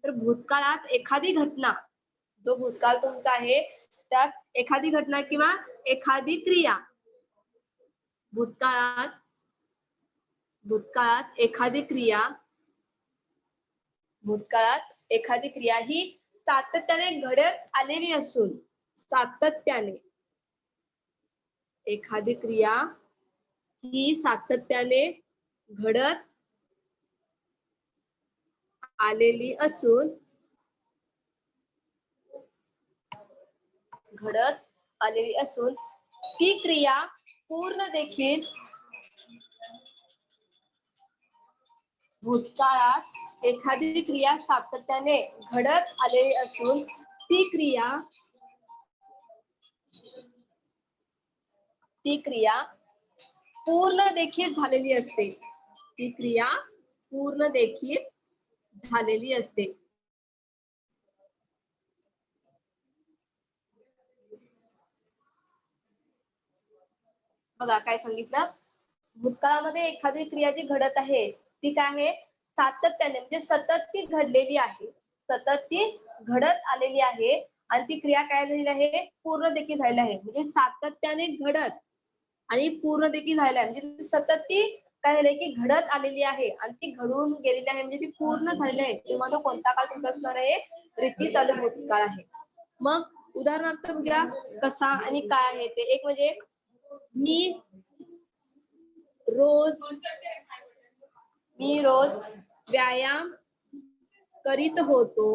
तर भूतकाळात एखादी घटना, जो भूतकाळ तुमचा आहे त्यात एखादी घटना किंवा एखादी क्रिया, भूतकाळात एखादी क्रिया ही सातत्याने घडत आलेली असून, सातत्याने एखादी क्रिया ही सातत्याने घडत आलेली असून, ती क्रिया पूर्ण देखील भूतकाळात एखादी क्रिया सातत्याने घडत आलेली असून ती क्रिया पूर्ण देखील झालेली असते. ती क्रिया पूर्ण देखील झालेली असते. बघा काय सांगितलं, भूतकाळामध्ये एखादी क्रिया जी घडत आहे ती काय आहे, सातत्याने म्हणजे सतत ती घडलेली आहे, सतत ती घडत आलेली आहे आणि ती क्रिया काय झालेली आहे, पूर्ण देखील झालेली आहे. म्हणजे सातत्याने घडत आणि पूर्ण देखील झालेली आहे, म्हणजे सतत ती काय झाली की घडत आलेली आहे आणि ती घडून गेलेली आहे, म्हणजे ती पूर्ण झालेली आहे. तेव्हा तो कोणता काळ तुमचा असणार आहे, रीती चालू भूतकाळ आहे. मग उदाहरणार्थ बघूया कसा आणि काय आहे ते. एक म्हणजे मी रोज व्यायाम करीत होतो.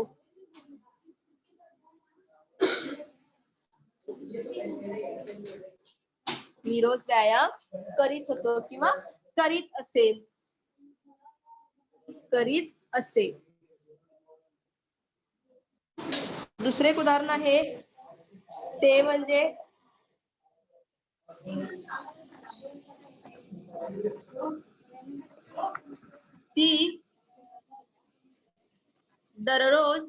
मी रोज व्यायाम करीत होतो किंवा करीत असे. दुसरे एक उदाहरण आहे ते म्हणजे ती दररोज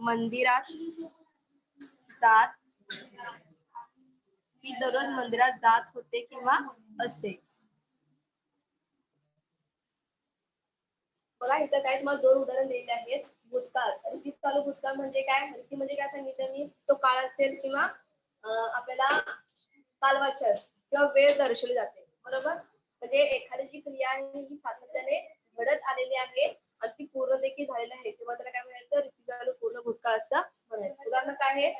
मंदिरात जात होते किंवा असे. बघा इथं काय तुम्हाला दोन उदाहरण दिलेले आहेत. भूतकाळ. रीती चालू भूतकाळ म्हणजे काय? रीती म्हणजे काय सांगितलं मी? तो काळ असेल किंवा आपल्याला कालवाचक किंवा वेळ दर्शवली जाते, बरोबर? म्हणजे एखादी जी क्रिया आहे ही सातत्याने घडत आलेली आहे आणि ती पूर्ण देखील झालेली आहे, तेव्हा त्याला काय म्हणायचं? रीती चालू पूर्ण भूतकाळ असं म्हणायचं. उदाहरण काय आहे?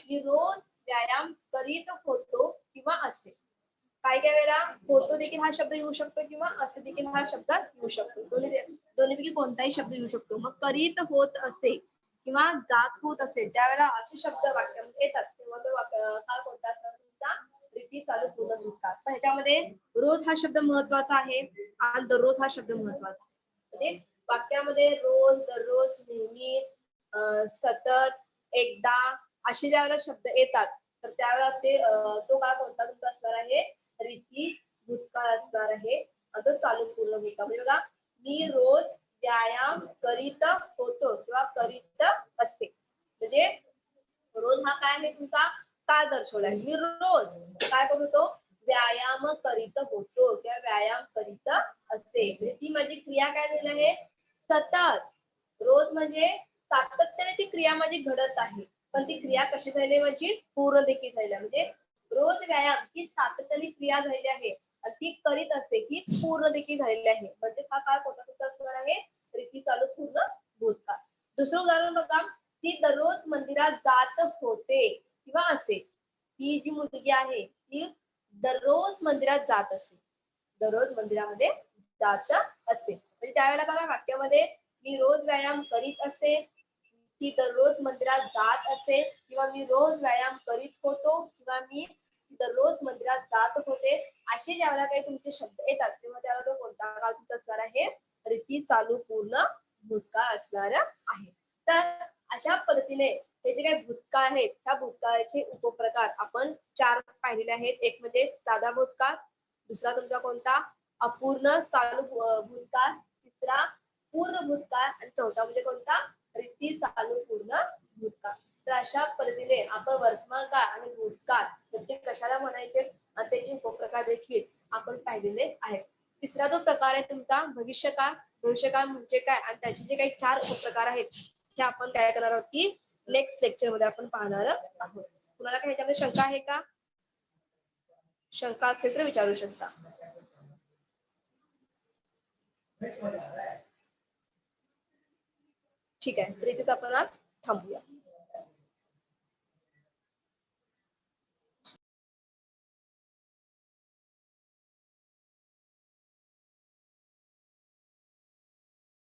मी रोज व्यायाम करीत होतो किंवा असे. काही काही वेळेला होतो देखील हा शब्द येऊ शकतो किंवा असे देखील हा शब्द येऊ शकतो. दोन्हीपैकी कोणताही शब्द येऊ शकतो. मग करीत होत असे किंवा जात होत असे, ज्या वेळेला असे शब्द वाक्यामध्ये येतात तेव्हा तो काळ कोणता असणार तुमचा? रीती चालू पूर्ण भूतकाळ. तर ह्याच्यामध्ये रोज हा शब्द महत्वाचा आहे आणि दररोज हा शब्द महत्वाचा आहे. म्हणजे वाक्यामध्ये रोज, दररोज, नेहमी, सतत, एकदा असे ज्या वेळेला शब्द येतात तर त्यावेळेला ते तो काळ कोणता तुमचा असणार आहे? रीती भूतकाळ असणार आहे आणि तो चालू पूर्ण भूतकाळ. म्हणजे बघा, मी रोज व्यायाम करीत होतो किंवा करीत असे. म्हणजे रोज हा काय आहे तुमचा? काळ दर्शवलाय. मी रोज काय करत होतो? व्यायाम करीत होतो किंवा व्यायाम करीत असे. म्हणजे ती माझी क्रिया काय झाली आहे? सतत. रोज म्हणजे सातत्याने ती क्रिया माझी घडत आहे, पण ती क्रिया कशी झाली माझी? पूर्ण देखील झाली. म्हणजे रोज व्यायाम ही सातत्याने क्रिया झालेली आहे आणि ती करीत असते ही पूर्ण देखील झालेली आहे. म्हणजे हा काळ कोणता तुमचा असणार आहे? रीती चालू पूर्ण भूतकाळ. दुसरं उदाहरण बघा, ती दररोज मंदिरात जात होते किंवा असे. ही जी मुलगी आहे ती दररोज मंदिरात जात असे, दररोज मंदिरामध्ये जात असे. म्हणजे त्यावेळेला बघा वाक्यामध्ये मी रोज व्यायाम करीत असे, ती दररोज मंदिरात जात असे किंवा मी रोज व्यायाम करीत होतो किंवा मी दररोज मंदिरात जात होते, असे ज्यावेळेला काही तुमचे शब्द येतात तेव्हा त्याला तो कोणता काळ तुमचा असणार आहे? रीती चालू पूर्ण भूतकाळ असणार आहे. तर अशा पद्धतीने हे जे काही भूतकाळ आहेत त्या भूतकाळाचे उपप्रकार आपण 4 पाहिलेले आहेत. एक म्हणजे साधा भूतकाळ, दुसरा तुमचा कोणता? अपूर्ण चालू भूतकाळ, तिसरा पूर्ण भूतकाळ आणि चौथा म्हणजे कोणता? रीती चालू पूर्ण भूतकाळ. तर अशा पद्धतीने आपण वर्तमान काळ आणि भूतकाळ म्हणजे कशाला म्हणायचे आणि त्याचे उपप्रकार देखील आपण पाहिलेले आहेत. तिसरा जो प्रकार आहे तुमचा भविष्यकाळ. भविष्यकाळ म्हणजे काय आणि त्याचे जे काही 4 उपप्रकार आहेत हे आपण काय करणार आहोत की नेक्स्ट लेक्चर मध्ये आपण पाहणार आहोत. कुणाला काही ह्याच्यामध्ये शंका आहे का? शंका असेल तर विचारू शकता. ठीक आहे, तर इथेच आपण आज थांबूया.